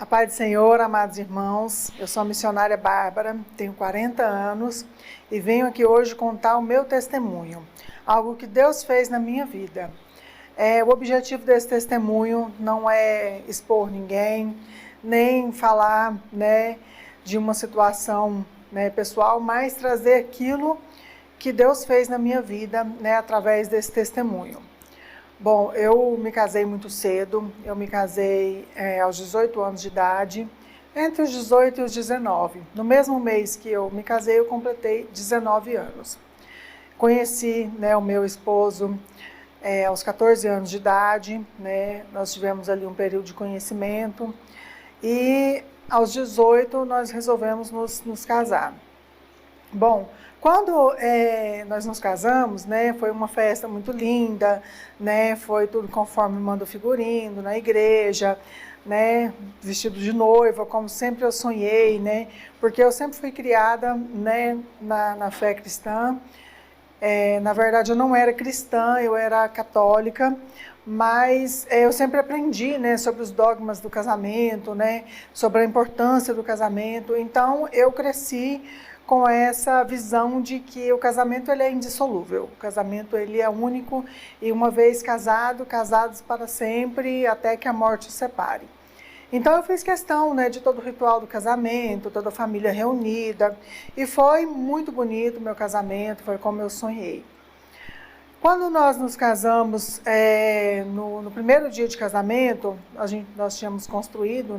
A paz do Senhor, amados irmãos, eu sou a missionária Bárbara, tenho 40 anos e venho aqui hoje contar o meu testemunho, algo que Deus fez na minha vida. O objetivo desse testemunho não é expor ninguém, nem falar, de uma situação, pessoal, mas trazer aquilo que Deus fez na minha vida, através desse testemunho. Bom, eu me casei muito cedo, eu me casei aos 18 anos de idade, entre os 18 e os 19. No mesmo mês que eu me casei, eu completei 19 anos. Conheci o meu esposo aos 14 anos de idade, nós tivemos ali um período de conhecimento e aos 18 nós resolvemos nos casar. Bom, quando nós nos casamos, foi uma festa muito linda, foi tudo conforme manda o figurino, na igreja, vestido de noiva, como sempre eu sonhei, porque eu sempre fui criada, na fé cristã. Na verdade, eu não era cristã, eu era católica, mas eu sempre aprendi, sobre os dogmas do casamento, sobre a importância do casamento. Então, eu cresci com essa visão de que o casamento ele é indissolúvel, o casamento ele é único e uma vez casado, casados para sempre, até que a morte os separe. Então eu fiz questão de todo o ritual do casamento, toda a família reunida, e foi muito bonito o meu casamento, foi como eu sonhei. Quando nós nos casamos, no primeiro dia de casamento, nós tínhamos construído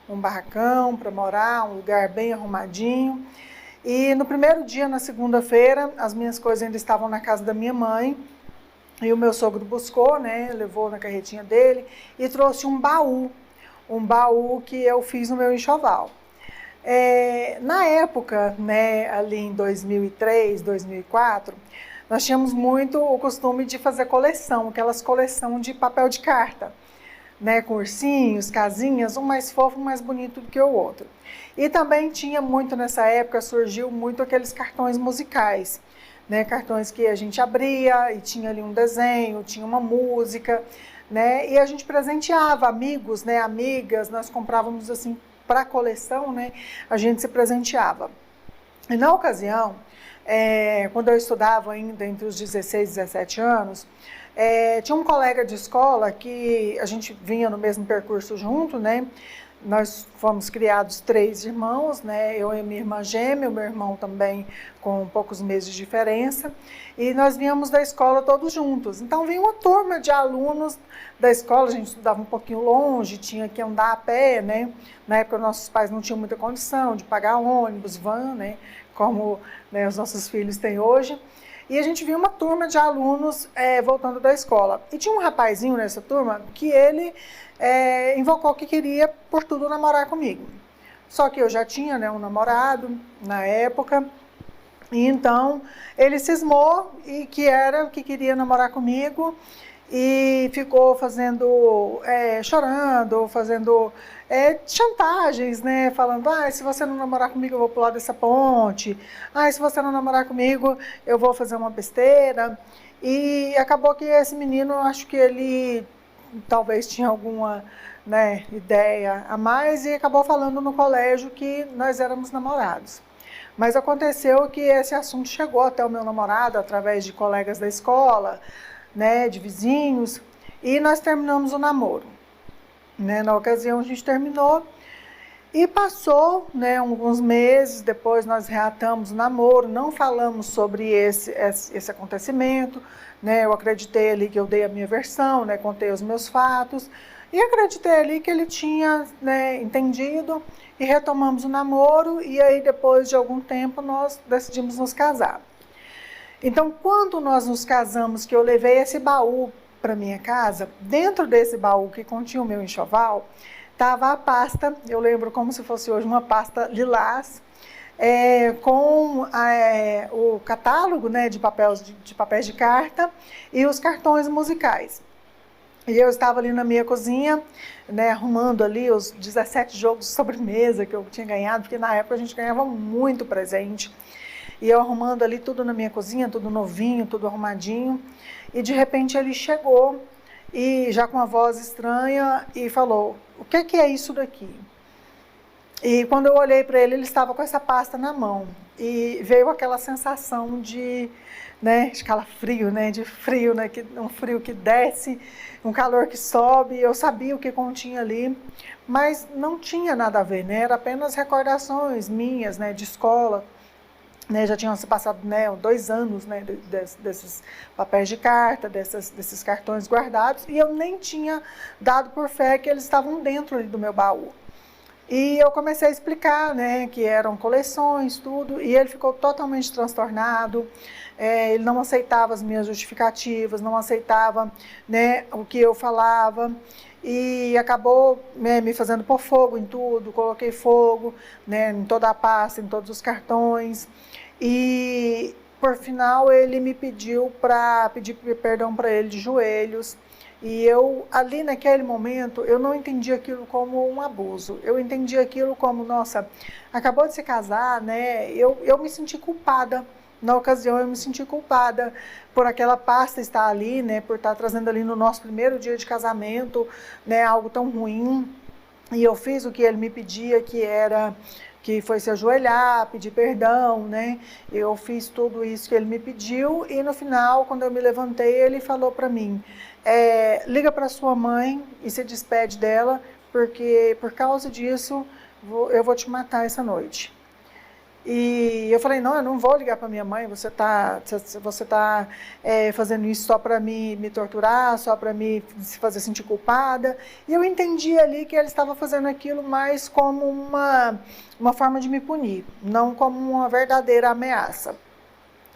um barracão para morar, um lugar bem arrumadinho. E no primeiro dia, na segunda-feira, as minhas coisas ainda estavam na casa da minha mãe. E o meu sogro buscou, levou na carretinha dele e trouxe um baú que eu fiz no meu enxoval. Na época, ali em 2003, 2004, nós tínhamos muito o costume de fazer coleção, aquelas coleção de papel de carta, com ursinhos, casinhas, um mais fofo, um mais bonito do que o outro. E também tinha muito nessa época, surgiu muito aqueles cartões musicais, cartões que a gente abria e tinha ali um desenho, tinha uma música, e a gente presenteava amigos, amigas, nós comprávamos assim para coleção, a gente se presenteava. E na ocasião, quando eu estudava ainda entre os 16 e 17 anos, tinha um colega de escola que a gente vinha no mesmo percurso junto, Nós fomos criados 3 irmãos, eu e minha irmã gêmea, o meu irmão também com poucos meses de diferença, e nós vínhamos da escola todos juntos. Então vinha uma turma de alunos da escola, a gente estudava um pouquinho longe, tinha que andar a pé, Na época nossos pais não tinham muita condição de pagar ônibus, van, como os nossos filhos têm hoje. E a gente viu uma turma de alunos voltando da escola. E tinha um rapazinho nessa turma que ele invocou que queria, por tudo, namorar comigo. Só que eu já tinha um namorado na época. E então ele cismou e que queria namorar comigo. E ficou fazendo, chorando, fazendo chantagens, falando, se você não namorar comigo eu vou pular dessa ponte, se você não namorar comigo eu vou fazer uma besteira. E acabou que esse menino, acho que ele talvez tinha alguma ideia a mais e acabou falando no colégio que nós éramos namorados. Mas aconteceu que esse assunto chegou até o meu namorado através de colegas da escola, de vizinhos, e nós terminamos o namoro. Na ocasião a gente terminou e passou alguns meses, depois nós reatamos o namoro, não falamos sobre esse acontecimento, eu acreditei ali que eu dei a minha versão, contei os meus fatos, e acreditei ali que ele tinha entendido, e retomamos o namoro, e aí depois de algum tempo nós decidimos nos casar. Então, quando nós nos casamos, que eu levei esse baú para minha casa, dentro desse baú que continha o meu enxoval, estava a pasta, eu lembro como se fosse hoje uma pasta lilás, com o catálogo de papéis de carta e os cartões musicais. E eu estava ali na minha cozinha, arrumando ali os 17 jogos de sobremesa que eu tinha ganhado, porque na época a gente ganhava muito presente. E eu arrumando ali tudo na minha cozinha, tudo novinho, tudo arrumadinho. E de repente ele chegou e já com uma voz estranha, e falou: o que é isso daqui? E quando eu olhei para ele, ele estava com essa pasta na mão. E veio aquela sensação de calafrio, de frio, um frio que desce, um calor que sobe. Eu sabia o que continha ali, mas não tinha nada a ver, era apenas recordações minhas, de escola. Já tinham se passado 2 anos desses papéis de carta, desses cartões guardados, e eu nem tinha dado por fé que eles estavam dentro ali do meu baú. E eu comecei a explicar, que eram coleções, tudo, e ele ficou totalmente transtornado. Ele não aceitava as minhas justificativas, não aceitava, o que eu falava, e acabou me fazendo pôr fogo em tudo. Coloquei fogo, em toda a pasta, em todos os cartões, e por final ele me pediu para pedir perdão para ele de joelhos. E eu, ali naquele momento, eu não entendi aquilo como um abuso. Eu entendi aquilo como, nossa, acabou de se casar, eu me senti culpada. Na ocasião, eu me senti culpada por aquela pasta estar ali, por estar trazendo ali no nosso primeiro dia de casamento, algo tão ruim. E eu fiz o que ele me pedia, que foi se ajoelhar, pedir perdão, Eu fiz tudo isso que ele me pediu, e no final, quando eu me levantei, ele falou para mim: liga para sua mãe e se despede dela, porque por causa disso eu vou te matar essa noite. E eu falei: não, eu não vou ligar para minha mãe, você tá fazendo isso só para me torturar, só para me fazer sentir culpada. E eu entendi ali que ele estava fazendo aquilo mais como uma forma de me punir, não como uma verdadeira ameaça.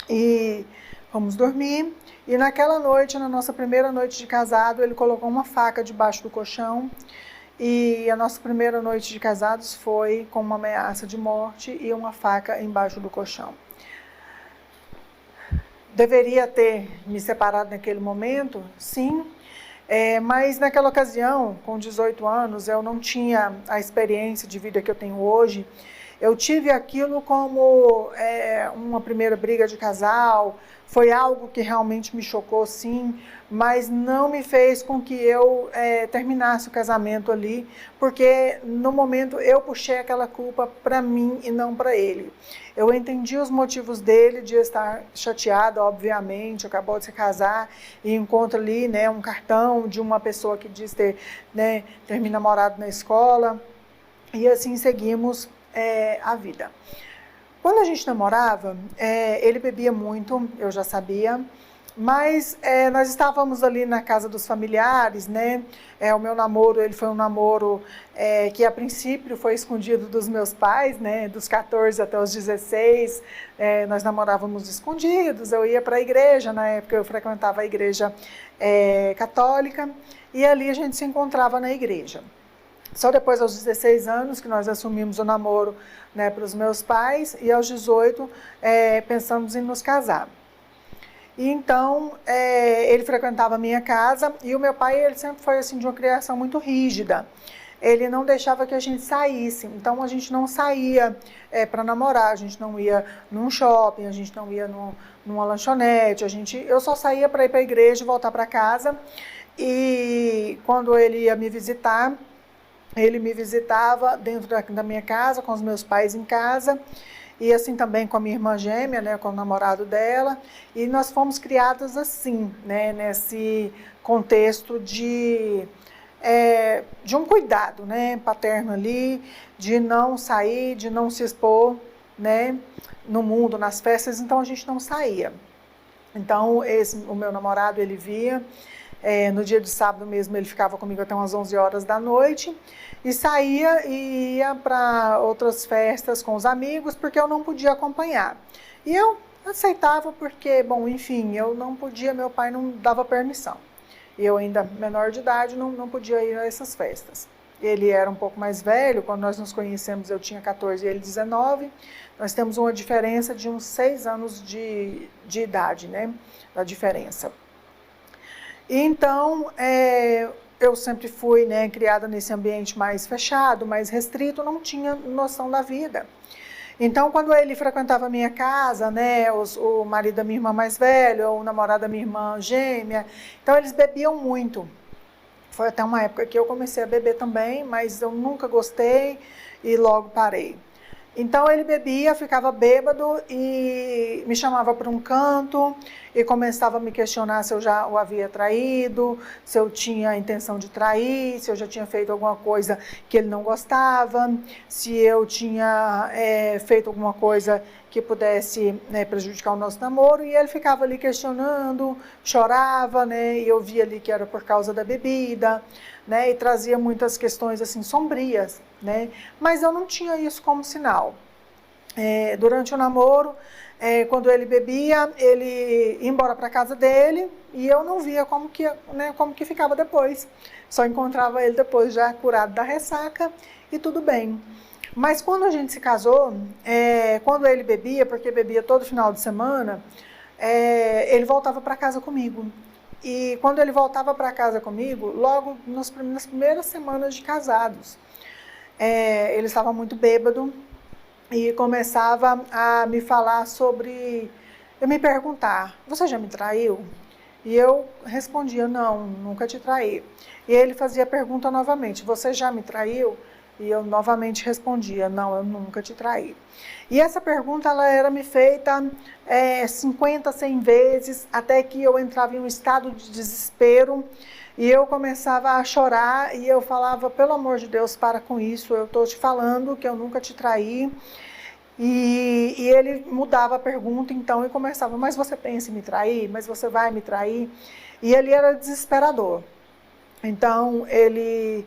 E fomos dormir, e naquela noite, na nossa primeira noite de casado, ele colocou uma faca debaixo do colchão. E a nossa primeira noite de casados foi com uma ameaça de morte e uma faca embaixo do colchão. Deveria ter me separado naquele momento? Sim. Mas naquela ocasião, com 18 anos, eu não tinha a experiência de vida que eu tenho hoje. Eu tive aquilo como uma primeira briga de casal. Foi algo que realmente me chocou, sim, mas não me fez com que eu terminasse o casamento ali, porque no momento eu puxei aquela culpa para mim e não para ele. Eu entendi os motivos dele de estar chateado, obviamente, acabou de se casar e encontra ali um cartão de uma pessoa que diz ter me namorado na escola, e assim seguimos a vida. Quando a gente namorava, ele bebia muito, eu já sabia, mas nós estávamos ali na casa dos familiares, o meu namoro, ele foi um namoro que a princípio foi escondido dos meus pais, dos 14 até os 16, nós namorávamos escondidos. Eu ia para a igreja, na época eu frequentava a igreja católica, e ali a gente se encontrava na igreja. Só depois, aos 16 anos, que nós assumimos o namoro para os meus pais, e aos 18 pensamos em nos casar. E então, ele frequentava a minha casa, e o meu pai, ele sempre foi assim, de uma criação muito rígida. Ele não deixava que a gente saísse, então a gente não saía para namorar, a gente não ia num shopping, a gente não ia numa lanchonete, eu só saía para ir para a igreja e voltar para casa. E quando ele ia me visitar, ele me visitava dentro da minha casa, com os meus pais em casa, e assim também com a minha irmã gêmea, com o namorado dela, e nós fomos criadas assim, nesse contexto de um cuidado, paterno ali, de não sair, de não se expor, no mundo, nas festas. Então a gente não saía. Então o meu namorado, ele via. No dia de sábado mesmo, ele ficava comigo até umas 11 horas da noite, e saía e ia para outras festas com os amigos, porque eu não podia acompanhar. E eu aceitava porque, bom, enfim, eu não podia, meu pai não dava permissão. E eu ainda menor de idade não podia ir a essas festas. Ele era um pouco mais velho, quando nós nos conhecemos eu tinha 14 e ele 19. Nós temos uma diferença de uns 6 anos de idade, da diferença. Então, eu sempre fui criada nesse ambiente mais fechado, mais restrito, não tinha noção da vida. Então, quando ele frequentava a minha casa, o marido da minha irmã mais velha, ou o namorado da minha irmã gêmea, então eles bebiam muito. Foi até uma época que eu comecei a beber também, mas eu nunca gostei e logo parei. Então ele bebia, ficava bêbado e me chamava para um canto e começava a me questionar se eu já o havia traído, se eu tinha a intenção de trair, se eu já tinha feito alguma coisa que ele não gostava, se eu tinha feito alguma coisa que pudesse, né, prejudicar o nosso namoro. E ele ficava ali questionando, chorava, né, e eu via ali que era por causa da bebida, né, e trazia muitas questões assim sombrias, né, mas eu não tinha isso como sinal. Durante o namoro, quando ele bebia, ele ia embora para casa dele e eu não via como que ficava depois. Só encontrava ele depois já curado da ressaca e tudo bem. Mas quando a gente se casou, quando ele bebia, porque bebia todo final de semana, ele voltava para casa comigo. E quando ele voltava para casa comigo, logo nas primeiras semanas de casados, ele estava muito bêbado e começava a me falar sobre, eu me perguntar, você já me traiu? E eu respondia, não, nunca te traí. E ele fazia a pergunta novamente, você já me traiu? E eu novamente respondia, não, eu nunca te traí. E essa pergunta ela era me feita 50, 100 vezes, até que eu entrava em um estado de desespero e eu começava a chorar e eu falava, pelo amor de Deus, para com isso, eu estou te falando que eu nunca te traí. E ele mudava a pergunta então e começava, mas você pensa em me trair? Mas você vai me trair? E ele era desesperador. Então ele,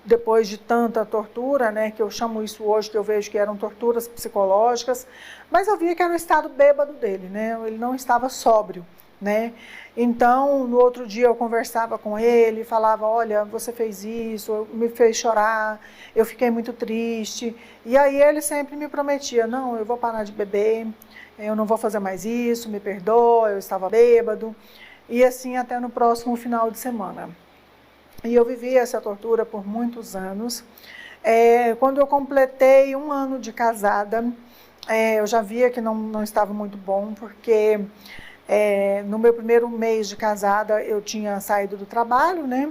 depois de tanta tortura, né, que eu chamo isso hoje, que eu vejo que eram torturas psicológicas, mas eu via que era o estado bêbado dele, né, ele não estava sóbrio, né. Então, no outro dia eu conversava com ele, falava, olha, você fez isso, me fez chorar, eu fiquei muito triste. E aí ele sempre me prometia, não, eu vou parar de beber, eu não vou fazer mais isso, me perdoa, eu estava bêbado. E assim até no próximo final de semana. E eu vivi essa tortura por muitos anos. Quando eu completei 1 ano de casada, eu já via que não estava muito bom, porque no meu primeiro mês de casada eu tinha saído do trabalho, né?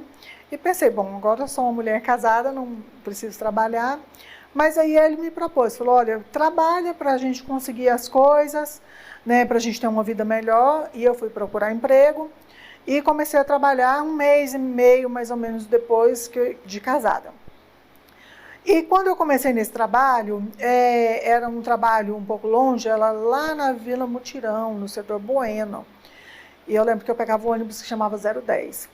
E pensei, bom, agora eu sou uma mulher casada, não preciso trabalhar. Mas aí ele me propôs, falou, olha, trabalha para a gente conseguir as coisas, né, para a gente ter uma vida melhor. E eu fui procurar emprego e comecei a trabalhar 1 mês e meio, mais ou menos, depois de casada. E quando eu comecei nesse trabalho, era um trabalho um pouco longe, era lá na Vila Mutirão, no setor Bueno. E eu lembro que eu pegava o ônibus que chamava 010.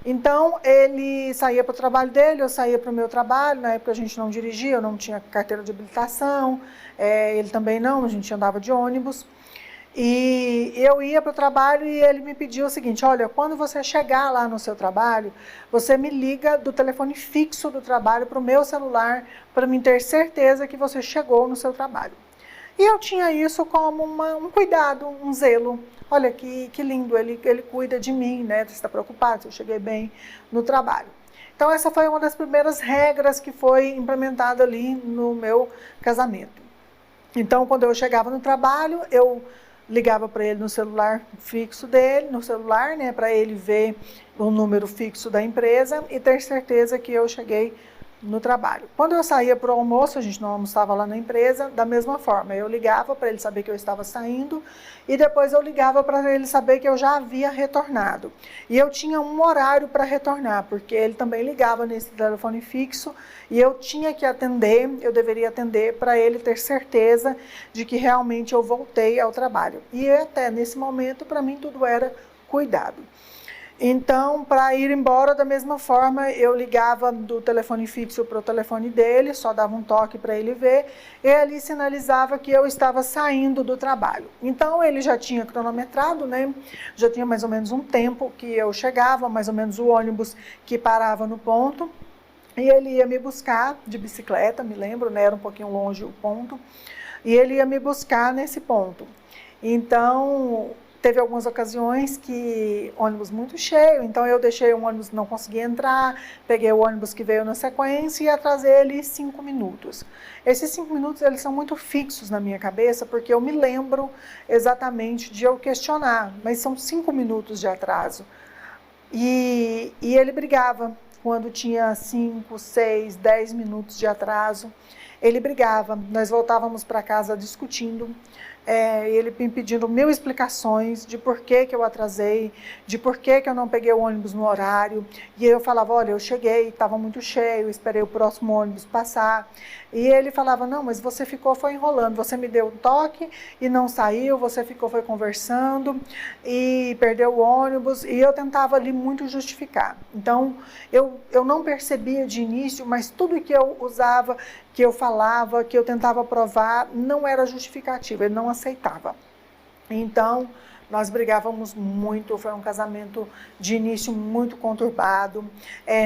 Então, ele saía para o trabalho dele, eu saía para o meu trabalho. Na época a gente não dirigia, eu não tinha carteira de habilitação, ele também não, a gente andava de ônibus. E eu ia para o trabalho e ele me pediu o seguinte, olha, quando você chegar lá no seu trabalho, você me liga do telefone fixo do trabalho para o meu celular, para mim ter certeza que você chegou no seu trabalho. E eu tinha isso como um cuidado, um zelo. Olha que lindo, ele cuida de mim, né? Você está preocupado se eu cheguei bem no trabalho. Então essa foi uma das primeiras regras que foi implementada ali no meu casamento. Então quando eu chegava no trabalho, eu ligava para ele no celular fixo dele, no celular, né? Para ele ver o número fixo da empresa e ter certeza que eu cheguei no trabalho. Quando eu saía para o almoço, a gente não almoçava lá na empresa, da mesma forma, eu ligava para ele saber que eu estava saindo e depois eu ligava para ele saber que eu já havia retornado. E eu tinha um horário para retornar, porque ele também ligava nesse telefone fixo e eu tinha que atender, eu deveria atender para ele ter certeza de que realmente eu voltei ao trabalho. E até nesse momento, para mim, tudo era cuidado. Então, para ir embora, da mesma forma, eu ligava do telefone fixo para o telefone dele, só dava um toque para ele ver, e ali sinalizava que eu estava saindo do trabalho. Então, ele já tinha cronometrado, né? Já tinha mais ou menos um tempo que eu chegava, mais ou menos o ônibus que parava no ponto, e ele ia me buscar de bicicleta, me lembro, né? Era um pouquinho longe o ponto, e ele ia me buscar nesse ponto. Então, teve algumas ocasiões que ônibus muito cheio, então eu deixei o ônibus, não consegui entrar, peguei o ônibus que veio na sequência e atrasei ele 5 minutos. Esses 5 minutos, eles são muito fixos na minha cabeça, porque eu me lembro exatamente de eu questionar, mas são 5 minutos de atraso. E ele brigava quando tinha 5, 6, 10 minutos de atraso. Ele brigava, nós voltávamos para casa discutindo, ele me pedindo mil explicações de por que eu atrasei, de por que eu não peguei o ônibus no horário. E eu falava, olha, eu cheguei, estava muito cheio, esperei o próximo ônibus passar. E ele falava, não, mas você foi enrolando, você me deu um toque e não saiu, você foi conversando e perdeu o ônibus. E eu tentava ali muito justificar. Então, eu não percebia de início, mas tudo que eu usava, que eu falava, que eu tentava provar, não era justificativa, ele não aceitava. Então, nós brigávamos muito, foi um casamento de início muito conturbado.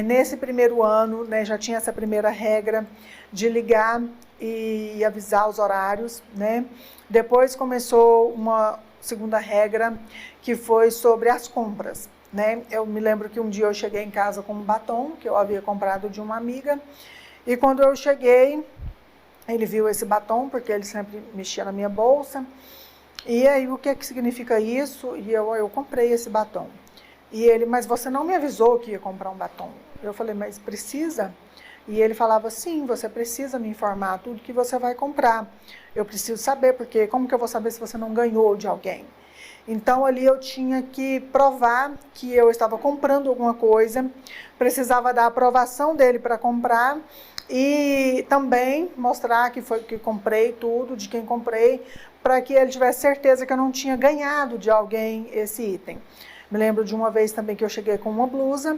Nesse primeiro ano, né, já tinha essa primeira regra de ligar e avisar os horários, né? Depois começou uma segunda regra, que foi sobre as compras, né? Eu me lembro que um dia eu cheguei em casa com um batom, que eu havia comprado de uma amiga, e quando eu cheguei, ele viu esse batom, porque ele sempre mexia na minha bolsa. E aí, o que significa isso? E eu comprei esse batom. E ele, mas você não me avisou que ia comprar um batom. Eu falei, mas precisa? E ele falava, sim, você precisa me informar tudo que você vai comprar. Eu preciso saber, porque como que eu vou saber se você não ganhou de alguém? Então, ali eu tinha que provar que eu estava comprando alguma coisa, precisava da aprovação dele para comprar, e também mostrar que foi que comprei tudo, de quem comprei, para que ele tivesse certeza que eu não tinha ganhado de alguém esse item. Me lembro de uma vez também que eu cheguei com uma blusa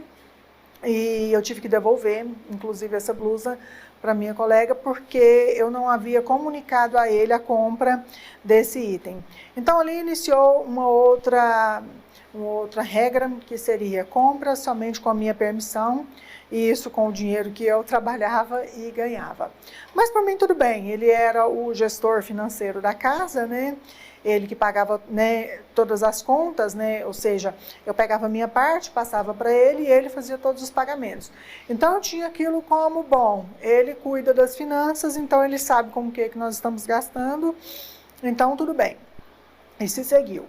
e eu tive que devolver, inclusive essa blusa, para minha colega, porque eu não havia comunicado a ele a compra desse item. Então ali iniciou uma outra regra, que seria compra somente com a minha permissão, e isso com o dinheiro que eu trabalhava e ganhava. Mas por mim tudo bem, ele era o gestor financeiro da casa, né? Ele que pagava, né, todas as contas, né? Ou seja, eu pegava a minha parte, passava para ele e ele fazia todos os pagamentos. Então eu tinha aquilo como, bom, ele cuida das finanças, então ele sabe como que nós estamos gastando, então tudo bem. E se seguiu.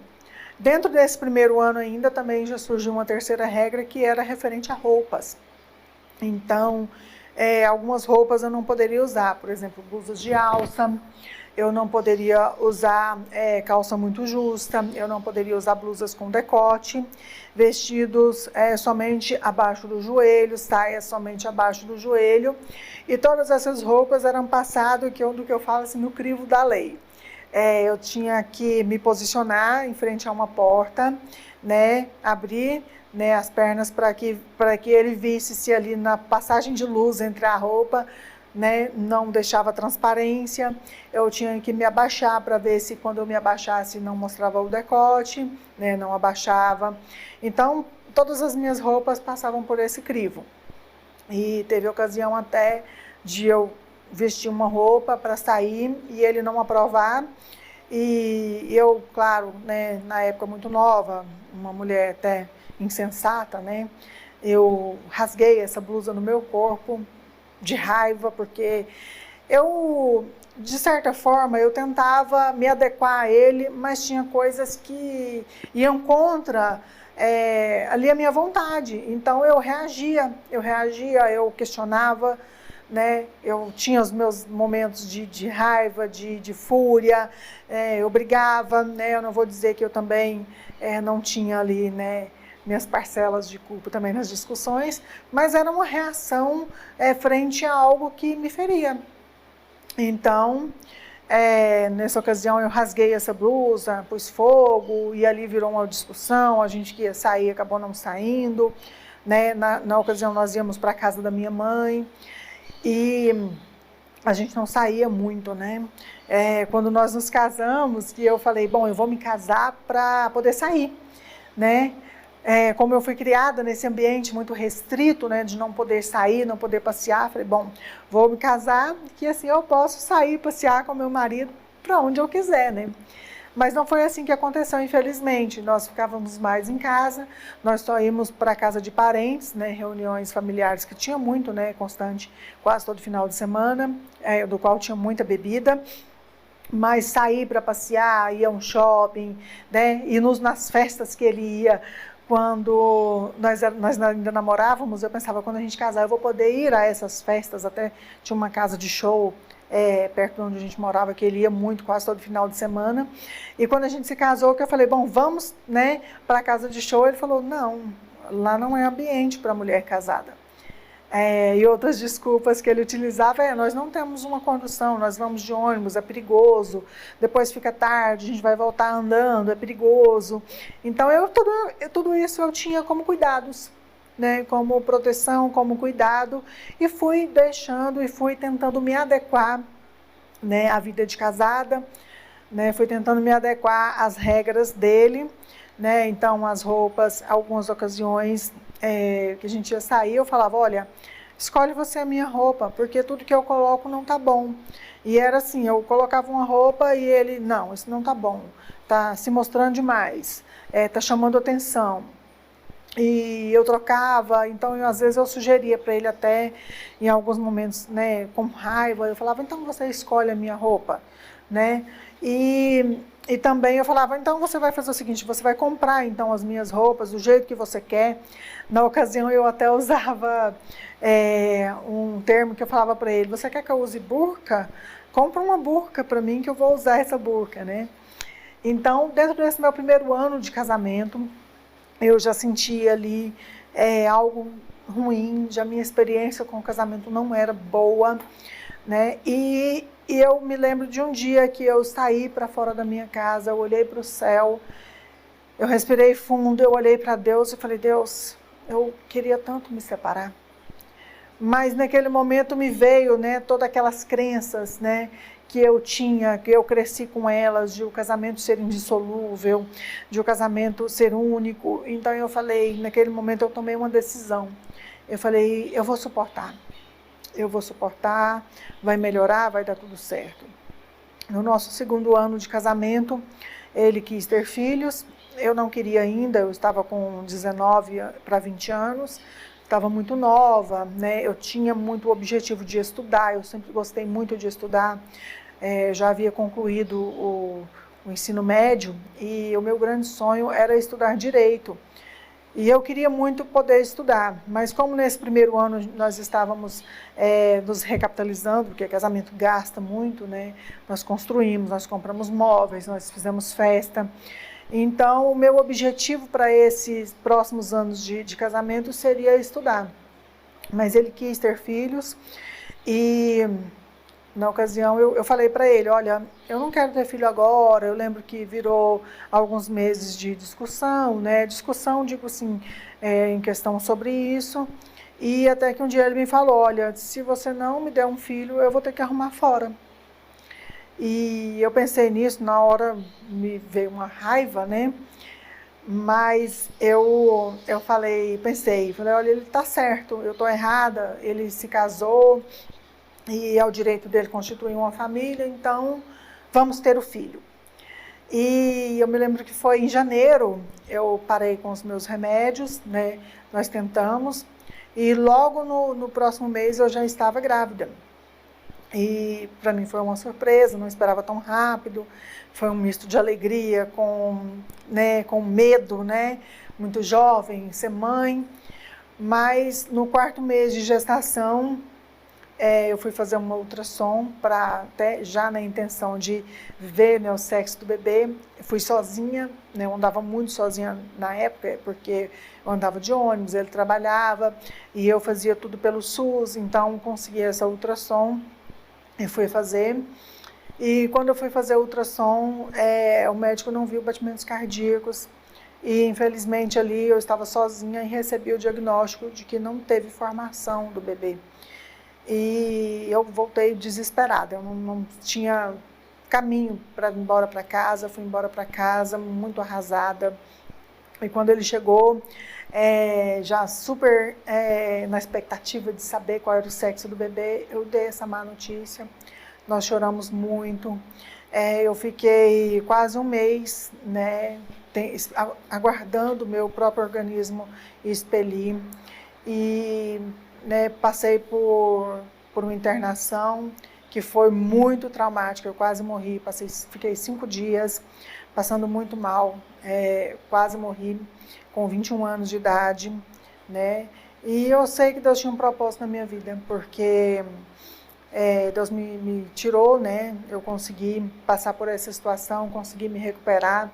Dentro desse primeiro ano ainda também já surgiu uma terceira regra, que era referente a roupas. Então, algumas roupas eu não poderia usar, por exemplo, blusas de alça, eu não poderia usar calça muito justa, eu não poderia usar blusas com decote, vestidos somente abaixo do joelho, saias somente abaixo do joelho, e todas essas roupas eram passadas, do que eu falo assim, no crivo da lei. Eu tinha que me posicionar em frente a uma porta, né, abrir, né, as pernas para que ele visse se ali na passagem de luz entre a roupa, né, não deixava transparência. Eu tinha que me abaixar para ver se quando eu me abaixasse não mostrava o decote, né, não abaixava. Então, todas as minhas roupas passavam por esse crivo. E teve ocasião até de eu vestir uma roupa para sair e ele não aprovar. E eu, claro, né, na época muito nova, uma mulher até insensata, né, eu rasguei essa blusa no meu corpo de raiva, porque eu, de certa forma, eu tentava me adequar a ele, mas tinha coisas que iam contra ali a minha vontade. Então eu reagia, eu questionava, né? Eu tinha os meus momentos de raiva, de fúria, eu brigava, né? Eu não vou dizer que eu também não tinha ali, né, minhas parcelas de culpa também nas discussões, mas era uma reação frente a algo que me feria. Então, nessa ocasião eu rasguei essa blusa, pus fogo, e ali virou uma discussão, a gente que ia sair acabou não saindo, né? Na ocasião nós íamos para a casa da minha mãe, e a gente não saía muito, né? Quando nós nos casamos, que eu falei, bom, eu vou me casar para poder sair, né? Como eu fui criada nesse ambiente muito restrito, né, de não poder sair, não poder passear, falei, bom, vou me casar, que assim eu posso sair, passear com meu marido para onde eu quiser, né? Mas não foi assim que aconteceu, infelizmente. Nós ficávamos mais em casa, nós só íamos para a casa de parentes, né, reuniões familiares que tinha muito, né, constante, quase todo final de semana, do qual tinha muita bebida. Mas sair para passear, ir a um shopping, né, ir nas festas que ele ia, quando nós ainda namorávamos, eu pensava, quando a gente casar, eu vou poder ir a essas festas. Até tinha uma casa de show perto de onde a gente morava, que ele ia muito, quase todo final de semana. E quando a gente se casou, que eu falei, bom, vamos, né, para a casa de show, ele falou, não, lá não é ambiente para mulher casada. E outras desculpas que ele utilizava nós não temos uma condução, nós vamos de ônibus, é perigoso, depois fica tarde, a gente vai voltar andando, é perigoso. Então, tudo isso eu tinha como cuidados, né, como proteção, como cuidado, e fui deixando e fui tentando me adequar, né, à vida de casada, né, fui tentando me adequar às regras dele, né, então as roupas, algumas ocasiões que a gente ia sair, eu falava, olha, escolhe você a minha roupa, porque tudo que eu coloco não tá bom. E era assim, eu colocava uma roupa e ele, não, isso não tá bom, tá se mostrando demais, tá chamando atenção. E eu trocava, então às vezes eu sugeria para ele até, em alguns momentos, né, com raiva, eu falava, então você escolhe a minha roupa, né? E também eu falava, então você vai fazer o seguinte, você vai comprar então as minhas roupas do jeito que você quer. Na ocasião eu até usava um termo que eu falava para ele, você quer que eu use burca? Compra uma burca para mim que eu vou usar essa burca, né? Então, dentro desse meu primeiro ano de casamento, eu já sentia ali algo ruim, já minha experiência com o casamento não era boa, né? E eu me lembro de um dia que eu saí para fora da minha casa, eu olhei para o céu, eu respirei fundo, eu olhei para Deus e falei, Deus, eu queria tanto me separar. Mas naquele momento me veio, né, todas aquelas crenças, né, que eu tinha, que eu cresci com elas, de o casamento ser indissolúvel, de o casamento ser único. Então eu falei, naquele momento eu tomei uma decisão. Eu falei, eu vou suportar, vai melhorar, vai dar tudo certo. No nosso segundo ano de casamento, ele quis ter filhos, eu não queria ainda, eu estava com 19 para 20 anos, estava muito nova, né? Eu tinha muito o objetivo de estudar, eu sempre gostei muito de estudar, já havia concluído o ensino médio e o meu grande sonho era estudar direito. E eu queria muito poder estudar, mas como nesse primeiro ano nós estávamos nos recapitalizando, porque casamento gasta muito, né? Nós construímos, nós compramos móveis, nós fizemos festa. Então, o meu objetivo para esses próximos anos de casamento seria estudar. Mas ele quis ter filhos e, na ocasião, eu falei para ele, olha, eu não quero ter filho agora. Eu lembro que virou alguns meses de discussão, né? Discussão, digo assim, em questão sobre isso. E até que um dia ele me falou, olha, se você não me der um filho, eu vou ter que arrumar fora. E eu pensei nisso, na hora me veio uma raiva, né? Mas eu pensei, olha, ele está certo, eu estou errada, ele se casou e é o direito dele constituir uma família, então vamos ter o filho. E eu me lembro que foi em janeiro, eu parei com os meus remédios, né? Nós tentamos, e logo no próximo mês eu já estava grávida. E para mim foi uma surpresa, não esperava tão rápido, foi um misto de alegria com medo, né? Muito jovem, ser mãe. Mas no quarto mês de gestação, eu fui fazer uma ultrassom, até já na intenção de ver, né, o sexo do bebê. Eu fui sozinha, né? Eu andava muito sozinha na época, porque eu andava de ônibus, ele trabalhava, e eu fazia tudo pelo SUS, então consegui essa ultrassom. Eu fui fazer, e quando eu fui fazer o ultrassom, o médico não viu batimentos cardíacos, e infelizmente ali eu estava sozinha e recebi o diagnóstico de que não teve formação do bebê. E eu voltei desesperada, eu não tinha caminho para ir embora para casa, fui embora para casa muito arrasada. E quando ele chegou, já super na expectativa de saber qual era o sexo do bebê, eu dei essa má notícia, nós choramos muito, eu fiquei quase um mês, né, aguardando o meu próprio organismo expelir, e né, passei por uma internação que foi muito traumática, eu quase morri, fiquei 5 dias passando muito mal, quase morri com 21 anos de idade, né? E eu sei que Deus tinha um propósito na minha vida, porque Deus me tirou, né? Eu consegui passar por essa situação, consegui me recuperar.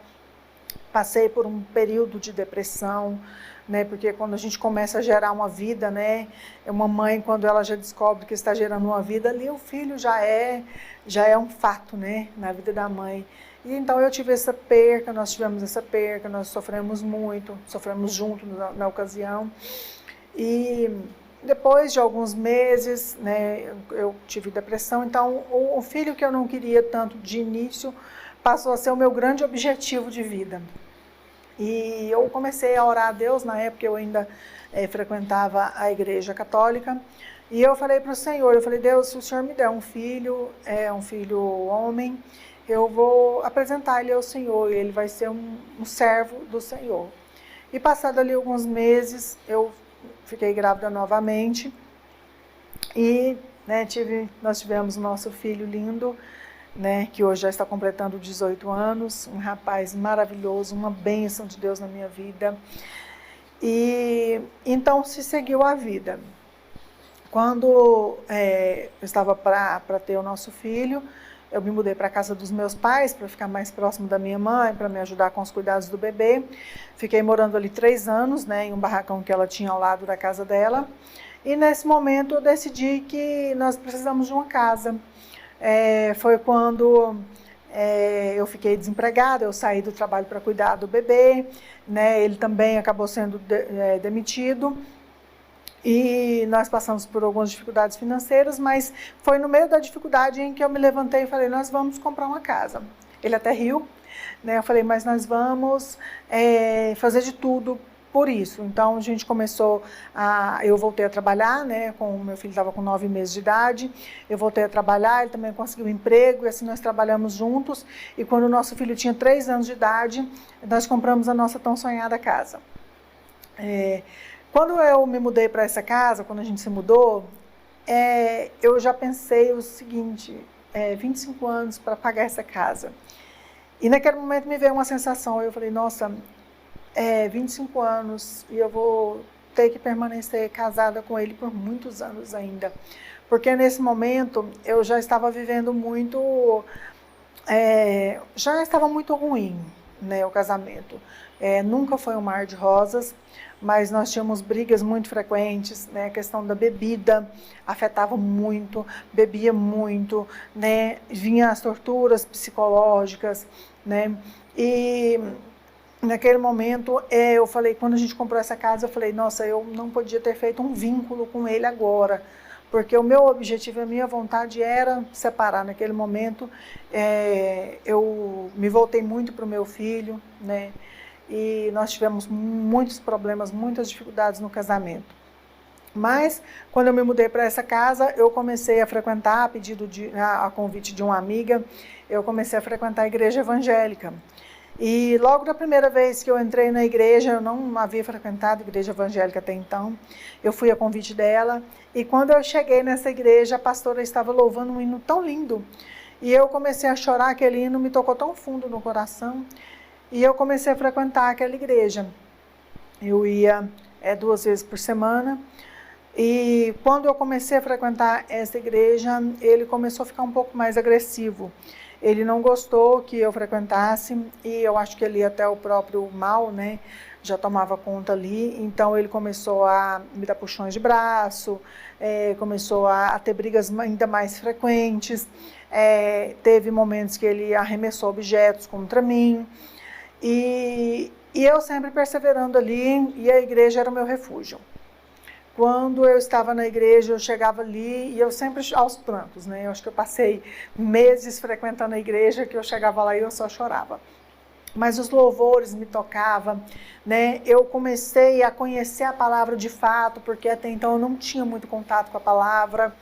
Passei por um período de depressão, né? Porque quando a gente começa a gerar uma vida, né? Uma mãe, quando ela já descobre que está gerando uma vida, ali o filho já é um fato, né? Na vida da mãe. E então eu tive essa perca, nós tivemos essa perca, nós sofremos muito, sofremos junto na ocasião. E depois de alguns meses, né? Eu tive depressão, então o filho que eu não queria tanto de início passou a ser o meu grande objetivo de vida. E eu comecei a orar a Deus, na época eu ainda frequentava a igreja católica, e eu falei para o Senhor, eu falei, Deus, se o Senhor me der um filho homem, eu vou apresentar ele ao Senhor, e ele vai ser um servo do Senhor. E passado ali alguns meses, eu fiquei grávida novamente, e né, nós tivemos nosso filho lindo, né, que hoje já está completando 18 anos, um rapaz maravilhoso, uma bênção de Deus na minha vida. E então se seguiu a vida. Quando eu estava para ter o nosso filho, eu me mudei para a casa dos meus pais, para ficar mais próximo da minha mãe, para me ajudar com os cuidados do bebê. Fiquei morando ali 3 anos, né, em um barracão que ela tinha ao lado da casa dela. E nesse momento eu decidi que nós precisamos de uma casa. Foi quando eu fiquei desempregada, eu saí do trabalho para cuidar do bebê, né? Ele também acabou sendo demitido e nós passamos por algumas dificuldades financeiras, mas foi no meio da dificuldade em que eu me levantei e falei, nós vamos comprar uma casa. Ele até riu, né? Eu falei, mas nós vamos fazer de tudo por isso. Então a gente eu voltei a trabalhar, né, o meu filho estava com 9 meses de idade, eu voltei a trabalhar, ele também conseguiu um emprego, e assim nós trabalhamos juntos, e quando o nosso filho tinha 3 anos de idade, nós compramos a nossa tão sonhada casa. Quando eu me mudei para essa casa, quando a gente se mudou, eu já pensei o seguinte, 25 anos para pagar essa casa. E naquele momento me veio uma sensação, eu falei, nossa, 25 anos e eu vou ter que permanecer casada com ele por muitos anos ainda. Porque nesse momento eu já estava vivendo muito, já estava muito ruim, né, o casamento. Nunca foi um mar de rosas, mas nós tínhamos brigas muito frequentes, né, a questão da bebida afetava muito, bebia muito, né, vinha as torturas psicológicas, né, e naquele momento, eu falei, quando a gente comprou essa casa, eu falei, nossa, eu não podia ter feito um vínculo com ele agora, porque o meu objetivo, a minha vontade era separar. Naquele momento, eu me voltei muito para o meu filho, né, e nós tivemos muitos problemas, muitas dificuldades no casamento. Mas, quando eu me mudei para essa casa, eu comecei a frequentar, a convite de uma amiga, eu comecei a frequentar a igreja evangélica. E logo da primeira vez que eu entrei na igreja, eu não havia frequentado a igreja evangélica até então, eu fui a convite dela, e quando eu cheguei nessa igreja, a pastora estava louvando um hino tão lindo, e eu comecei a chorar, aquele hino me tocou tão fundo no coração, e eu comecei a frequentar aquela igreja. Eu ia 2 vezes por semana, e quando eu comecei a frequentar essa igreja, ele começou a ficar um pouco mais agressivo. Ele não gostou que eu frequentasse, e eu acho que ele até o próprio mal, né, já tomava conta ali, então ele começou a me dar puxões de braço, começou a ter brigas ainda mais frequentes, teve momentos que ele arremessou objetos contra mim, e eu sempre perseverando ali, e a igreja era o meu refúgio. Quando eu estava na igreja, eu chegava ali e eu sempre aos prantos, né? Eu acho que eu passei meses frequentando a igreja, que eu chegava lá e eu só chorava. Mas os louvores me tocavam, né? Eu comecei a conhecer a palavra de fato, porque até então eu não tinha muito contato com a palavra,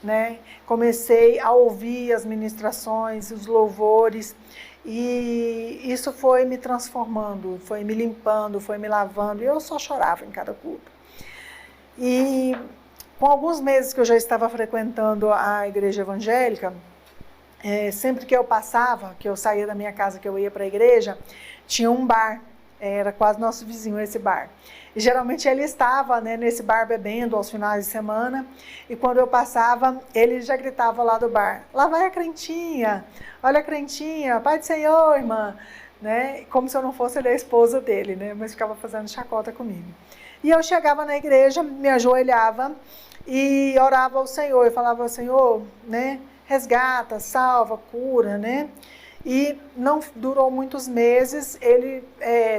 né? Comecei a ouvir as ministrações, os louvores, e isso foi me transformando, foi me limpando, foi me lavando, e eu só chorava em cada culto. E com alguns meses que eu já estava frequentando a igreja evangélica, Sempre que eu passava, que eu saía da minha casa, que eu ia para a igreja, tinha um bar, era quase nosso vizinho esse bar. E geralmente ele estava, né, nesse bar bebendo aos finais de semana, e quando eu passava, ele já gritava lá do bar: lá vai a crentinha, olha a crentinha, Pai do Senhor, irmã, né? Como se eu não fosse ele a esposa dele, né? Mas ficava fazendo chacota comigo. E eu chegava na igreja, me ajoelhava e orava ao Senhor, eu falava: Senhor, né, resgata, salva, cura, né? E não durou muitos meses. Ele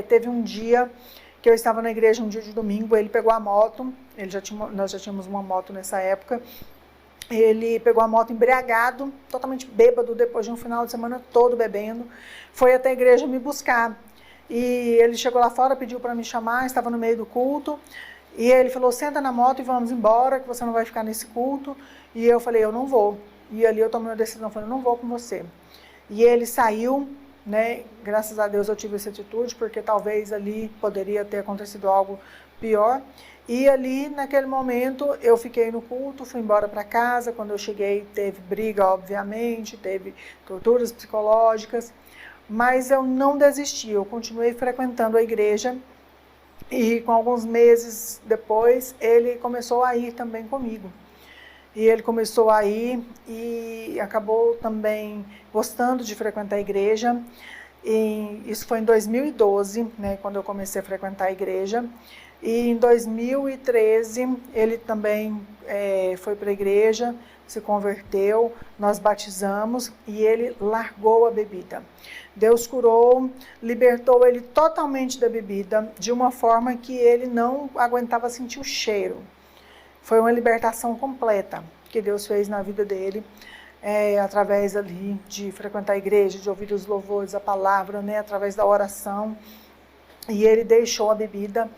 teve um dia que eu estava na igreja, um dia de domingo, ele pegou a moto, nós já tínhamos uma moto nessa época, ele pegou a moto embriagado, totalmente bêbado, depois de um final de semana todo bebendo, foi até a igreja me buscar. E ele chegou lá fora, pediu para me chamar, estava no meio do culto, e ele falou: senta na moto e vamos embora, que você não vai ficar nesse culto. E eu falei: eu não vou. E ali eu tomei uma decisão, falei: eu não vou com você. E ele saiu, né? Graças a Deus eu tive essa atitude, porque talvez ali poderia ter acontecido algo pior. E ali, naquele momento, eu fiquei no culto, fui embora para casa. Quando eu cheguei, teve briga, obviamente, teve torturas psicológicas, mas eu não desisti, eu continuei frequentando a igreja. E com alguns meses depois, ele começou a ir também comigo. E ele começou a ir e acabou também gostando de frequentar a igreja. E isso foi em 2012, né, quando eu comecei a frequentar a igreja. E em 2013 ele também foi para a igreja, se converteu, nós batizamos e ele largou a bebida. Deus curou, libertou ele totalmente da bebida, de uma forma que ele não aguentava sentir o cheiro. Foi uma libertação completa que Deus fez na vida dele, através ali de frequentar a igreja, de ouvir os louvores, a palavra, né, através da oração. E ele deixou a bebida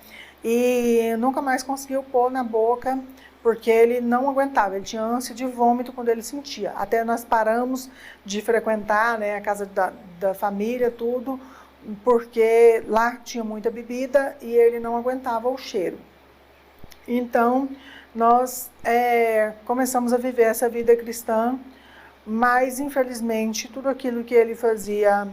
e nunca mais conseguiu pôr na boca, porque ele não aguentava, ele tinha ânsia de vômito quando ele sentia. Até nós paramos de frequentar, né, a casa da família, tudo, porque lá tinha muita bebida e ele não aguentava o cheiro. Então, nós começamos a viver essa vida cristã, mas infelizmente tudo aquilo que ele fazia,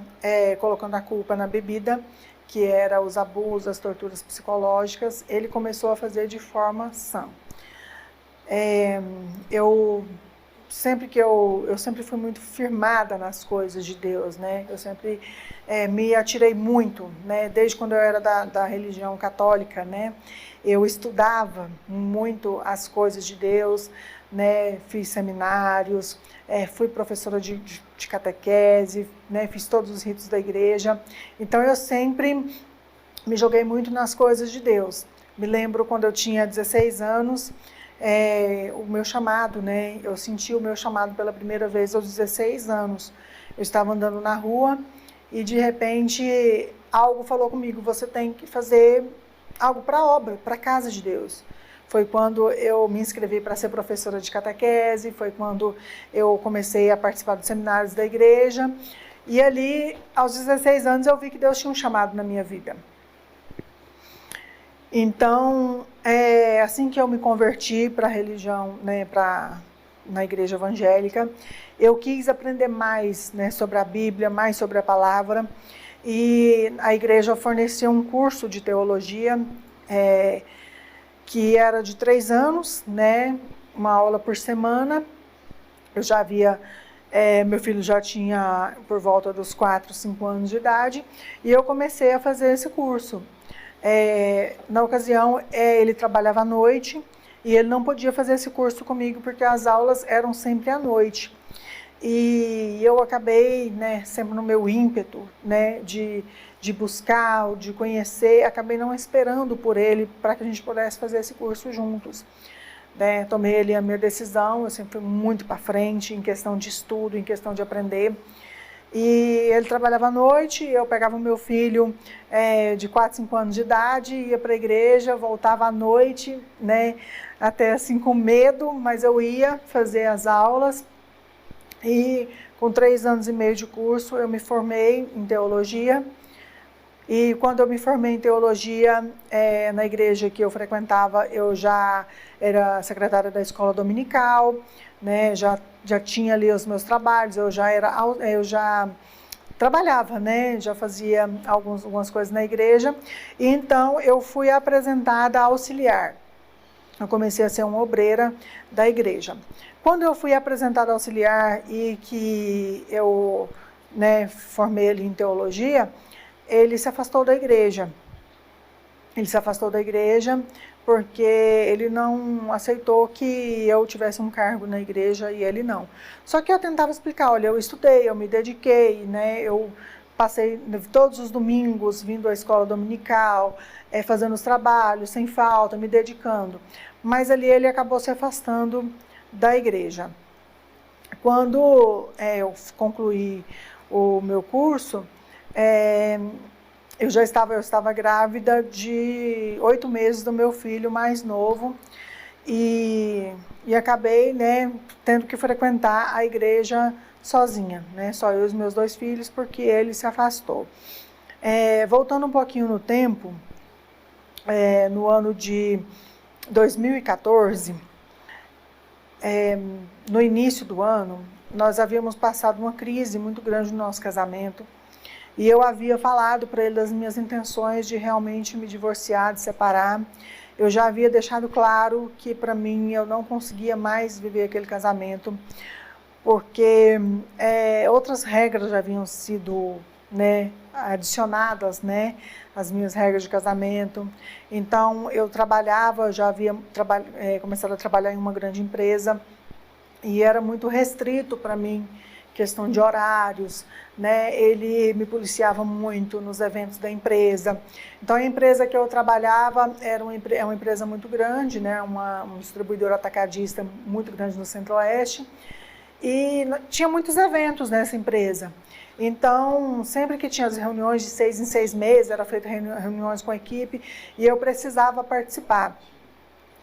colocando a culpa na bebida, que era os abusos, as torturas psicológicas, ele começou a fazer de forma sã. Eu sempre fui muito firmada nas coisas de Deus, né? Eu sempre me atirei muito, né? Desde quando eu era da religião católica, né? Eu estudava muito as coisas de Deus, né? Fiz seminários, fui professora de catequese, né? Fiz todos os ritos da igreja. Então eu sempre me joguei muito nas coisas de Deus. Me lembro quando eu tinha 16 anos, o meu chamado, né? Eu senti o meu chamado pela primeira vez aos 16 anos. Eu estava andando na rua e de repente algo falou comigo: você tem que fazer algo para a obra, para a casa de Deus. Foi quando eu me inscrevi para ser professora de catequese, foi quando eu comecei a participar dos seminários da igreja. E ali, aos 16 anos, eu vi que Deus tinha um chamado na minha vida. Então, assim que eu me converti para a religião, né, na igreja evangélica, eu quis aprender mais, né, sobre a Bíblia, mais sobre a palavra. E a igreja fornecia um curso de teologia, que era de 3 anos, né, uma aula por semana. Eu já havia, meu filho já tinha por volta dos 4, 5 anos de idade, e eu comecei a fazer esse curso. Na ocasião, ele trabalhava à noite, e ele não podia fazer esse curso comigo, porque as aulas eram sempre à noite. E eu acabei, né, sempre no meu ímpeto, né, de buscar, de conhecer, acabei não esperando por ele para que a gente pudesse fazer esse curso juntos. Né? Tomei ali a minha decisão, eu sempre fui muito para frente em questão de estudo, em questão de aprender. E ele trabalhava à noite, eu pegava o meu filho de 4, 5 anos de idade, ia para a igreja, voltava à noite, né, até assim com medo, mas eu ia fazer as aulas. E com 3 anos e meio de curso, eu me formei em teologia. E quando eu me formei em teologia, na igreja que eu frequentava, eu já era secretária da escola dominical, né? Já tinha ali os meus trabalhos, eu já trabalhava, né? Já fazia algumas coisas na igreja. E então eu fui apresentada a auxiliar. Eu comecei a ser uma obreira da igreja. Quando eu fui apresentada a auxiliar e que eu, né, formei ali em teologia, ele se afastou da igreja. Ele se afastou da igreja porque ele não aceitou que eu tivesse um cargo na igreja e ele não. Só que eu tentava explicar, olha, eu estudei, eu me dediquei, né? Eu passei todos os domingos vindo à escola dominical, fazendo os trabalhos sem falta, me dedicando. Mas ali ele acabou se afastando da igreja. Quando eu concluí o meu curso, eu estava grávida de 8 meses do meu filho mais novo e acabei, né, tendo que frequentar a igreja sozinha, né, só eu e os meus 2 filhos, porque ele se afastou. Voltando um pouquinho no tempo, no ano de 2014, no início do ano, nós havíamos passado uma crise muito grande no nosso casamento. E eu havia falado para ele das minhas intenções de realmente me divorciar, de separar. Eu já havia deixado claro que para mim eu não conseguia mais viver aquele casamento, porque outras regras já haviam sido, né, adicionadas, né, às minhas regras de casamento. Então eu trabalhava, já havia começado a trabalhar em uma grande empresa e era muito restrito para mim, questão de horários, né? Ele me policiava muito nos eventos da empresa. Então a empresa que eu trabalhava é uma empresa muito grande, né? Um distribuidor atacadista muito grande no Centro-Oeste, e tinha muitos eventos nessa empresa. Então, sempre que tinha as reuniões de 6 em 6 meses, era feita reuniões com a equipe e eu precisava participar.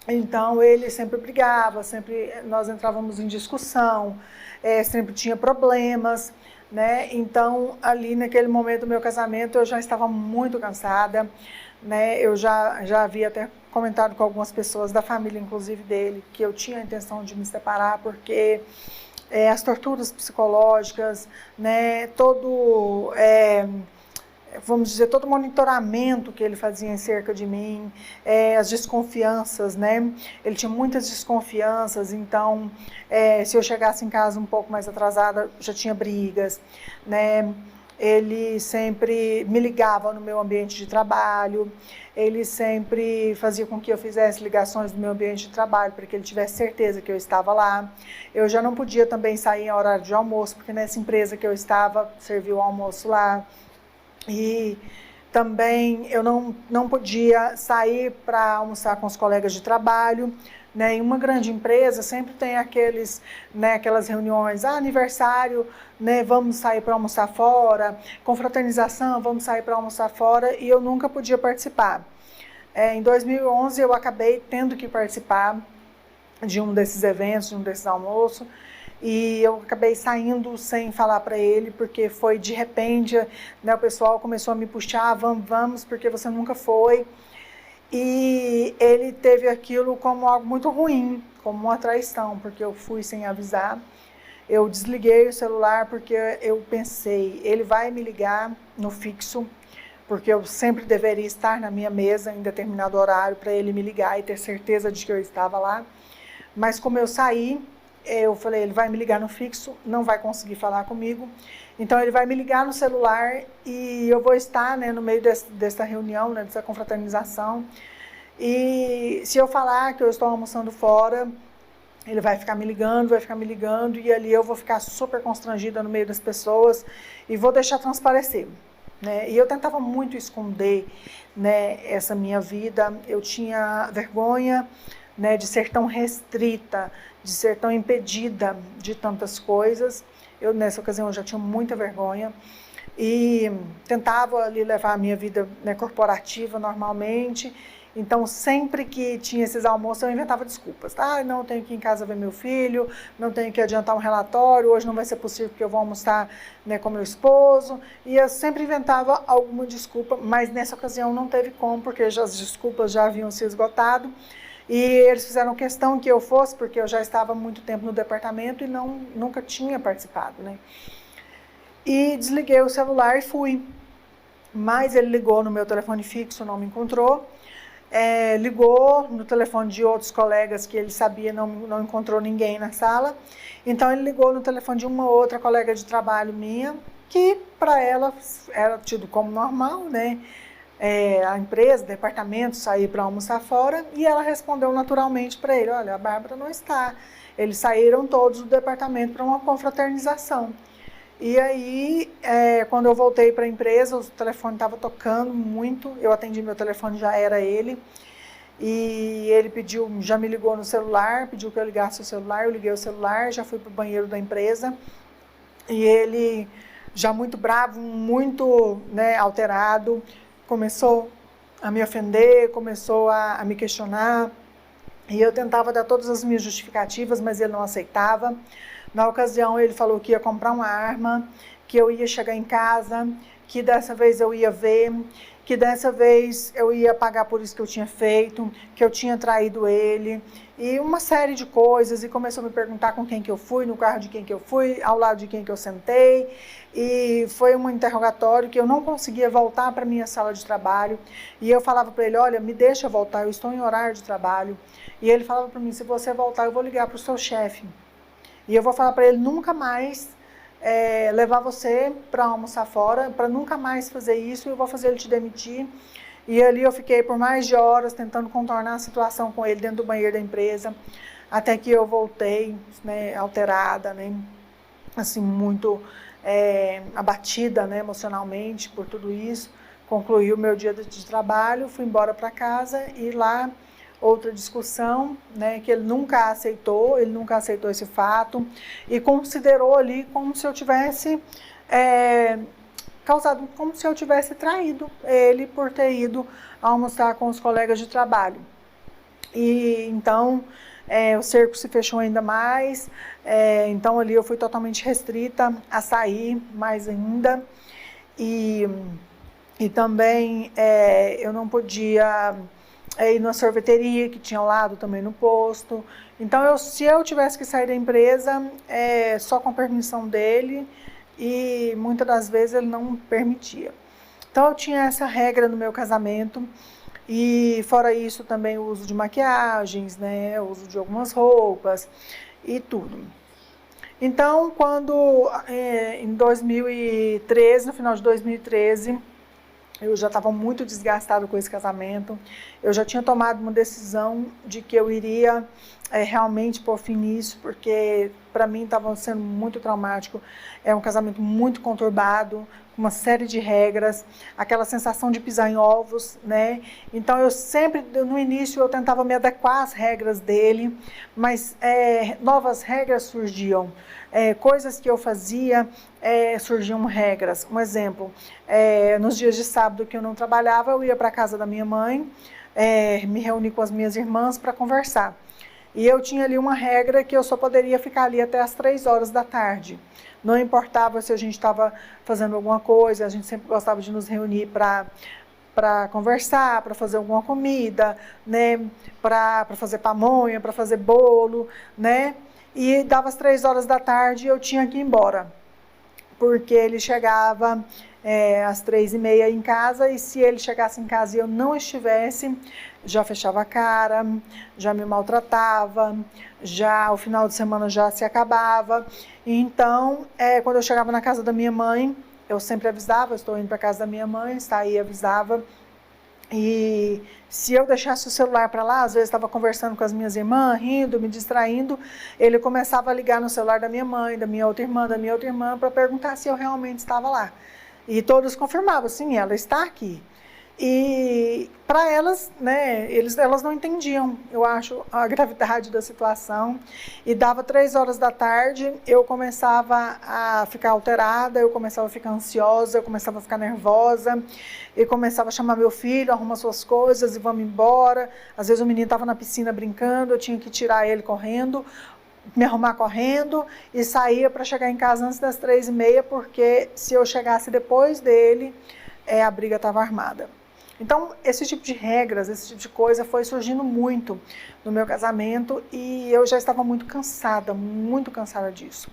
Então ele sempre brigava, sempre nós entrávamos em discussão, sempre tinha problemas, né? Então ali naquele momento do meu casamento eu já estava muito cansada, né? Eu já havia até comentado com algumas pessoas da família, inclusive dele, que eu tinha a intenção de me separar porque as torturas psicológicas, né? Vamos dizer, todo o monitoramento que ele fazia em cerca de mim, as desconfianças, né? Ele tinha muitas desconfianças, então, se eu chegasse em casa um pouco mais atrasada, já tinha brigas, né? Ele sempre me ligava no meu ambiente de trabalho, ele sempre fazia com que eu fizesse ligações no meu ambiente de trabalho, para que ele tivesse certeza que eu estava lá. Eu já não podia também sair em horário de almoço, porque nessa empresa que eu estava, servia o almoço lá. E também eu não podia sair para almoçar com os colegas de trabalho, né? Em uma grande empresa sempre tem aquelas reuniões, aniversário, né? Vamos sair para almoçar fora, confraternização, vamos sair para almoçar fora, e eu nunca podia participar. Em 2011 eu acabei tendo que participar de um desses eventos, de um desses almoços, e eu acabei saindo sem falar para ele, porque foi de repente, né, o pessoal começou a me puxar, vamos, porque você nunca foi. E ele teve aquilo como algo muito ruim, como uma traição, porque eu fui sem avisar. Eu desliguei o celular porque eu pensei, ele vai me ligar no fixo, porque eu sempre deveria estar na minha mesa em determinado horário para ele me ligar e ter certeza de que eu estava lá. Mas como eu saí, eu falei, ele vai me ligar no fixo, não vai conseguir falar comigo, então ele vai me ligar no celular e eu vou estar, né, no meio dessa reunião, né, dessa confraternização, e se eu falar que eu estou almoçando fora, ele vai ficar me ligando, e ali eu vou ficar super constrangida no meio das pessoas e vou deixar transparecer, né? E eu tentava muito esconder, né, essa minha vida, eu tinha vergonha, né, de ser tão restrita, de ser tão impedida de tantas coisas. Eu, nessa ocasião, já tinha muita vergonha e tentava ali levar a minha vida, né, corporativa normalmente. Então, sempre que tinha esses almoços, eu inventava desculpas. Ah, não, tenho que ir em casa ver meu filho, não tenho que adiantar um relatório, hoje não vai ser possível porque eu vou almoçar, né, com meu esposo. E eu sempre inventava alguma desculpa, mas nessa ocasião não teve como, porque as desculpas já haviam se esgotado. E eles fizeram questão que eu fosse, porque eu já estava há muito tempo no departamento e nunca tinha participado, né? E desliguei o celular e fui. Mas ele ligou no meu telefone fixo, não me encontrou. Ligou no telefone de outros colegas que ele sabia, não encontrou ninguém na sala. Então ele ligou no telefone de uma outra colega de trabalho minha, que para ela era tido como normal, né? A empresa, o departamento, sair para almoçar fora, e ela respondeu naturalmente para ele: olha, a Bárbara não está. Eles saíram todos do departamento para uma confraternização. E aí, quando eu voltei para a empresa, o telefone estava tocando muito, eu atendi meu telefone, já era ele, e ele já me ligou no celular, pediu que eu ligasse o celular, eu liguei o celular, já fui para o banheiro da empresa, e ele, já muito bravo, muito, né, alterado, começou a me ofender, começou a me questionar, e eu tentava dar todas as minhas justificativas, mas ele não aceitava. Na ocasião, ele falou que ia comprar uma arma, que eu ia chegar em casa, que dessa vez eu ia ver, que dessa vez eu ia pagar por isso que eu tinha feito, que eu tinha traído ele, e uma série de coisas, e começou a me perguntar com quem que eu fui, no carro de quem que eu fui, ao lado de quem que eu sentei, e foi um interrogatório que eu não conseguia voltar para a minha sala de trabalho, e eu falava para ele: olha, me deixa voltar, eu estou em horário de trabalho, e ele falava para mim: se você voltar, eu vou ligar para o seu chefe. E eu vou falar para ele nunca mais levar você para almoçar fora, para nunca mais fazer isso, e eu vou fazer ele te demitir. E ali eu fiquei por mais de horas tentando contornar a situação com ele dentro do banheiro da empresa, até que eu voltei, né, alterada, né, assim, muito abatida, né, emocionalmente por tudo isso. Concluí o meu dia de trabalho, fui embora para casa, e lá outra discussão, né, que ele nunca aceitou esse fato, e considerou ali como se eu tivesse causado, como se eu tivesse traído ele por ter ido almoçar com os colegas de trabalho. E então o cerco se fechou ainda mais, então ali eu fui totalmente restrita a sair mais ainda, e também eu não podia ir na sorveteria que tinha ao lado também no posto. Então, se eu tivesse que sair da empresa, só com a permissão dele, e muitas das vezes ele não permitia. Então, eu tinha essa regra no meu casamento, e fora isso também o uso de maquiagens, né, o uso de algumas roupas e tudo. Então, quando em 2013, no final de 2013, eu já estava muito desgastada com esse casamento, eu já tinha tomado uma decisão de que eu iria realmente pôr fim nisso, porque para mim estava sendo muito traumático. É um casamento muito conturbado, com uma série de regras, aquela sensação de pisar em ovos, né? Então eu sempre, no início, eu tentava me adequar às regras dele, mas novas regras surgiam. Coisas que eu fazia, surgiam regras. Um exemplo, nos dias de sábado que eu não trabalhava, eu ia para a casa da minha mãe, me reuni com as minhas irmãs para conversar. E eu tinha ali uma regra que eu só poderia ficar ali até as 3 horas da tarde. Não importava se a gente estava fazendo alguma coisa, a gente sempre gostava de nos reunir para conversar, para fazer alguma comida, né, para fazer pamonha, para fazer bolo, né? E dava as 3 horas da tarde e eu tinha que ir embora, porque ele chegava às 3h30 em casa, e se ele chegasse em casa e eu não estivesse, já fechava a cara, já me maltratava, já o final de semana já se acabava. Então, quando eu chegava na casa da minha mãe, eu sempre avisava: eu estou indo para a casa da minha mãe, saía, avisava. E se eu deixasse o celular para lá, às vezes estava conversando com as minhas irmãs, rindo, me distraindo, ele começava a ligar no celular da minha mãe, da minha outra irmã, para perguntar se eu realmente estava lá. E todos confirmavam: sim, ela está aqui. E para elas, né, elas não entendiam, eu acho, a gravidade da situação. E dava 3 horas da tarde, eu começava a ficar alterada, eu começava a ficar ansiosa, eu começava a ficar nervosa, eu começava a chamar meu filho, arruma suas coisas e vamos embora. Às vezes o menino estava na piscina brincando, eu tinha que tirar ele correndo, me arrumar correndo e saía para chegar em casa antes das 3h30, porque se eu chegasse depois dele, a briga estava armada. Então, esse tipo de regras, esse tipo de coisa foi surgindo muito no meu casamento e eu já estava muito cansada disso.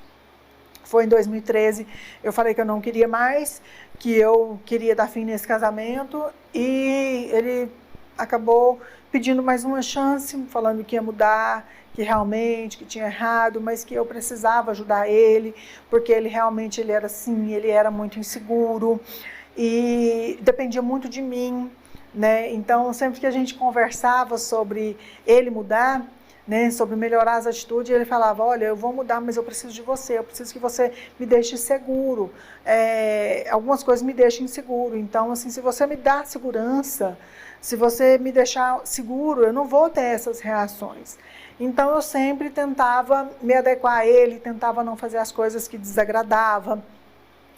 Foi em 2013, eu falei que eu não queria mais, que eu queria dar fim nesse casamento e ele acabou pedindo mais uma chance, falando que ia mudar, que realmente, que tinha errado, mas que eu precisava ajudar ele, porque ele realmente era assim, ele era muito inseguro e dependia muito de mim, né? Então, sempre que a gente conversava sobre ele mudar, né, sobre melhorar as atitudes, ele falava, olha, eu vou mudar, mas eu preciso de você, eu preciso que você me deixe seguro, algumas coisas me deixam inseguro, então, assim, se você me dá segurança, se você me deixar seguro, eu não vou ter essas reações. Então, eu sempre tentava me adequar a ele, tentava não fazer as coisas que desagradavam,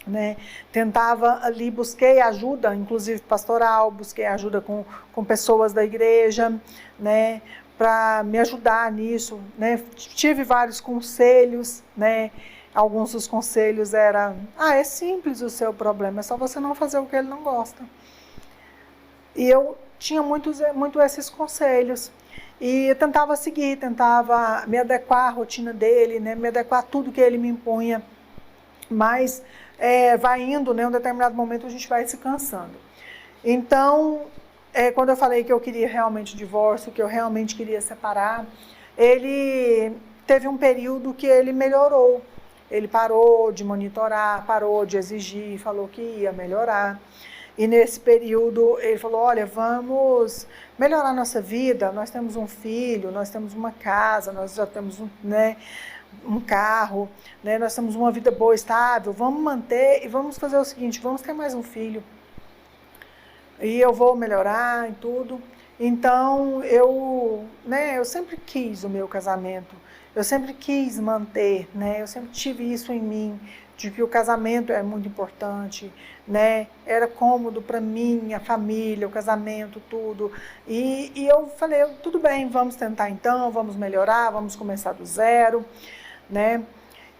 né? Tentava ali, busquei ajuda, inclusive pastoral, busquei ajuda com pessoas da igreja, né? Para me ajudar nisso, né? Tive vários conselhos, né? Alguns dos conselhos eram, é simples o seu problema, é só você não fazer o que ele não gosta. E eu tinha muito esses conselhos. E eu tentava seguir, tentava me adequar à rotina dele, né? Me adequar a tudo que ele me impunha. Mas vai indo, né? Em um determinado momento a gente vai se cansando. Então, quando eu falei que eu queria realmente divórcio, que eu realmente queria separar, ele teve um período que ele melhorou. Ele parou de monitorar, parou de exigir, falou que ia melhorar. E nesse período ele falou, olha, vamos melhorar nossa vida, nós temos um filho, nós temos uma casa, nós já temos um carro, né? Nós temos uma vida boa, estável, vamos manter e vamos fazer o seguinte, vamos ter mais um filho. E eu vou melhorar e tudo. Então, eu sempre quis o meu casamento, eu sempre quis manter, né? Eu sempre tive isso em mim, de que o casamento é muito importante, né? Era cômodo para mim, a família, o casamento, tudo. E eu falei, tudo bem, vamos tentar então, vamos melhorar, vamos começar do zero, né?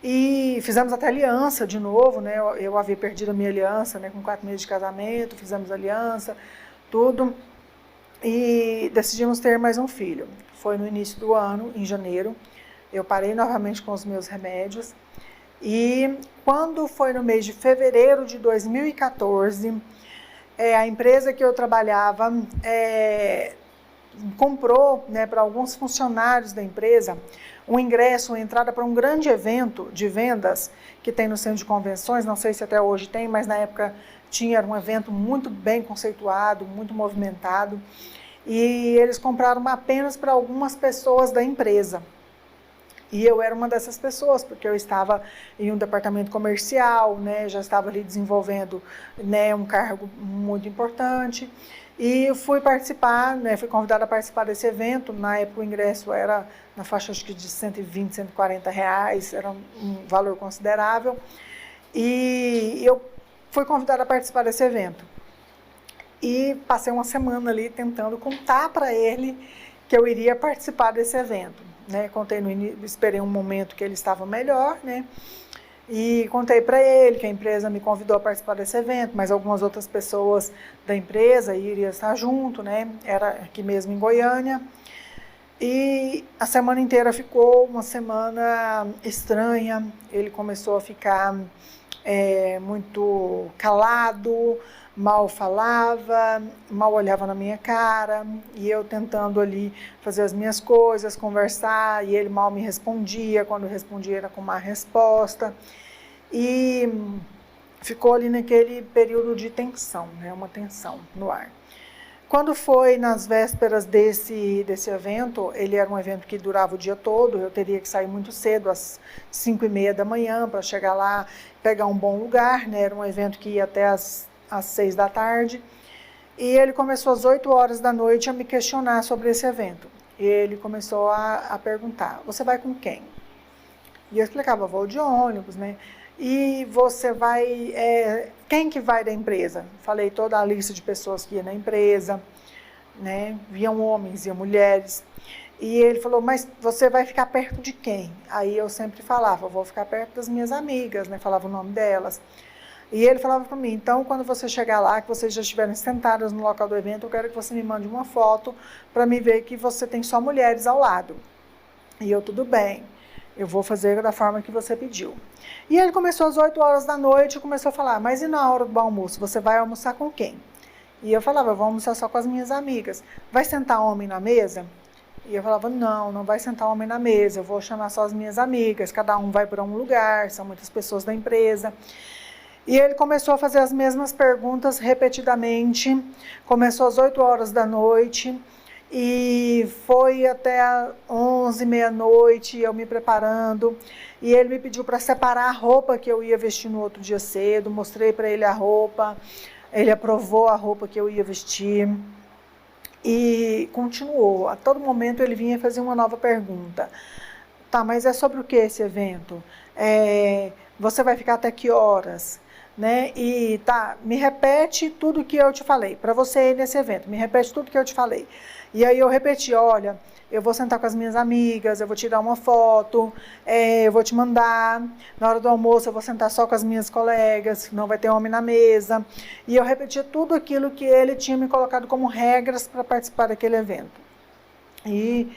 E fizemos até aliança de novo, né? Eu havia perdido a minha aliança, né? Com 4 meses de casamento, fizemos aliança, tudo. E decidimos ter mais um filho. Foi no início do ano, em janeiro. Eu parei novamente com os meus remédios. E quando foi no mês de fevereiro de 2014, a empresa que eu trabalhava comprou, né, para alguns funcionários da empresa um ingresso, uma entrada para um grande evento de vendas que tem no centro de convenções, não sei se até hoje tem, mas na época tinha, era um evento muito bem conceituado, muito movimentado, e eles compraram apenas para algumas pessoas da empresa. E eu era uma dessas pessoas, porque eu estava em um departamento comercial, né, já estava ali desenvolvendo, né, um cargo muito importante. E fui participar, né, fui convidada a participar desse evento. Na época o ingresso era na faixa acho que de 120, 140 reais, era um valor considerável. E eu fui convidada a participar desse evento. E passei uma semana ali tentando contar para ele que eu iria participar desse evento. Né? Contei no início, esperei um momento que ele estava melhor, né? E contei para ele que a empresa me convidou a participar desse evento, mas algumas outras pessoas da empresa iriam estar junto, né? Era aqui mesmo em Goiânia. E a semana inteira ficou uma semana estranha. Ele começou a ficar muito calado, mal falava, mal olhava na minha cara, e eu tentando ali fazer as minhas coisas, conversar, e ele mal me respondia, quando respondia era com má resposta, e ficou ali naquele período de tensão, né, uma tensão no ar. Quando foi nas vésperas desse evento, ele era um evento que durava o dia todo, eu teria que sair muito cedo, às 5h30 da manhã, para chegar lá, pegar um bom lugar, né, era um evento que ia até às 6 da tarde, E ele começou às 8 horas da noite a me questionar sobre esse evento. E ele começou a perguntar, você vai com quem? E eu explicava, vou de ônibus, né? E você vai, quem que vai da empresa? Falei toda a lista de pessoas que ia na empresa, né? Iam homens, iam mulheres. E ele falou, mas você vai ficar perto de quem? Aí eu sempre falava, eu vou ficar perto das minhas amigas, né? Falava o nome delas. E ele falava para mim, então quando você chegar lá, que vocês já estiverem sentadas no local do evento, eu quero que você me mande uma foto para me ver que você tem só mulheres ao lado. E eu, tudo bem, eu vou fazer da forma que você pediu. E ele começou às 8 horas da noite e começou a falar, mas e na hora do almoço, você vai almoçar com quem? E eu falava, eu vou almoçar só com as minhas amigas. Vai sentar homem na mesa? E eu falava, não, não vai sentar homem na mesa, eu vou chamar só as minhas amigas, cada um vai para um lugar, são muitas pessoas da empresa. E ele começou a fazer as mesmas perguntas repetidamente, começou às 8 horas da noite e foi até 11, meia-noite, eu me preparando. E ele me pediu para separar a roupa que eu ia vestir no outro dia cedo, mostrei para ele a roupa, ele aprovou a roupa que eu ia vestir. E continuou, a todo momento ele vinha fazer uma nova pergunta. Tá, mas é sobre o que esse evento? Você vai ficar até que horas? Né? E tá, me repete tudo que eu te falei, para você ir nesse evento, me repete tudo que eu te falei. E aí eu repeti, olha, eu vou sentar com as minhas amigas, eu vou tirar uma foto, eu vou te mandar, na hora do almoço eu vou sentar só com as minhas colegas, não vai ter homem na mesa. E eu repeti tudo aquilo que ele tinha me colocado como regras para participar daquele evento. E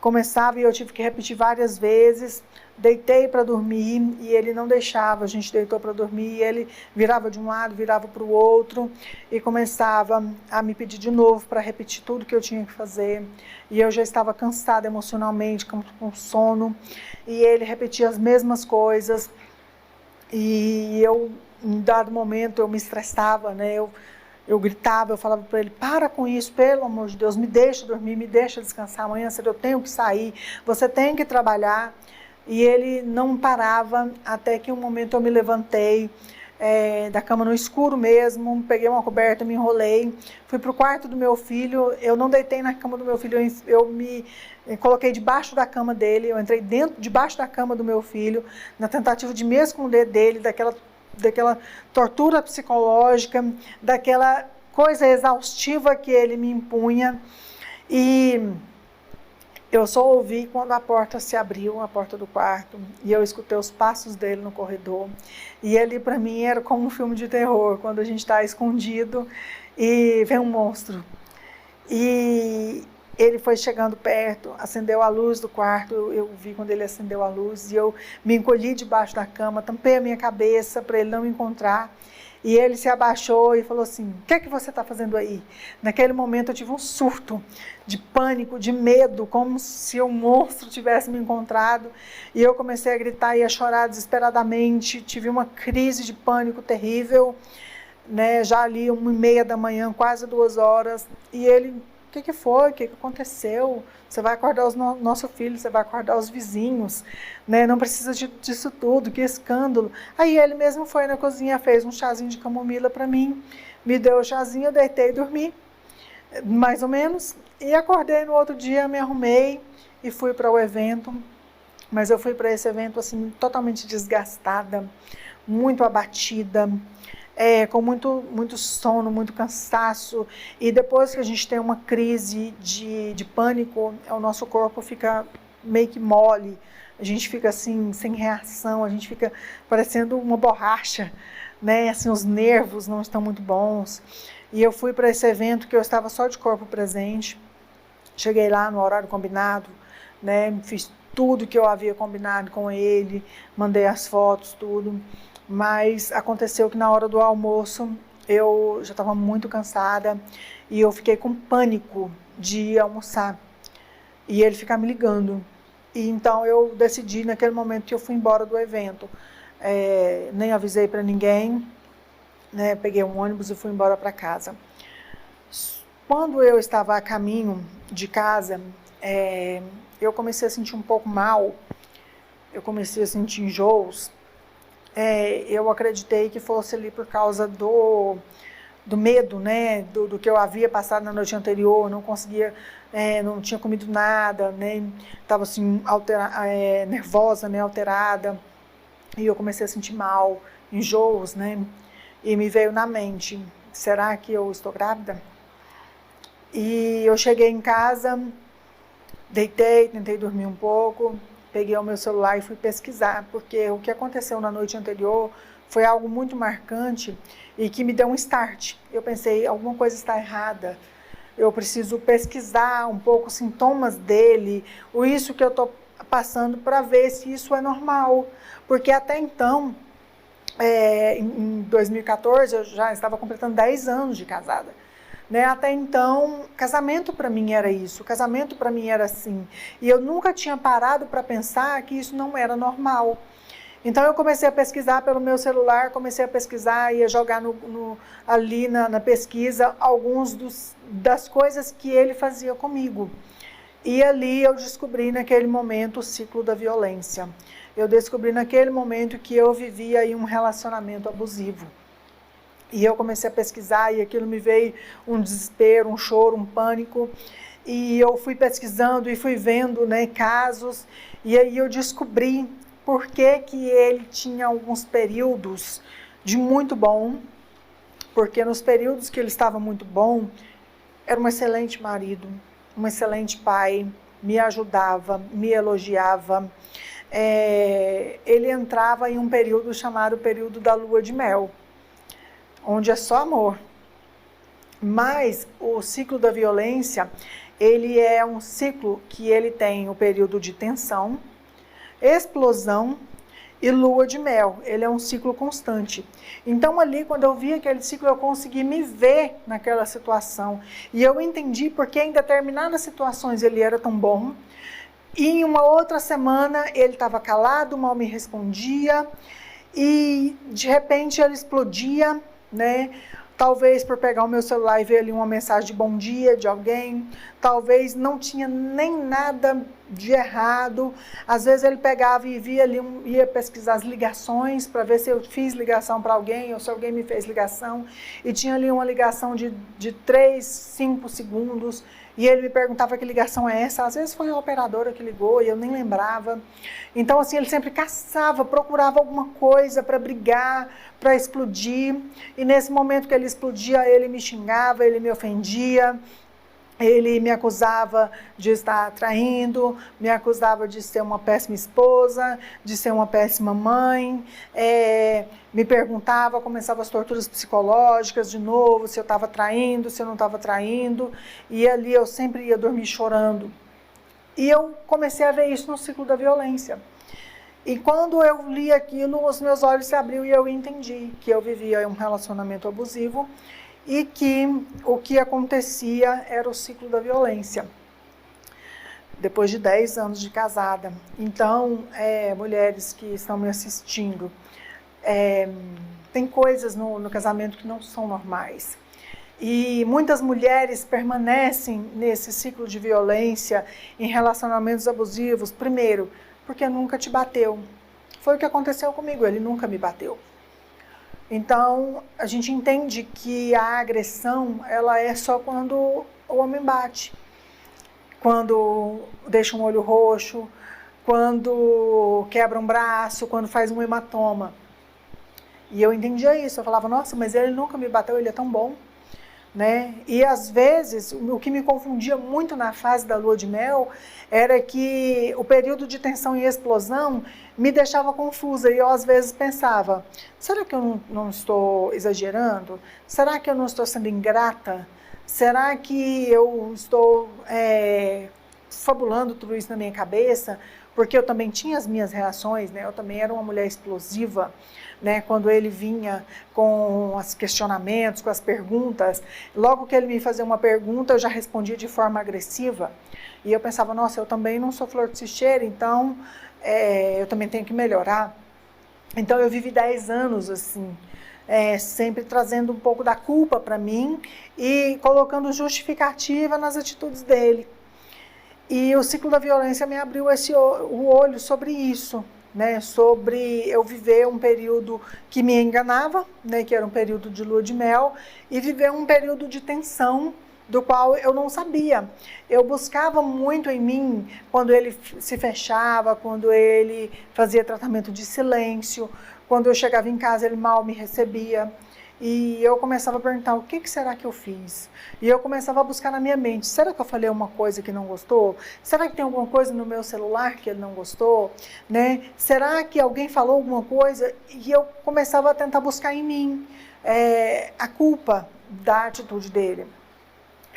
começava e eu tive que repetir várias vezes, deitei para dormir e ele não deixava, a gente deitou para dormir e ele virava de um lado, virava para o outro e começava a me pedir de novo para repetir tudo que eu tinha que fazer. E eu já estava cansada emocionalmente, com sono, e ele repetia as mesmas coisas e eu, em dado momento, eu me estressava, né? Eu gritava, eu falava para ele, para com isso, pelo amor de Deus, me deixa dormir, me deixa descansar, amanhã cedo eu tenho que sair, você tem que trabalhar. E ele não parava, até que um momento eu me levantei da cama no escuro mesmo, peguei uma coberta, me enrolei, fui para o quarto do meu filho, eu não deitei na cama do meu filho, eu me coloquei debaixo da cama dele, eu entrei debaixo da cama do meu filho, na tentativa de me esconder dele, daquela tortura psicológica, daquela coisa exaustiva que ele me impunha. E eu só ouvi quando a porta se abriu, a porta do quarto, e eu escutei os passos dele no corredor. E ali para mim era como um filme de terror, quando a gente está escondido e vem um monstro. E ele foi chegando perto, acendeu a luz do quarto, eu vi quando ele acendeu a luz, e eu me encolhi debaixo da cama, tampei a minha cabeça para ele não me encontrar. E ele se abaixou e falou assim, o que é que você está fazendo aí? Naquele momento eu tive um surto de pânico, de medo, como se um monstro tivesse me encontrado. E eu comecei a gritar e a chorar desesperadamente, tive uma crise de pânico terrível, né? Já ali 1h30 da manhã, quase 2 horas. E ele, o que foi? O que aconteceu? Você vai acordar nosso filho, você vai acordar os vizinhos, né? Não precisa disso tudo, que escândalo. Aí ele mesmo foi na cozinha, fez um chazinho de camomila para mim, me deu o chazinho, eu deitei e dormi, mais ou menos. E acordei no outro dia, me arrumei e fui para o evento. Mas eu fui para esse evento assim, totalmente desgastada, muito abatida, com muito sono, muito cansaço. E depois que a gente tem uma crise de pânico, o nosso corpo fica meio que mole, a gente fica assim, sem reação, a gente fica parecendo uma borracha, né? Assim, os nervos não estão muito bons. E eu fui para esse evento que eu estava só de corpo presente, cheguei lá no horário combinado, né? Fiz tudo que eu havia combinado com ele, mandei as fotos, tudo. Mas aconteceu que na hora do almoço eu já estava muito cansada e eu fiquei com pânico de ir almoçar e ele ficar me ligando. E então eu decidi naquele momento que eu fui embora do evento. Nem avisei para ninguém, né? Peguei um ônibus e fui embora para casa. Quando eu estava a caminho de casa, eu comecei a sentir um pouco mal, eu comecei a sentir enjoos. Eu acreditei que fosse ali por causa do medo, né, do que eu havia passado na noite anterior, não conseguia, não tinha comido nada, né, estava assim, nervosa, né, alterada, e eu comecei a sentir mal, enjoos, né, e me veio na mente, será que eu estou grávida? E eu cheguei em casa, deitei, tentei dormir um pouco, peguei o meu celular e fui pesquisar, porque o que aconteceu na noite anterior foi algo muito marcante e que me deu um start. Eu pensei, alguma coisa está errada, eu preciso pesquisar um pouco os sintomas dele, ou isso que eu estou passando, para ver se isso é normal. Porque até então, em 2014, eu já estava completando 10 anos de casada. Né? Até então, casamento para mim era isso, casamento para mim era assim. E eu nunca tinha parado para pensar que isso não era normal. Então eu comecei a pesquisar pelo meu celular, comecei a pesquisar, ia jogar ali na pesquisa alguns das coisas que ele fazia comigo. E ali eu descobri naquele momento o ciclo da violência. Eu descobri naquele momento que eu vivia aí um relacionamento abusivo. E eu comecei a pesquisar e aquilo me veio um desespero, um choro, um pânico. E eu fui pesquisando e fui vendo, né, casos. E aí eu descobri por que ele tinha alguns períodos de muito bom. Porque nos períodos que ele estava muito bom, era um excelente marido, um excelente pai, me ajudava, me elogiava. Ele entrava em um período chamado período da lua de mel, onde é só amor. Mas o ciclo da violência, ele é um ciclo que ele tem o período de tensão, explosão e lua de mel. Ele é um ciclo constante. Então ali, quando eu vi aquele ciclo, eu consegui me ver naquela situação. E eu entendi porque em determinadas situações ele era tão bom. E em uma outra semana ele estava calado, mal me respondia. E de repente ele explodia, né? Talvez por pegar o meu celular e ver ali uma mensagem de bom dia de alguém, talvez não tinha nem nada de errado. Às vezes ele pegava e via ali, ia pesquisar as ligações para ver se eu fiz ligação para alguém ou se alguém me fez ligação, e tinha ali uma ligação de 3, 5 segundos, e ele me perguntava que ligação é essa. Às vezes foi a operadora que ligou e eu nem lembrava. Então assim, ele sempre caçava, procurava alguma coisa para brigar, para explodir. E nesse momento que ele explodia, ele me xingava, ele me ofendia. Ele me acusava de estar traindo, me acusava de ser uma péssima esposa, de ser uma péssima mãe, me perguntava, começava as torturas psicológicas de novo, se eu estava traindo, se eu não estava traindo, e ali eu sempre ia dormir chorando. E eu comecei a ver isso no ciclo da violência. E quando eu li aquilo, os meus olhos se abriram e eu entendi que eu vivia um relacionamento abusivo, e que o que acontecia era o ciclo da violência, depois de 10 anos de casada. Então, mulheres que estão me assistindo, tem coisas no casamento que não são normais. E muitas mulheres permanecem nesse ciclo de violência, em relacionamentos abusivos, primeiro, porque nunca te bateu. Foi o que aconteceu comigo, ele nunca me bateu. Então, a gente entende que a agressão, ela é só quando o homem bate. Quando deixa um olho roxo, quando quebra um braço, quando faz um hematoma. E eu entendia isso, eu falava, nossa, mas ele nunca me bateu, ele é tão bom. Né? E às vezes, o que me confundia muito na fase da lua de mel era que o período de tensão e explosão me deixava confusa, e eu às vezes pensava, será que eu não estou exagerando? Será que eu não estou sendo ingrata? Será que eu estou fabulando tudo isso na minha cabeça? Porque eu também tinha as minhas reações, né? Eu também era uma mulher explosiva, né? Quando ele vinha com os questionamentos, com as perguntas, logo que ele me fazia uma pergunta, eu já respondia de forma agressiva. E eu pensava, nossa, eu também não sou flor de cicheira, então eu também tenho que melhorar. Então eu vivi 10 anos assim, sempre trazendo um pouco da culpa para mim e colocando justificativa nas atitudes dele. E o ciclo da violência me abriu o olho sobre isso, né, sobre eu viver um período que me enganava, né, que era um período de lua de mel, e viver um período de tensão, do qual eu não sabia. Eu buscava muito em mim quando ele se fechava, quando ele fazia tratamento de silêncio, quando eu chegava em casa ele mal me recebia. E eu começava a perguntar, o que será que eu fiz? E eu começava a buscar na minha mente, será que eu falei uma coisa que não gostou? Será que tem alguma coisa no meu celular que ele não gostou? Né? Será que alguém falou alguma coisa? E eu começava a tentar buscar em mim a culpa da atitude dele.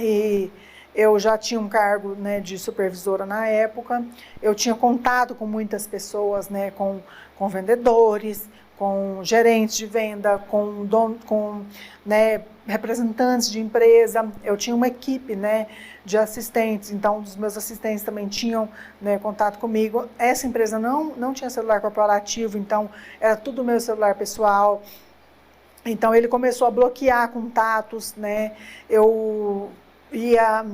E eu já tinha um cargo, né, de supervisora na época, eu tinha contato com muitas pessoas, né, com vendedores, com gerentes de venda, com né, representantes de empresa. Eu tinha uma equipe, né, de assistentes, então os meus assistentes também tinham, né, contato comigo. Essa empresa não tinha celular corporativo, então era tudo meu celular pessoal. Então ele começou a bloquear contatos, né? Eu ia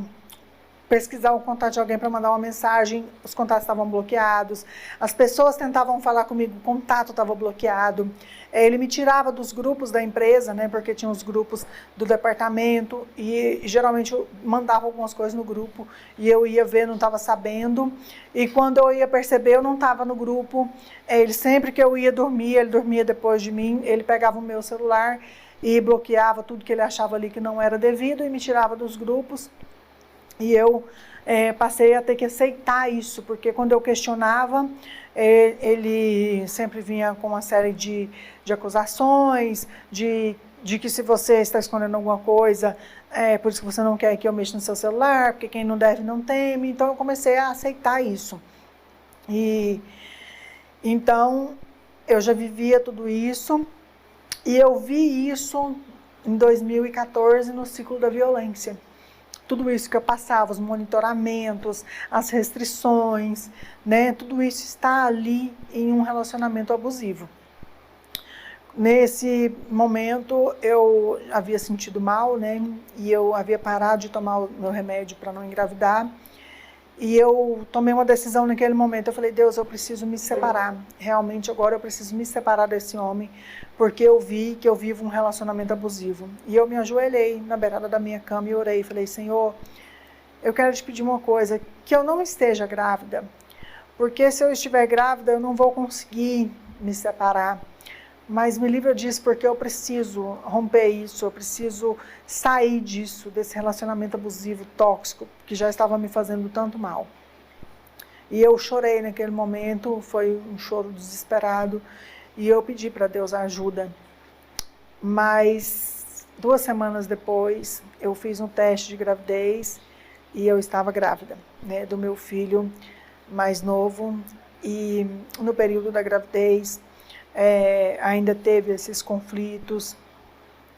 pesquisar o contato de alguém para mandar uma mensagem, os contatos estavam bloqueados, as pessoas tentavam falar comigo, o contato estava bloqueado. Ele me tirava dos grupos da empresa, né, porque tinha os grupos do departamento e geralmente eu mandava algumas coisas no grupo e eu ia ver, não estava sabendo, e quando eu ia perceber eu não estava no grupo. Ele sempre que eu ia dormir, ele dormia depois de mim, ele pegava o meu celular e bloqueava tudo que ele achava ali que não era devido e me tirava dos grupos. E eu passei a ter que aceitar isso, porque quando eu questionava, ele sempre vinha com uma série de acusações, de que se você está escondendo alguma coisa, por isso que você não quer que eu mexa no seu celular, porque quem não deve não teme. Então eu comecei a aceitar isso. E então eu já vivia tudo isso, e eu vi isso em 2014 no ciclo da violência. Tudo isso que eu passava, os monitoramentos, as restrições, né? Tudo isso está ali em um relacionamento abusivo. Nesse momento eu havia sentido mal, né? E eu havia parado de tomar o meu remédio para não engravidar. E eu tomei uma decisão naquele momento. Eu falei, Deus, eu preciso me separar. Realmente agora eu preciso me separar desse homem, porque eu vi que eu vivo um relacionamento abusivo. E eu me ajoelhei na beirada da minha cama e orei. Falei, Senhor, eu quero te pedir uma coisa, que eu não esteja grávida. Porque se eu estiver grávida, eu não vou conseguir me separar. Mas me livra disso, porque eu preciso romper isso, eu preciso sair disso, desse relacionamento abusivo, tóxico, que já estava me fazendo tanto mal. E eu chorei naquele momento, foi um choro desesperado, e eu pedi para Deus ajuda. Mas 2 semanas depois, eu fiz um teste de gravidez, e eu estava grávida, né, do meu filho mais novo. E no período da gravidez, ainda teve esses conflitos,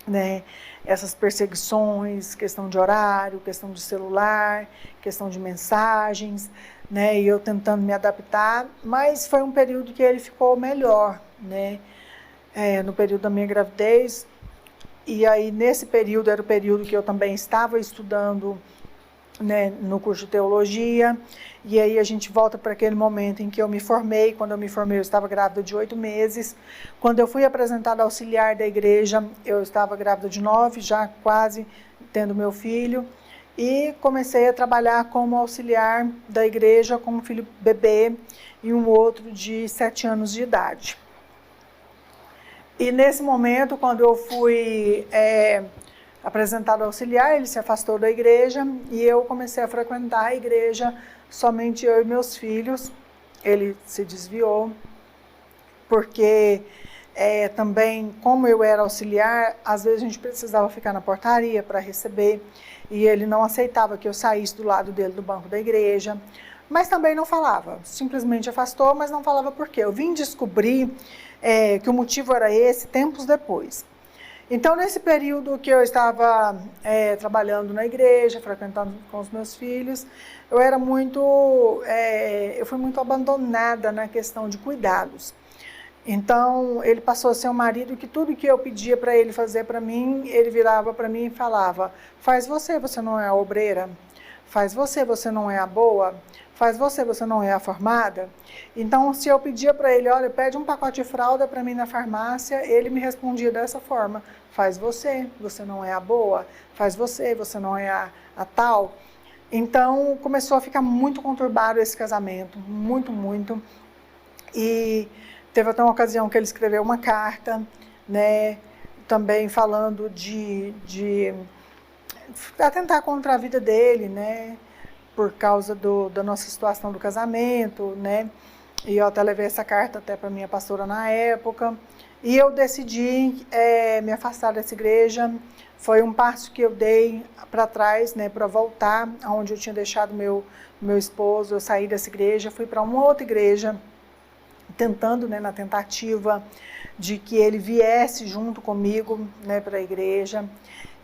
né, essas perseguições, questão de horário, questão de celular, questão de mensagens, né, e eu tentando me adaptar, mas foi um período que ele ficou melhor, né, no período da minha gravidez. E aí nesse período era o período que eu também estava estudando, né, no curso de teologia. E aí a gente volta para aquele momento em que eu me formei. Quando eu me formei eu estava grávida de 8 meses. Quando eu fui apresentada auxiliar da igreja, eu estava grávida de 9, já quase tendo meu filho. E comecei a trabalhar como auxiliar da igreja com um filho bebê e um outro de 7 anos de idade. E nesse momento, quando eu fui apresentado auxiliar, ele se afastou da igreja e eu comecei a frequentar a igreja, somente eu e meus filhos. Ele se desviou, porque também, como eu era auxiliar, às vezes a gente precisava ficar na portaria para receber, e ele não aceitava que eu saísse do lado dele do banco da igreja, mas também não falava, simplesmente afastou, mas não falava por quê. Eu vim descobrir que o motivo era esse tempos depois. Então, nesse período que eu estava trabalhando na igreja, frequentando com os meus filhos, eu fui muito abandonada na questão de cuidados. Então, ele passou a ser um marido que tudo que eu pedia para ele fazer para mim, ele virava para mim e falava, faz você não é obreira? Faz você, você não é a boa? Faz você, você não é a formada? Então, se eu pedia para ele, olha, pede um pacote de fralda para mim na farmácia, ele me respondia dessa forma: faz você, você não é a boa? Faz você, você não é a tal? Então, começou a ficar muito conturbado esse casamento, muito, muito. E teve até uma ocasião que ele escreveu uma carta, né, também falando de atentar contra a vida dele, né, por causa da nossa situação do casamento, né, e eu até levei essa carta até para minha pastora na época, e eu decidi me afastar dessa igreja. Foi um passo que eu dei para trás, né, para voltar aonde eu tinha deixado meu esposo. Eu saí dessa igreja, fui para uma outra igreja, tentando, né, na tentativa de que ele viesse junto comigo, né, para a igreja.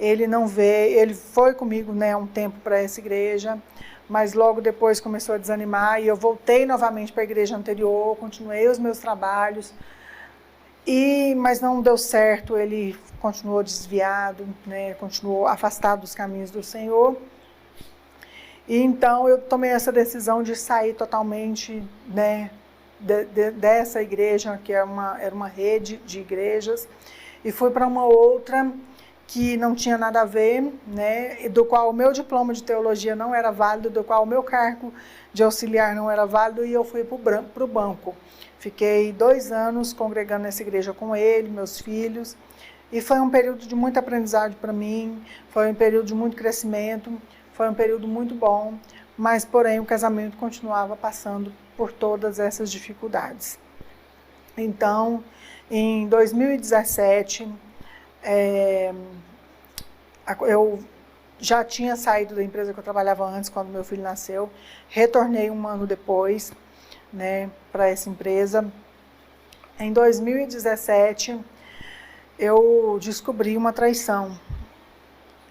Ele não veio, ele foi comigo, né, um tempo para essa igreja, mas logo depois começou a desanimar e eu voltei novamente para a igreja anterior, continuei os meus trabalhos, mas não deu certo. Ele continuou desviado, né, continuou afastado dos caminhos do Senhor. E então eu tomei essa decisão de sair totalmente, né, dessa igreja, que era uma rede de igrejas, e fui para uma outra que não tinha nada a ver, né, do qual o meu diploma de teologia não era válido, do qual o meu cargo de auxiliar não era válido, e eu fui para o banco. Fiquei 2 anos congregando nessa igreja com ele, meus filhos, e foi um período de muita aprendizagem para mim, foi um período de muito crescimento, foi um período muito bom, mas porém o casamento continuava passando por todas essas dificuldades. Então, em 2017, eu já tinha saído da empresa que eu trabalhava antes, quando meu filho nasceu, retornei 1 ano depois, né, para essa empresa. Em 2017, eu descobri uma traição.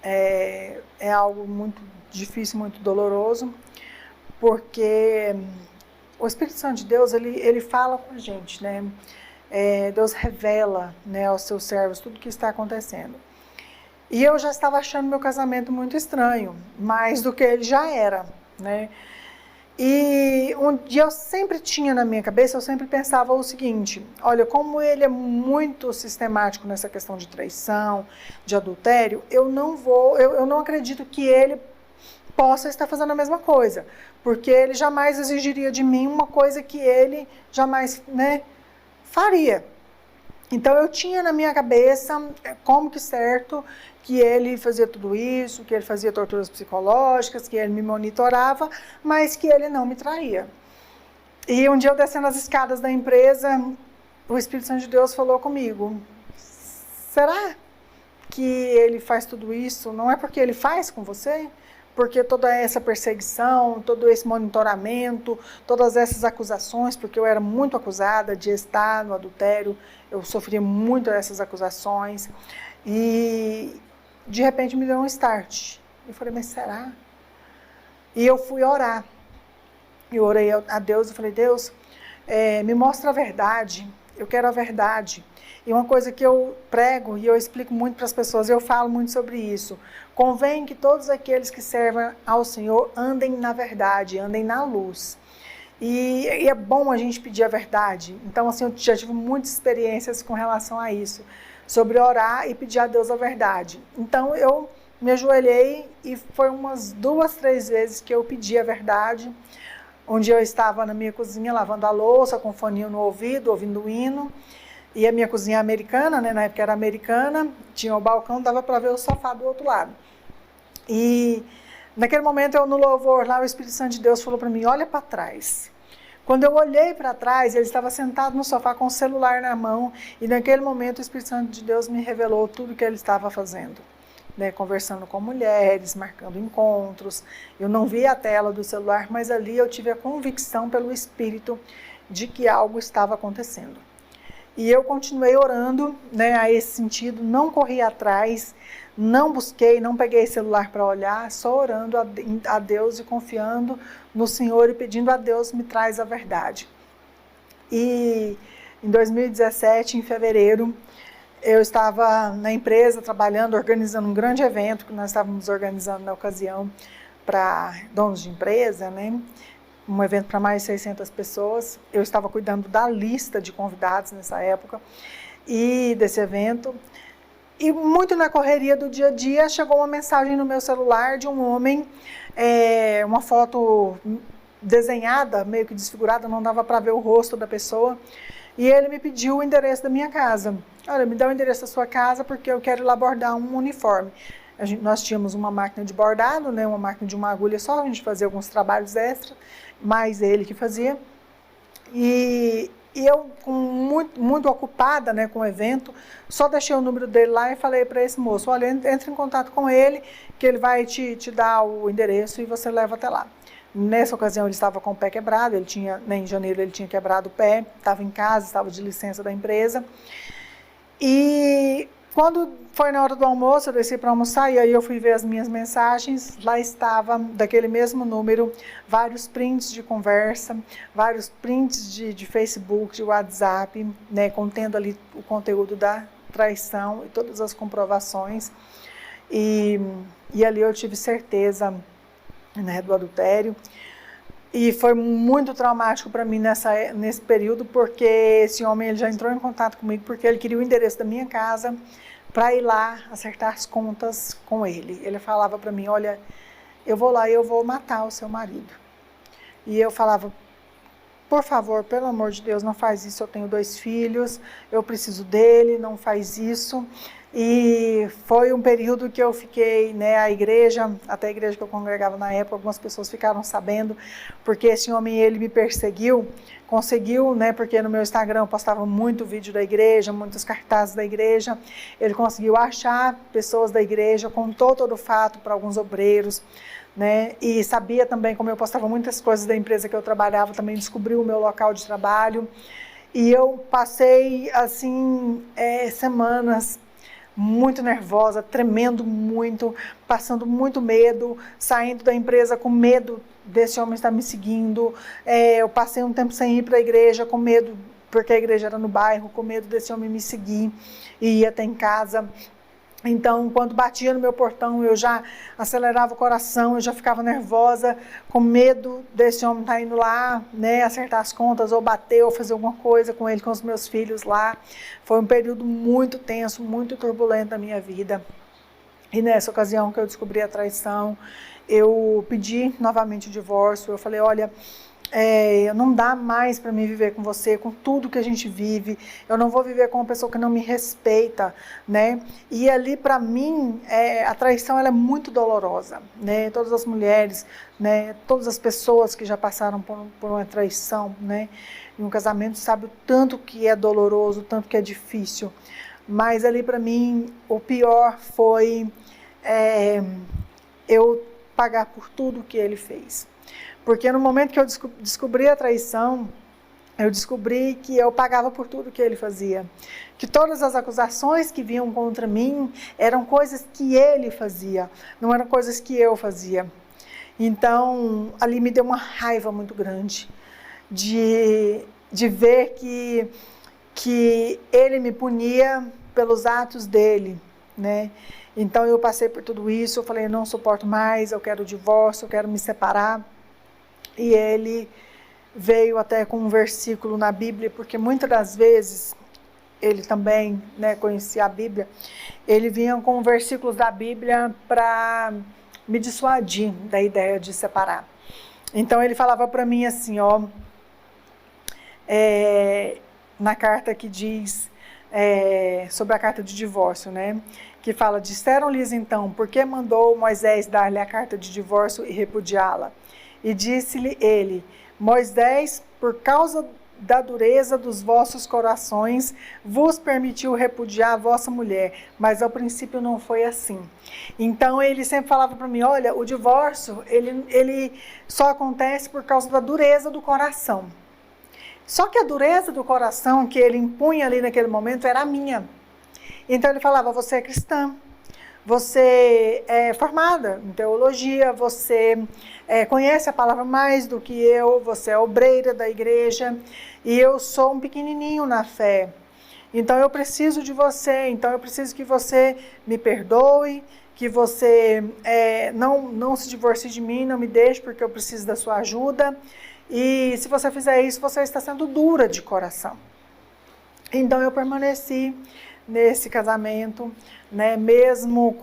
É algo muito difícil, muito doloroso, porque o Espírito Santo de Deus, ele fala com a gente, né? Deus revela, né, aos seus servos tudo o que está acontecendo. E eu já estava achando meu casamento muito estranho, mais do que ele já era, né? E eu sempre tinha na minha cabeça, eu sempre pensava o seguinte: olha, como ele é muito sistemático nessa questão de traição, de adultério, eu não acredito que ele possa estar fazendo a mesma coisa, porque ele jamais exigiria de mim uma coisa que ele jamais, né, faria. Então eu tinha na minha cabeça, como que certo, que ele fazia tudo isso, que ele fazia torturas psicológicas, que ele me monitorava, mas que ele não me traía. E um dia eu descendo as escadas da empresa, o Espírito Santo de Deus falou comigo: será que ele faz tudo isso? Não é porque ele faz com você? Porque toda essa perseguição, todo esse monitoramento, todas essas acusações, porque eu era muito acusada de estar no adultério, eu sofria muito dessas acusações, e de repente me deu um start. Eu falei: mas será? E eu fui orar. Eu orei a Deus e falei: Deus, me mostra a verdade, eu quero a verdade. E uma coisa que eu prego e eu explico muito para as pessoas, eu falo muito sobre isso: convém que todos aqueles que servem ao Senhor andem na verdade, andem na luz. E é bom a gente pedir a verdade. Então, assim, eu já tive muitas experiências com relação a isso, sobre orar e pedir a Deus a verdade. Então, eu me ajoelhei e foi umas 2, 3 vezes que eu pedi a verdade. Um dia eu estava na minha cozinha lavando a louça, com foninho no ouvido, ouvindo o hino. E a minha cozinha americana, né, na época era americana, tinha o balcão, dava para ver o sofá do outro lado. E naquele momento, eu no louvor lá, o Espírito Santo de Deus falou para mim: olha para trás. Quando eu olhei para trás, ele estava sentado no sofá com o celular na mão, e naquele momento o Espírito Santo de Deus me revelou tudo o que ele estava fazendo, né, conversando com mulheres, marcando encontros. Eu não vi a tela do celular, mas ali eu tive a convicção pelo Espírito de que algo estava acontecendo. E eu continuei orando, né, a esse sentido, não corri atrás, não busquei, não peguei celular para olhar, só orando a Deus e confiando no Senhor e pedindo a Deus: me traz a verdade. E em 2017, em fevereiro, eu estava na empresa trabalhando, organizando um grande evento que nós estávamos organizando na ocasião, para donos de empresa, né? Um evento para mais de 600 pessoas. Eu estava cuidando da lista de convidados nessa época e desse evento. E muito na correria do dia a dia, chegou uma mensagem no meu celular de um homem, uma foto desenhada, meio que desfigurada, não dava para ver o rosto da pessoa. E ele me pediu o endereço da minha casa. Olha, me dá o endereço da sua casa porque eu quero ir lá bordar um uniforme. Nós tínhamos uma máquina de bordado, né, uma máquina de uma agulha só, a gente fazia alguns trabalhos extras, mais ele que fazia. E eu, muito ocupada, né, com o evento, só deixei o número dele lá e falei para esse moço, olha, entre em contato com ele, que ele vai te dar o endereço e você leva até lá. Nessa ocasião ele estava com o pé quebrado, em janeiro ele tinha quebrado o pé, estava em casa, estava de licença da empresa. E quando foi na hora do almoço, eu desci para almoçar e aí eu fui ver as minhas mensagens, lá estava, daquele mesmo número, vários prints de conversa, vários prints de Facebook, de WhatsApp, né, contendo ali o conteúdo da traição e todas as comprovações. E ali eu tive certeza, né, do adultério. E foi muito traumático para mim nesse período, porque esse homem ele já entrou em contato comigo porque ele queria o endereço da minha casa para ir lá acertar as contas com ele. Ele falava para mim, olha, eu vou lá e eu vou matar o seu marido. E eu falava, por favor, pelo amor de Deus, não faz isso, eu tenho 2 filhos, eu preciso dele, não faz isso. E foi um período que eu fiquei, né, até a igreja que eu congregava na época, algumas pessoas ficaram sabendo, porque esse homem, ele me perseguiu, conseguiu, né, porque no meu Instagram eu postava muito vídeo da igreja, muitos cartazes da igreja, ele conseguiu achar pessoas da igreja, contou todo o fato para alguns obreiros, né, e sabia também, como eu postava muitas coisas da empresa que eu trabalhava, também descobriu o meu local de trabalho, e eu passei, assim, semanas muito nervosa, tremendo muito, passando muito medo, saindo da empresa com medo desse homem estar me seguindo. Eu passei um tempo sem ir para a igreja, com medo, porque a igreja era no bairro, com medo desse homem me seguir e ir até em casa. Então, quando batia no meu portão, eu já acelerava o coração, eu já ficava nervosa, com medo desse homem estar indo lá, né, acertar as contas, ou bater, ou fazer alguma coisa com ele, com os meus filhos lá. Foi um período muito tenso, muito turbulento da minha vida. E nessa ocasião que eu descobri a traição, eu pedi novamente o divórcio. Eu falei, olha, não dá mais para mim viver com você, com tudo que a gente vive. Eu não vou viver com uma pessoa que não me respeita, né? E ali, para mim, a traição ela é muito dolorosa, né? Todas as mulheres, né? Todas as pessoas que já passaram por uma traição, né? Em um casamento, sabe o tanto que é doloroso, o tanto que é difícil. Mas ali, para mim, o pior foi eu pagar por tudo que ele fez. Porque no momento que eu descobri a traição, eu descobri que eu pagava por tudo que ele fazia. Que todas as acusações que vinham contra mim eram coisas que ele fazia, não eram coisas que eu fazia. Então, ali me deu uma raiva muito grande de ver que ele me punia pelos atos dele, né? Então, eu passei por tudo isso, eu falei, não suporto mais, eu quero o divórcio, eu quero me separar. E ele veio até com um versículo na Bíblia, porque muitas das vezes, ele também, né, conhecia a Bíblia, ele vinha com versículos da Bíblia para me dissuadir da ideia de separar. Então ele falava para mim assim, ó, na carta que diz, sobre a carta de divórcio, né, que fala, disseram-lhes então, por que mandou Moisés dar-lhe a carta de divórcio e repudiá-la? E disse-lhe ele, Moisés, por causa da dureza dos vossos corações, vos permitiu repudiar a vossa mulher, mas ao princípio não foi assim. Então ele sempre falava para mim, olha, o divórcio, ele só acontece por causa da dureza do coração. Só que a dureza do coração que ele impunha ali naquele momento era a minha. Então ele falava, você é cristã, você é formada em teologia, você conhece a palavra mais do que eu, você é obreira da igreja e eu sou um pequenininho na fé. Então eu preciso de você, então eu preciso que você me perdoe, que você não se divorcie de mim, não me deixe porque eu preciso da sua ajuda. E se você fizer isso, você está sendo dura de coração. Então eu permaneci nesse casamento, né, mesmo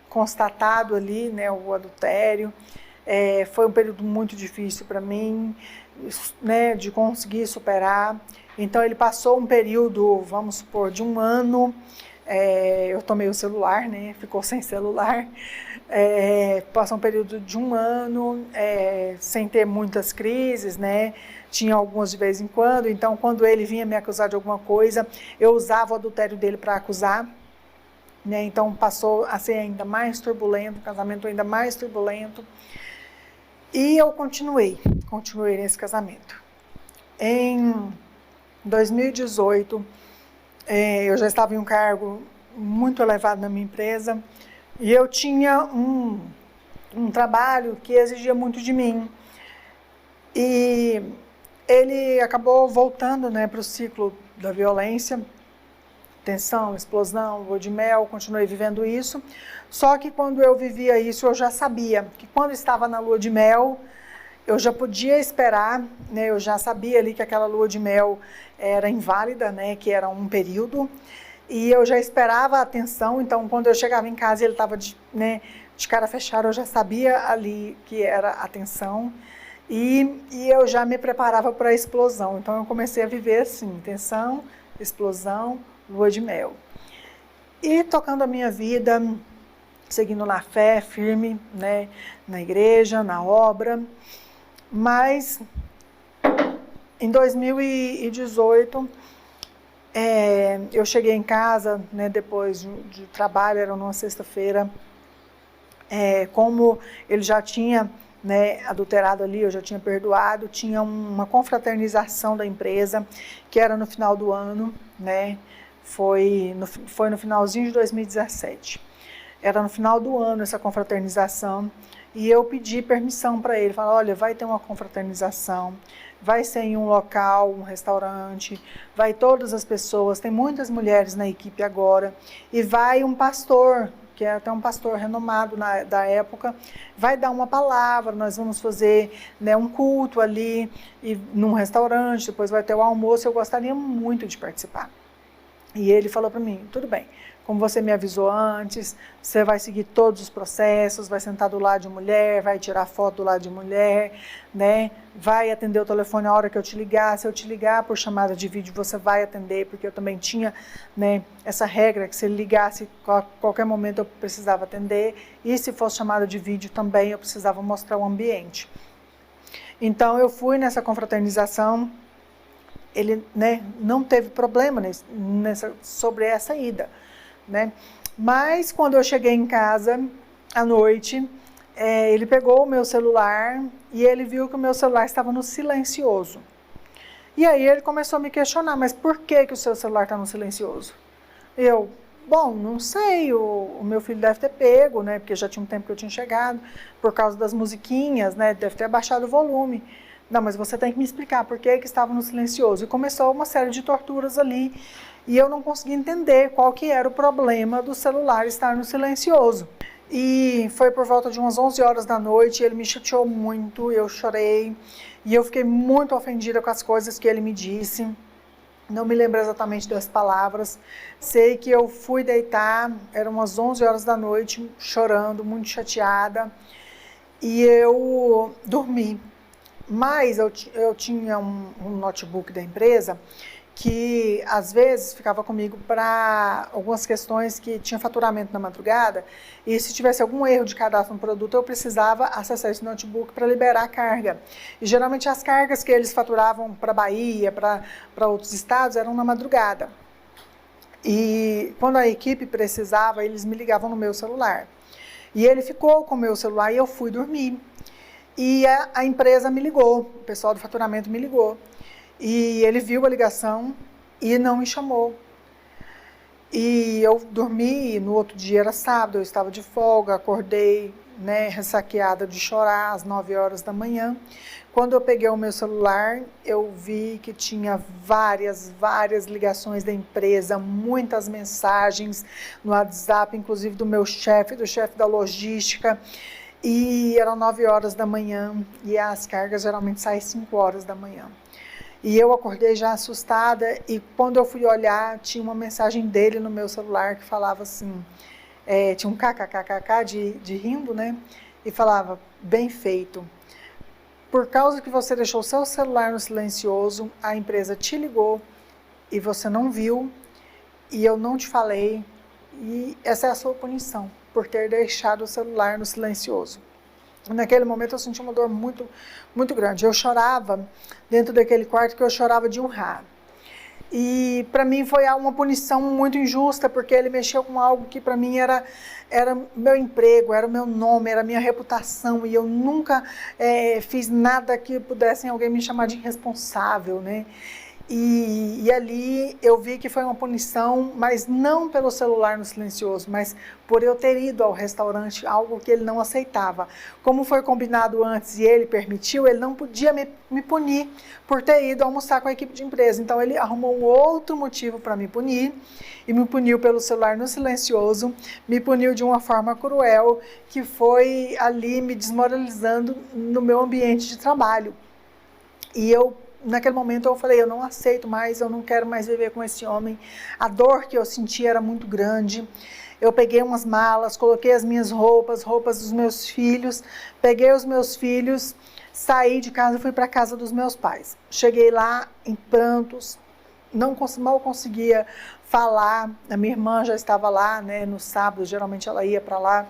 constatado ali, né, o adultério. Foi um período muito difícil para mim, né, de conseguir superar. Então ele passou um período, vamos supor, de 1 ano. Eu tomei o celular, né, ficou sem celular. Passou um período de 1 ano, sem ter muitas crises, né? Tinha algumas de vez em quando. Então, quando ele vinha me acusar de alguma coisa, eu usava o adultério dele para acusar, né? Então, passou a ser ainda mais turbulento, o casamento ainda mais turbulento. E eu continuei nesse casamento. Em 2018, eu já estava em um cargo muito elevado na minha empresa e eu tinha um trabalho que exigia muito de mim. E ele acabou voltando, né, para o ciclo da violência, tensão, explosão, lua de mel, continuei vivendo isso. Só que quando eu vivia isso, eu já sabia que quando estava na lua de mel, eu já podia esperar, né, eu já sabia ali que aquela lua de mel era inválida, né, que era um período, e eu já esperava a atenção. Então quando eu chegava em casa e ele estava de cara fechada, eu já sabia ali que era a tensão. E eu já me preparava para a explosão. Então eu comecei a viver assim, tensão, explosão, lua de mel. E tocando a minha vida, seguindo na fé, firme, né, na igreja, na obra. Mas em 2018, eu cheguei em casa, né, depois de trabalho, era numa sexta-feira, como ele já tinha, né, adulterado ali, eu já tinha perdoado, tinha uma confraternização da empresa, que era no final do ano, né, foi no finalzinho de 2017. Era no final do ano essa confraternização, e eu pedi permissão para ele, falei, olha, vai ter uma confraternização, vai ser em um local, um restaurante, vai todas as pessoas, tem muitas mulheres na equipe agora, e vai um pastor, que é até um pastor renomado da época, vai dar uma palavra, nós vamos fazer, né, um culto ali, e num restaurante, depois vai ter o almoço, eu gostaria muito de participar. E ele falou para mim, tudo bem, como você me avisou antes, você vai seguir todos os processos, vai sentar do lado de mulher, vai tirar foto do lado de mulher, né? Vai atender o telefone a hora que eu te ligar. Se eu te ligar por chamada de vídeo, você vai atender, porque eu também tinha, né, essa regra que se ele ligasse a qualquer momento eu precisava atender. E se fosse chamada de vídeo também eu precisava mostrar o ambiente. Então eu fui nessa confraternização. Ele, né, não teve problema sobre essa ida, né? Mas quando eu cheguei em casa à noite, ele pegou o meu celular e ele viu que o meu celular estava no silencioso. E aí ele começou a me questionar, mas por que o seu celular está no silencioso? Eu, bom, não sei, o meu filho deve ter pego, né, porque já tinha um tempo que eu tinha chegado, por causa das musiquinhas, né, deve ter abaixado o volume. Não, mas você tem que me explicar por que estava no silencioso. E começou uma série de torturas ali, e eu não conseguia entender qual que era o problema do celular estar no silencioso. E foi por volta de umas 11 horas da noite, ele me chateou muito, eu chorei, e eu fiquei muito ofendida com as coisas que ele me disse. Não me lembro exatamente das palavras. Sei que eu fui deitar, eram umas 11 horas da noite, chorando, muito chateada, e eu dormi. Mas eu tinha um notebook da empresa que às vezes ficava comigo para algumas questões que tinha faturamento na madrugada, e se tivesse algum erro de cadastro no produto eu precisava acessar esse notebook para liberar a carga. E geralmente as cargas que eles faturavam para Bahia, para outros estados, eram na madrugada. E quando a equipe precisava, eles me ligavam no meu celular. E ele ficou com o meu celular e eu fui dormir. E a empresa me ligou, o pessoal do faturamento me ligou. E ele viu a ligação e não me chamou. E eu dormi, e no outro dia era sábado, eu estava de folga, acordei, né, ressaqueada de chorar às 9 horas da manhã. Quando eu peguei o meu celular, eu vi que tinha várias ligações da empresa, muitas mensagens no WhatsApp, inclusive do meu chefe, do chefe da logística, e eram 9 horas da manhã, e as cargas geralmente saem 5 horas da manhã. E eu acordei já assustada, e quando eu fui olhar, tinha uma mensagem dele no meu celular que falava assim, tinha um kkkk de rindo, né? E falava, bem feito. Por causa que você deixou o seu celular no silencioso, a empresa te ligou e você não viu, e eu não te falei, e essa é a sua punição, por ter deixado o celular no silencioso. Naquele momento eu senti uma dor muito, muito grande. Eu chorava dentro daquele quarto, que eu chorava de honrar. E para mim foi uma punição muito injusta, porque ele mexeu com algo que para mim era meu emprego, era o meu nome, era a minha reputação, e eu nunca fiz nada que pudessem alguém me chamar de irresponsável, né? E ali eu vi que foi uma punição, mas não pelo celular no silencioso, mas por eu ter ido ao restaurante, algo que ele não aceitava. Como foi combinado antes e ele permitiu, ele não podia me punir por ter ido almoçar com a equipe de empresa. Então ele arrumou um outro motivo para me punir, e me puniu pelo celular no silencioso, me puniu de uma forma cruel, que foi ali me desmoralizando no meu ambiente de trabalho. E naquele momento eu falei, eu não aceito mais, eu não quero mais viver com esse homem. A dor que eu senti era muito grande. Eu peguei umas malas, coloquei as minhas roupas dos meus filhos, peguei os meus filhos, saí de casa e fui para a casa dos meus pais. Cheguei lá em prantos, mal conseguia falar. A minha irmã já estava lá, né, no sábado, geralmente ela ia para lá.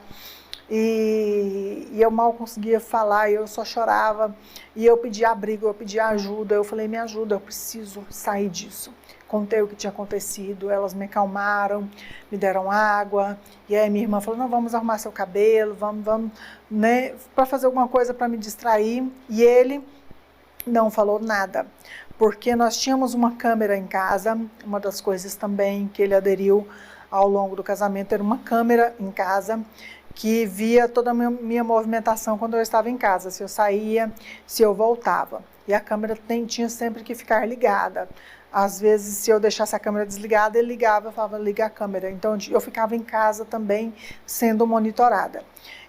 E eu mal conseguia falar, eu só chorava, e eu pedia abrigo, eu pedia ajuda. Eu falei, me ajuda, eu preciso sair disso. Contei o que tinha acontecido, elas me acalmaram, me deram água, e aí minha irmã falou, não, vamos arrumar seu cabelo, vamos, né, para fazer alguma coisa para me distrair. E ele não falou nada, porque nós tínhamos uma câmera em casa. Uma das coisas também que ele aderiu ao longo do casamento era uma câmera em casa, que via toda a minha movimentação quando eu estava em casa, se eu saía, se eu voltava. E a câmera tinha sempre que ficar ligada. Às vezes, se eu deixasse a câmera desligada, ele ligava e falava, liga a câmera. Então, eu ficava em casa também sendo monitorada.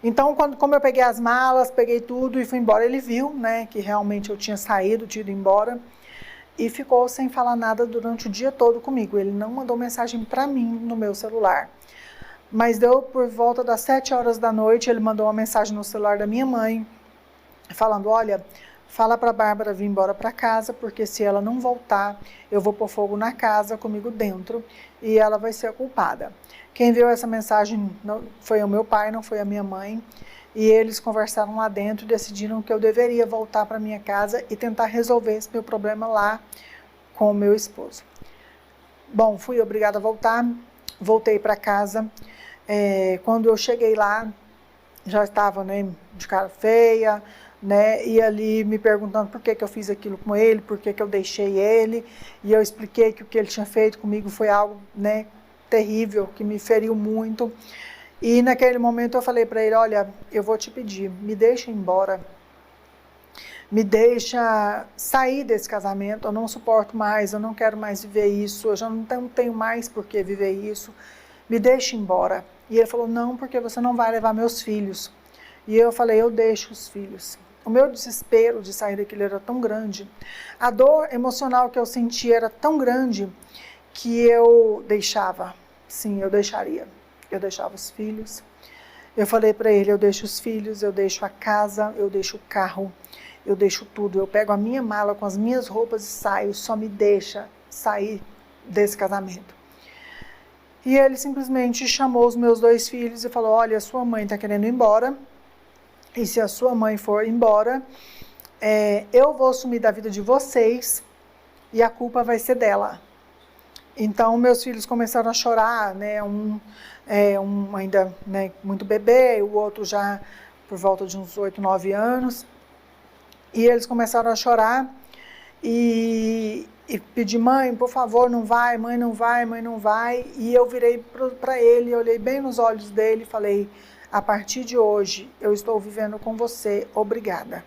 Então, como eu peguei as malas, peguei tudo e fui embora, ele viu, né, que realmente eu tinha saído, tinha ido embora, e ficou sem falar nada durante o dia todo comigo. Ele não mandou mensagem para mim no meu celular. Mas deu por volta das 7 horas da noite, ele mandou uma mensagem no celular da minha mãe, falando, olha, fala para a Bárbara vir embora para casa, porque se ela não voltar, eu vou pôr fogo na casa comigo dentro, e ela vai ser a culpada. Quem viu essa mensagem foi o meu pai, não foi a minha mãe, e eles conversaram lá dentro e decidiram que eu deveria voltar para minha casa e tentar resolver esse meu problema lá com o meu esposo. Bom, fui obrigada a voltar, voltei para casa. Quando eu cheguei lá, já estava, né, de cara feia, né, e ali me perguntando por que eu fiz aquilo com ele, por que eu deixei ele, e eu expliquei que o que ele tinha feito comigo foi algo, né, terrível, que me feriu muito. E naquele momento eu falei para ele, olha, eu vou te pedir, me deixa ir embora, me deixa sair desse casamento, eu não suporto mais, eu não quero mais viver isso, eu já não tenho mais por que viver isso, me deixa ir embora. E ele falou, não, porque você não vai levar meus filhos. E eu falei, eu deixo os filhos. O meu desespero de sair daquilo era tão grande, a dor emocional que eu sentia era tão grande, que eu deixava, sim, eu deixaria. Eu deixava os filhos. Eu falei para ele, eu deixo os filhos, eu deixo a casa, eu deixo o carro, eu deixo tudo. Eu pego a minha mala com as minhas roupas e saio, só me deixa sair desse casamento. E ele simplesmente chamou os meus 2 filhos e falou, olha, sua mãe está querendo ir embora, e se a sua mãe for embora, eu vou sumir da vida de vocês, e a culpa vai ser dela. Então, meus filhos começaram a chorar, né, um ainda, né, muito bebê, o outro já por volta de uns 8, 9 anos, e eles começaram a chorar, e pedi, mãe, por favor, não vai, mãe não vai, mãe não vai. E eu virei para ele, olhei bem nos olhos dele e falei, a partir de hoje, eu estou vivendo com você, obrigada.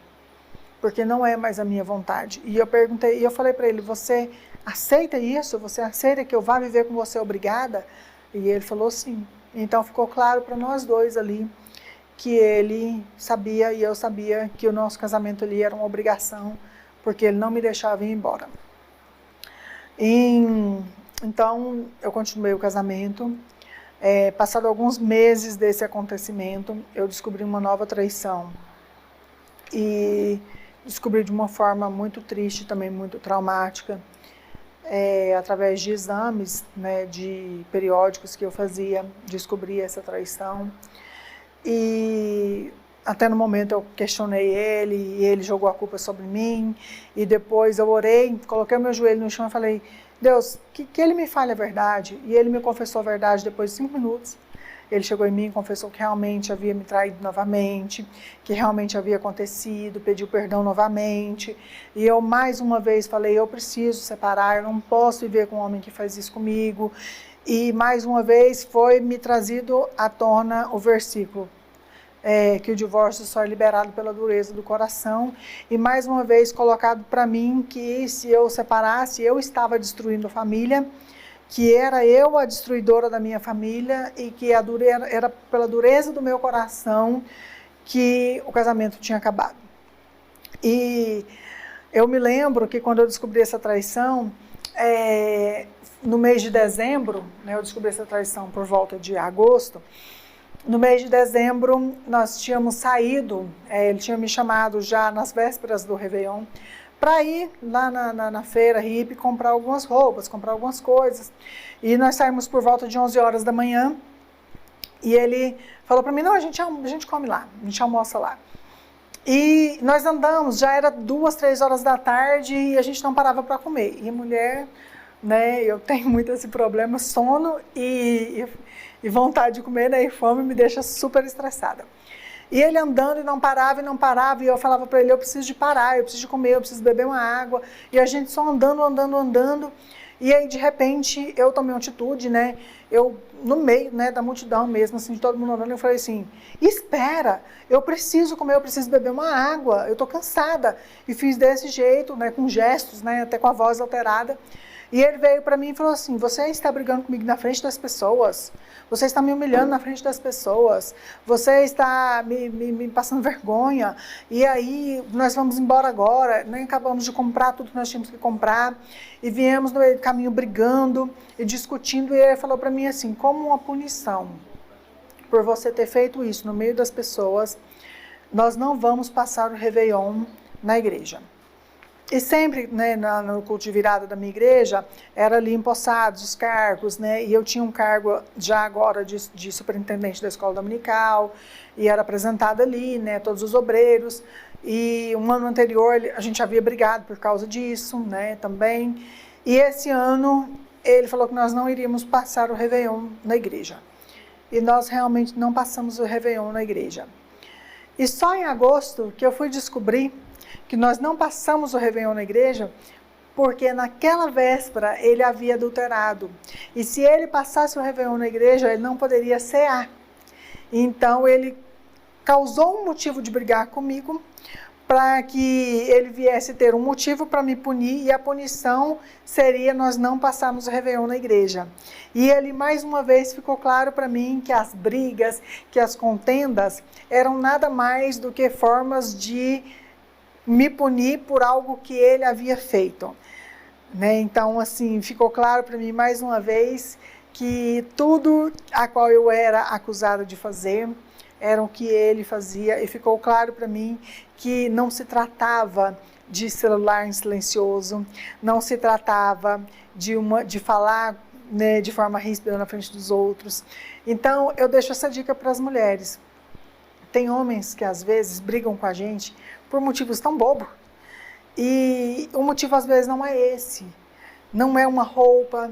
porque não é mais a minha vontade. E eu perguntei, e eu falei para ele, você aceita isso? Você aceita que eu vá viver com você obrigada? E ele falou sim. Então ficou claro para nós dois ali que ele sabia e eu sabia que o nosso casamento ali era uma obrigação, porque ele não me deixava ir embora. Então eu continuei o casamento. Passado alguns meses desse acontecimento, eu descobri uma nova traição. E descobri de uma forma muito triste, também muito traumática, através de exames, né, de periódicos que eu fazia, descobri essa traição. E até no momento eu questionei ele, e ele jogou a culpa sobre mim, e depois eu orei, coloquei o meu joelho no chão e falei, Deus, que ele me fale a verdade. E ele me confessou a verdade depois de 5 minutos. Ele chegou em mim e confessou que realmente havia me traído novamente, que realmente havia acontecido, pediu perdão novamente. E eu mais uma vez falei, eu preciso separar, eu não posso viver com um homem que faz isso comigo. E mais uma vez foi me trazido à tona o versículo, que o divórcio só é liberado pela dureza do coração. E mais uma vez colocado para mim que se eu separasse, eu estava destruindo a família, que era eu a destruidora da minha família e que era pela dureza do meu coração que o casamento tinha acabado. E eu me lembro que quando eu descobri essa traição, no mês de dezembro, né, eu descobri essa traição por volta de agosto, no mês de dezembro nós tínhamos saído, ele tinha me chamado já nas vésperas do Réveillon, para ir lá na feira hippie comprar algumas roupas, comprar algumas coisas. E nós saímos por volta de 11 horas da manhã. E ele falou para mim, não, a gente come lá, a gente almoça lá. E nós andamos, já era 2, 3 horas da tarde e a gente não parava para comer. E a mulher, né, eu tenho muito esse problema, sono e vontade de comer, né, e fome me deixa super estressada. E ele andando e não parava, e eu falava para ele, eu preciso de parar, eu preciso de comer, eu preciso beber uma água, e a gente só andando, e aí de repente eu tomei uma atitude, né, eu no meio, né, da multidão mesmo, assim, de todo mundo andando, eu falei assim, espera, eu preciso comer, eu preciso beber uma água, eu tô cansada, e fiz desse jeito, né, com gestos, né, até com a voz alterada. E ele veio para mim e falou assim, você está brigando comigo na frente das pessoas, você está me humilhando na frente das pessoas, você está me passando vergonha, e aí nós vamos embora agora, nem acabamos de comprar tudo que nós tínhamos que comprar, e viemos no meio do caminho brigando e discutindo, e ele falou para mim assim, como uma punição por você ter feito isso no meio das pessoas, nós não vamos passar o Réveillon na igreja. E sempre, né, no culto de virada da minha igreja, era ali empossados os cargos, né, e eu tinha um cargo já agora de superintendente da escola dominical, e era apresentada ali, né, todos os obreiros, e um ano anterior a gente havia brigado por causa disso, né, também, e esse ano ele falou que nós não iríamos passar o Réveillon na igreja, e nós realmente não passamos o Réveillon na igreja. E só em agosto que eu fui descobrir que nós não passamos o Réveillon na igreja, porque naquela véspera ele havia adulterado. E se ele passasse o Réveillon na igreja, ele não poderia cear. Então ele causou um motivo de brigar comigo, para que ele viesse ter um motivo para me punir, e a punição seria nós não passarmos o Réveillon na igreja. E ele mais uma vez ficou claro para mim que as brigas, que as contendas eram nada mais do que formas de me punir por algo que ele havia feito, né? Então, assim, ficou claro para mim mais uma vez que tudo a qual eu era acusada de fazer era o que ele fazia, e ficou claro para mim que não se tratava de celular em silencioso, não se tratava de falar, né, de forma ríspida na frente dos outros. Então, eu deixo essa dica para as mulheres. Tem homens que às vezes brigam com a gente por motivos tão bobos. E o motivo às vezes não é esse. Não é uma roupa,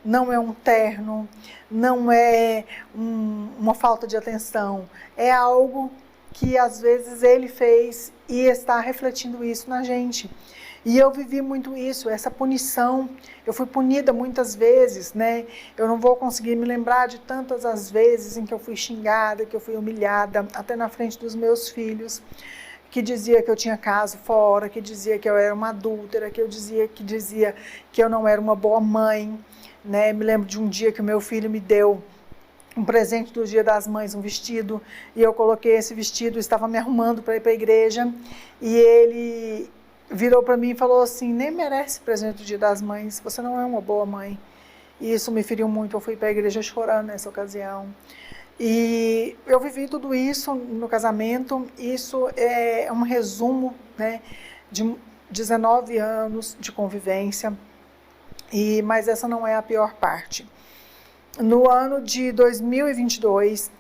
não é um terno, não é uma falta de atenção. É algo que às vezes ele fez e está refletindo isso na gente. E eu vivi muito isso, essa punição. Eu fui punida muitas vezes, né? Eu não vou conseguir me lembrar de tantas as vezes em que eu fui xingada, que eu fui humilhada, até na frente dos meus filhos, que dizia que eu tinha caso fora, que dizia que eu era uma adúltera, que dizia que eu não era uma boa mãe, né? Me lembro de um dia que o meu filho me deu um presente do Dia das Mães, um vestido, e eu coloquei esse vestido, estava me arrumando para ir para a igreja, e ele virou para mim e falou assim: nem merece presente do Dia das Mães, você não é uma boa mãe. E isso me feriu muito, eu fui para a igreja chorando nessa ocasião. E eu vivi tudo isso no casamento. Isso é um resumo, né, de 19 anos de convivência, mas essa não é a pior parte. No ano de 2022,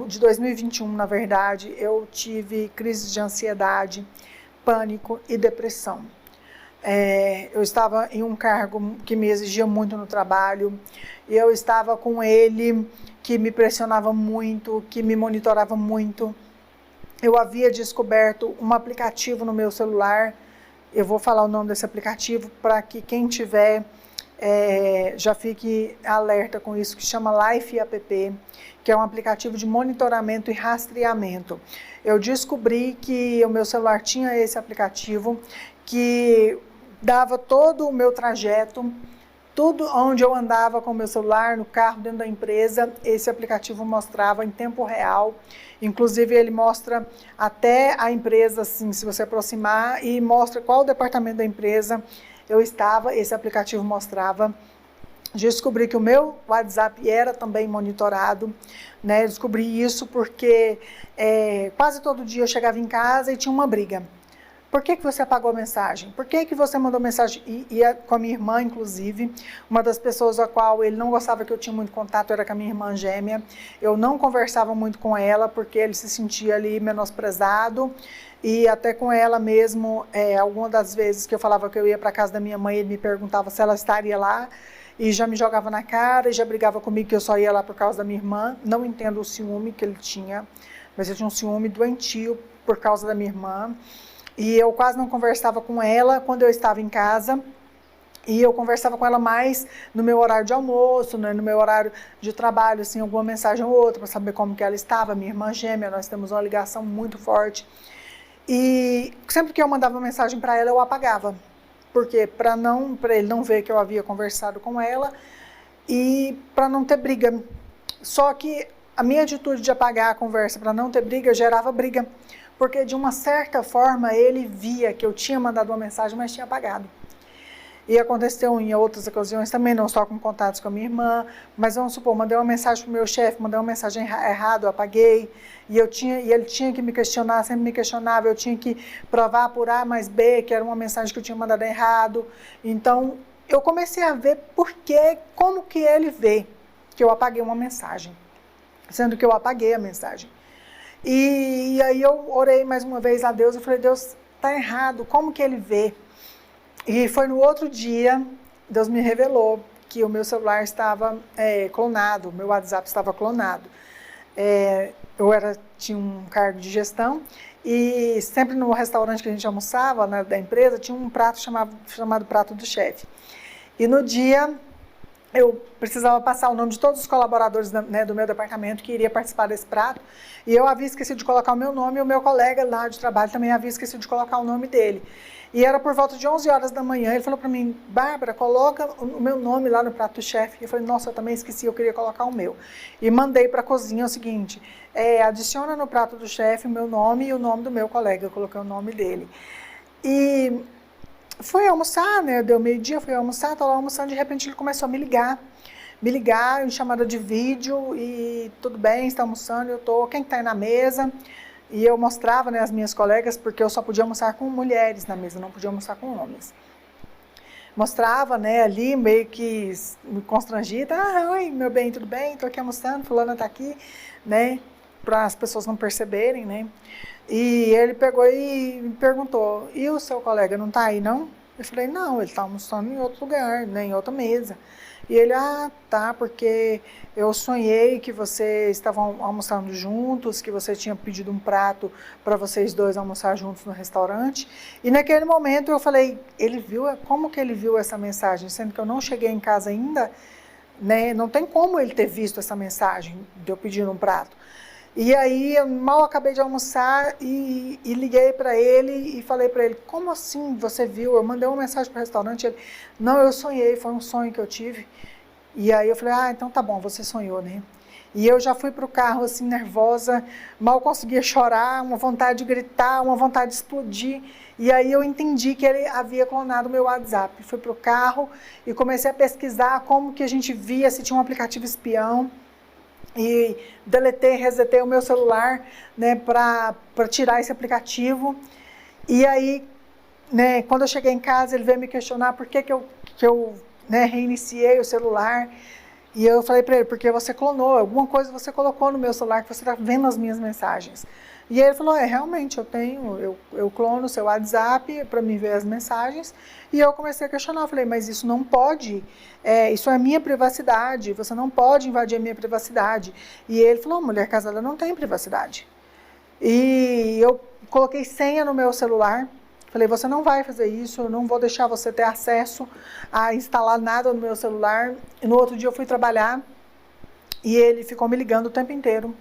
de 2021, na verdade, eu tive crises de ansiedade, pânico e depressão. Eu estava em um cargo que me exigia muito no trabalho, e eu estava com ele que me pressionava muito, que me monitorava muito. Eu havia descoberto um aplicativo no meu celular, eu vou falar o nome desse aplicativo para que quem tiver já fique alerta com isso, que chama Life App, que é um aplicativo de monitoramento e rastreamento. Eu descobri que o meu celular tinha esse aplicativo que dava todo o meu trajeto, tudo onde eu andava com o meu celular, no carro, dentro da empresa, esse aplicativo mostrava em tempo real. Inclusive ele mostra até a empresa, assim, se você aproximar, e mostra qual departamento da empresa eu estava, esse aplicativo mostrava. Descobri que o meu WhatsApp era também monitorado, né? Descobri isso porque quase todo dia eu chegava em casa e tinha uma briga. Por que você apagou a mensagem? Por que você mandou mensagem? E com a minha irmã, inclusive, uma das pessoas a qual ele não gostava que eu tinha muito contato era com a minha irmã gêmea. Eu não conversava muito com ela porque ele se sentia ali menosprezado. E até com ela mesmo, algumas das vezes que eu falava que eu ia para casa da minha mãe, ele me perguntava se ela estaria lá. E já me jogava na cara e já brigava comigo que eu só ia lá por causa da minha irmã. Não entendo o ciúme que ele tinha, mas eu tinha um ciúme doentio por causa da minha irmã. E eu quase não conversava com ela quando eu estava em casa, e eu conversava com ela mais no meu horário de almoço, né, no meu horário de trabalho, assim, alguma mensagem ou outra, para saber como que ela estava. Minha irmã gêmea, nós temos uma ligação muito forte. E sempre que eu mandava mensagem para ela, eu apagava, porque para ele não ver que eu havia conversado com ela e para não ter briga. Só que a minha atitude de apagar a conversa para não ter briga gerava briga, porque de uma certa forma ele via que eu tinha mandado uma mensagem, mas tinha apagado. E aconteceu em outras ocasiões também, não só com contatos com a minha irmã, mas vamos supor, mandei uma mensagem para o meu chefe, mandei uma mensagem errada, eu apaguei, e ele tinha que me questionar, sempre me questionava, eu tinha que provar por A mais B, que era uma mensagem que eu tinha mandado errado. Então, eu comecei a ver como que ele vê que eu apaguei uma mensagem, sendo que eu apaguei a mensagem. E aí eu orei mais uma vez a Deus, eu falei: Deus, tá errado, como que ele vê? E foi no outro dia, Deus me revelou que o meu celular estava clonado, o meu WhatsApp estava clonado. Tinha um cargo de gestão, e sempre no restaurante que a gente almoçava, né, da empresa, tinha um prato chamado prato do chefe. E no dia eu precisava passar o nome de todos os colaboradores do meu departamento que iria participar desse prato, e eu havia esquecido de colocar o meu nome, e o meu colega lá de trabalho também havia esquecido de colocar o nome dele. E era por volta de 11 horas da manhã, ele falou para mim: Bárbara, coloca o meu nome lá no prato do chefe. E eu falei: nossa, eu também esqueci, eu queria colocar o meu. E mandei para a cozinha o seguinte: adiciona no prato do chefe o meu nome e o nome do meu colega. Eu coloquei o nome dele. E fui almoçar, né? Deu meio-dia, fui almoçar, estava almoçando, de repente ele começou a me ligar em chamada de vídeo, e tudo bem, está almoçando, quem está aí na mesa? E eu mostrava, né, as minhas colegas, porque eu só podia almoçar com mulheres na mesa, não podia almoçar com homens. Mostrava, né, ali, meio que me constrangida: oi, meu bem, tudo bem? Estou aqui almoçando, fulana está aqui, né, para as pessoas não perceberem, né. E ele pegou e me perguntou: e o seu colega não está aí, não? Eu falei: não, ele está almoçando em outro lugar, né, em outra mesa. E ele: tá, porque eu sonhei que vocês estavam almoçando juntos, que você tinha pedido um prato para vocês dois almoçar juntos no restaurante. E naquele momento eu falei: como que ele viu essa mensagem? Sendo que eu não cheguei em casa ainda, né? Não tem como ele ter visto essa mensagem de eu pedir um prato. E aí eu mal acabei de almoçar e liguei para ele e falei para ele, como assim você viu? Eu mandei uma mensagem para o restaurante, ele, não, eu sonhei, foi um sonho que eu tive. E aí eu falei, então tá bom, você sonhou, né? E eu já fui pro carro assim, nervosa, mal conseguia chorar, uma vontade de gritar, uma vontade de explodir. E aí eu entendi que ele havia clonado o meu WhatsApp. Fui pro carro e comecei a pesquisar como que a gente via, se tinha um aplicativo espião. E deletei, resetei o meu celular, né, para tirar esse aplicativo. E aí, né, quando eu cheguei em casa, ele veio me questionar por que eu né, reiniciei o celular. E eu falei para ele, porque você clonou, alguma coisa você colocou no meu celular que você está vendo as minhas mensagens. E ele falou, realmente, eu clono o seu WhatsApp para me ver as mensagens. E eu comecei a questionar, eu falei, mas isso não pode, isso é minha privacidade, você não pode invadir a minha privacidade. E ele falou, mulher casada não tem privacidade. E eu coloquei senha no meu celular, falei, você não vai fazer isso, eu não vou deixar você ter acesso a instalar nada no meu celular. E no outro dia eu fui trabalhar e ele ficou me ligando o tempo inteiro,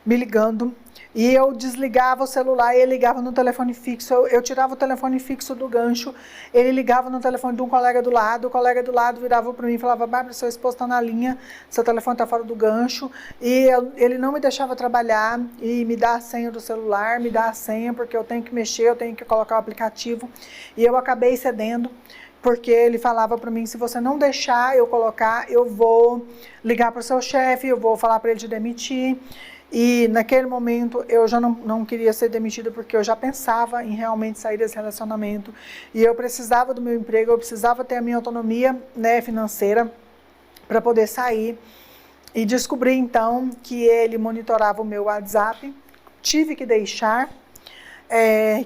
me ligando. E eu desligava o celular e ele ligava no telefone fixo. Eu tirava o telefone fixo do gancho, ele ligava no telefone de um colega do lado, o colega do lado virava para mim e falava, Bárbara, seu esposo está na linha, seu telefone está fora do gancho. E ele não me deixava trabalhar e me dá a senha do celular, me dá a senha porque eu tenho que mexer, eu tenho que colocar o aplicativo. E eu acabei cedendo, porque ele falava para mim, se você não deixar eu colocar, eu vou ligar para o seu chefe, eu vou falar para ele te demitir. E naquele momento eu já não queria ser demitida porque eu já pensava em realmente sair desse relacionamento. E eu precisava do meu emprego, eu precisava ter a minha autonomia, né, financeira para poder sair. E descobri então que ele monitorava o meu WhatsApp, tive que deixar.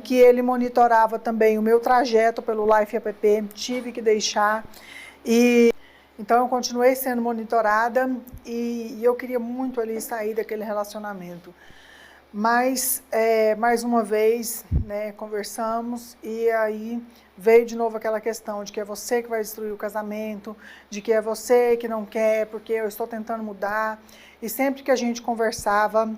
Que ele monitorava também o meu trajeto pelo Life App, tive que deixar. Então eu continuei sendo monitorada e eu queria muito ali sair daquele relacionamento. Mas, mais uma vez, né, conversamos e aí veio de novo aquela questão de que é você que vai destruir o casamento, de que é você que não quer, porque eu estou tentando mudar. E sempre que a gente conversava,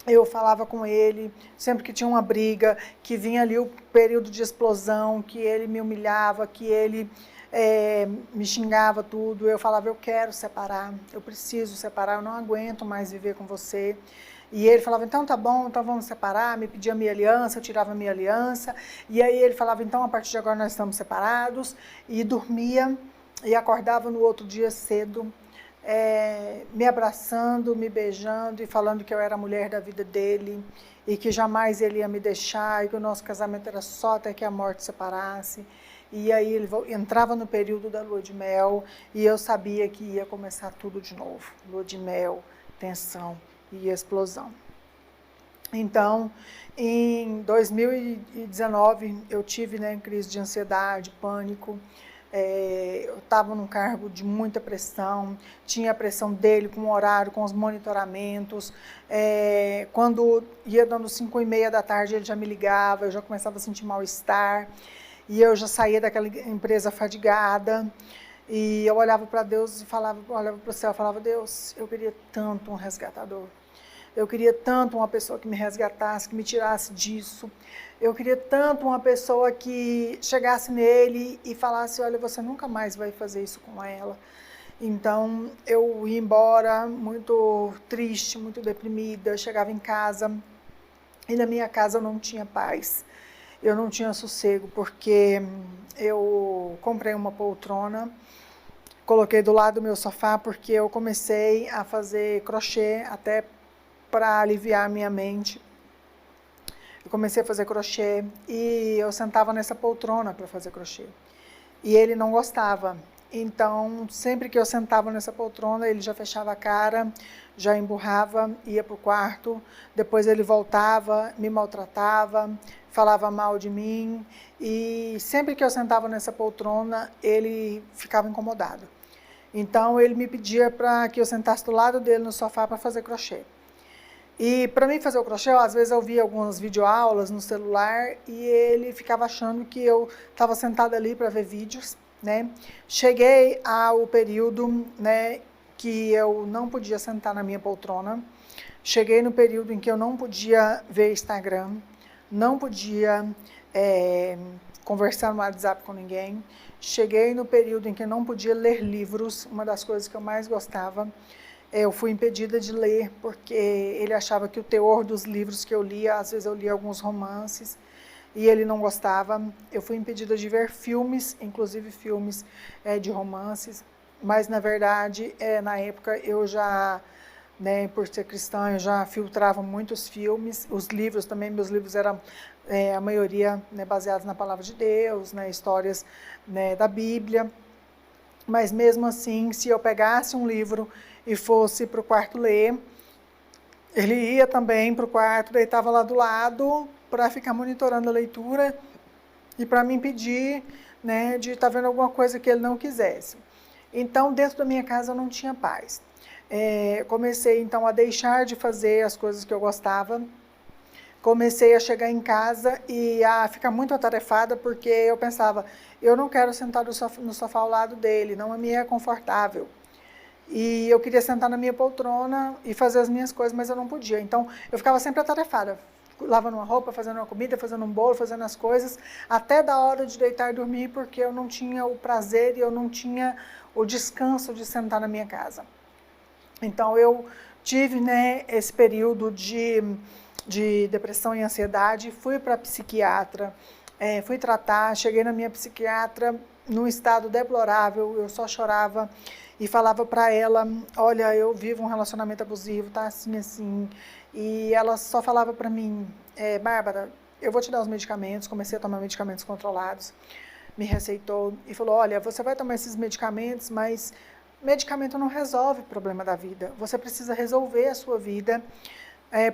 eu falava com ele, sempre que tinha uma briga, que vinha ali o período de explosão, que ele me humilhava, que ele me xingava tudo, eu falava, eu quero separar, eu preciso separar, eu não aguento mais viver com você. E ele falava, então tá bom, então vamos separar, me pedia minha aliança, eu tirava minha aliança, e aí ele falava, então a partir de agora nós estamos separados, e dormia, e acordava no outro dia cedo, me abraçando, me beijando e falando que eu era a mulher da vida dele e que jamais ele ia me deixar e que o nosso casamento era só até que a morte separasse. E aí ele entrava no período da lua de mel e eu sabia que ia começar tudo de novo. Lua de mel, tensão e explosão. Então, em 2019, eu tive, né, crise de ansiedade, pânico. Eu estava num cargo de muita pressão, tinha a pressão dele com o horário, com os monitoramentos. Quando ia dando 5h30 da tarde, ele já me ligava, eu já começava a sentir mal-estar. E eu já saía daquela empresa fadigada. E eu olhava para Deus e olhava para o céu e falava, Deus, eu queria tanto um resgatador. Eu queria tanto uma pessoa que me resgatasse, que me tirasse disso. Eu queria tanto uma pessoa que chegasse nele e falasse, olha, você nunca mais vai fazer isso com ela. Então, eu ia embora muito triste, muito deprimida. Eu chegava em casa e na minha casa eu não tinha paz. Eu não tinha sossego, porque eu comprei uma poltrona, coloquei do lado do meu sofá, porque eu comecei a fazer crochê até para aliviar a minha mente. Eu comecei a fazer crochê e eu sentava nessa poltrona para fazer crochê. E ele não gostava. Então, sempre que eu sentava nessa poltrona, ele já fechava a cara, já emburrava, ia para o quarto. Depois ele voltava, me maltratava, falava mal de mim. E sempre que eu sentava nessa poltrona, ele ficava incomodado. Então, ele me pedia para que eu sentasse do lado dele no sofá para fazer crochê. E para mim fazer o crochê, às vezes eu via algumas videoaulas no celular e ele ficava achando que eu estava sentada ali para ver vídeos, né? Cheguei ao período, né, que eu não podia sentar na minha poltrona, Cheguei no período em que eu não podia ver Instagram, não podia conversar no WhatsApp com ninguém. Cheguei no período em que eu não podia ler livros, uma das coisas que eu mais gostava. Eu fui impedida de ler, porque ele achava que o teor dos livros que eu lia, às vezes eu lia alguns romances, e ele não gostava. Eu fui impedida de ver filmes, inclusive filmes de romances, mas na verdade, na época eu já, né, por ser cristã, eu já filtrava muitos filmes, os livros também, meus livros eram a maioria, né, baseados na palavra de Deus, né, histórias, né, da Bíblia. Mas mesmo assim, se eu pegasse um livro e fosse para o quarto ler, ele ia também para o quarto, deitava lá do lado para ficar monitorando a leitura e para me impedir, né, de estar vendo alguma coisa que ele não quisesse. Então, dentro da minha casa eu não tinha paz. Comecei então a deixar de fazer as coisas que eu gostava. Comecei a chegar em casa e a ficar muito atarefada, porque eu pensava, eu não quero sentar no sofá ao lado dele, não me é confortável. E eu queria sentar na minha poltrona e fazer as minhas coisas, mas eu não podia. Então, eu ficava sempre atarefada, lavando uma roupa, fazendo uma comida, fazendo um bolo, fazendo as coisas, até da hora de deitar e dormir, porque eu não tinha o prazer e eu não tinha o descanso de sentar na minha casa. Então, eu tive, né, esse período de depressão e ansiedade, fui para a psiquiatra, fui tratar, cheguei na minha psiquiatra num estado deplorável, eu só chorava e falava para ela, olha, eu vivo um relacionamento abusivo, tá assim, assim, e ela só falava para mim, Bárbara, eu vou te dar os medicamentos, comecei a tomar medicamentos controlados, me receitou e falou, olha, você vai tomar esses medicamentos, mas medicamento não resolve o problema da vida, você precisa resolver a sua vida,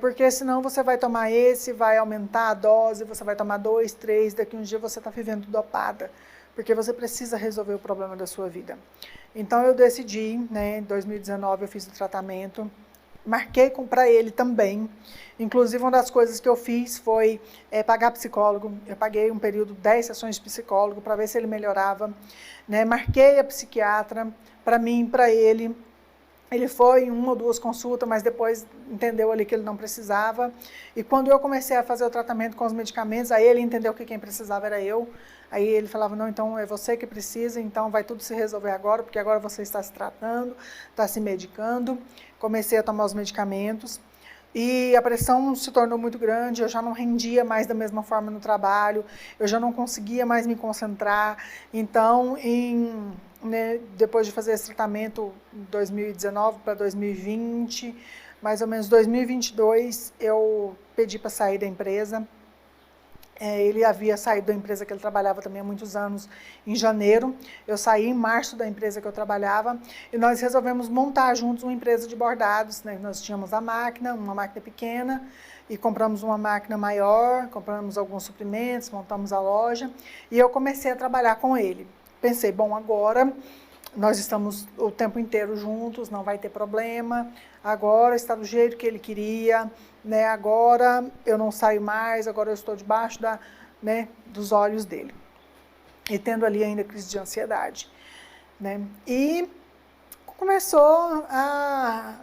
porque senão você vai tomar esse, vai aumentar a dose, você vai tomar 2, 3, daqui um dia você está vivendo dopada, porque você precisa resolver o problema da sua vida. Então eu decidi, né, em 2019 eu fiz o tratamento, marquei para ele também, inclusive uma das coisas que eu fiz foi pagar psicólogo, eu paguei um período 10 sessões de psicólogo para ver se ele melhorava, né, marquei a psiquiatra para mim e para ele. Ele foi em 1 ou 2 consultas, mas depois entendeu ali que ele não precisava. E quando eu comecei a fazer o tratamento com os medicamentos, aí ele entendeu que quem precisava era eu. Aí ele falava, não, então é você que precisa, então vai tudo se resolver agora, porque agora você está se tratando, está se medicando. Comecei a tomar os medicamentos. E a pressão se tornou muito grande, eu já não rendia mais da mesma forma no trabalho, eu já não conseguia mais me concentrar. Então, né, depois de fazer esse tratamento em 2019 para 2020, mais ou menos 2022, eu pedi para sair da empresa. Ele havia saído da empresa que ele trabalhava também há muitos anos, em janeiro. Eu saí em março da empresa que eu trabalhava e nós resolvemos montar juntos uma empresa de bordados, né? Nós tínhamos a máquina, uma máquina pequena, e compramos uma máquina maior, compramos alguns suprimentos, montamos a loja e eu comecei a trabalhar com ele. Pensei, bom, agora nós estamos o tempo inteiro juntos, não vai ter problema, agora está do jeito que ele queria, né? Agora eu não saio mais, agora eu estou debaixo né, dos olhos dele. E tendo ali ainda crise de ansiedade, né? E começou a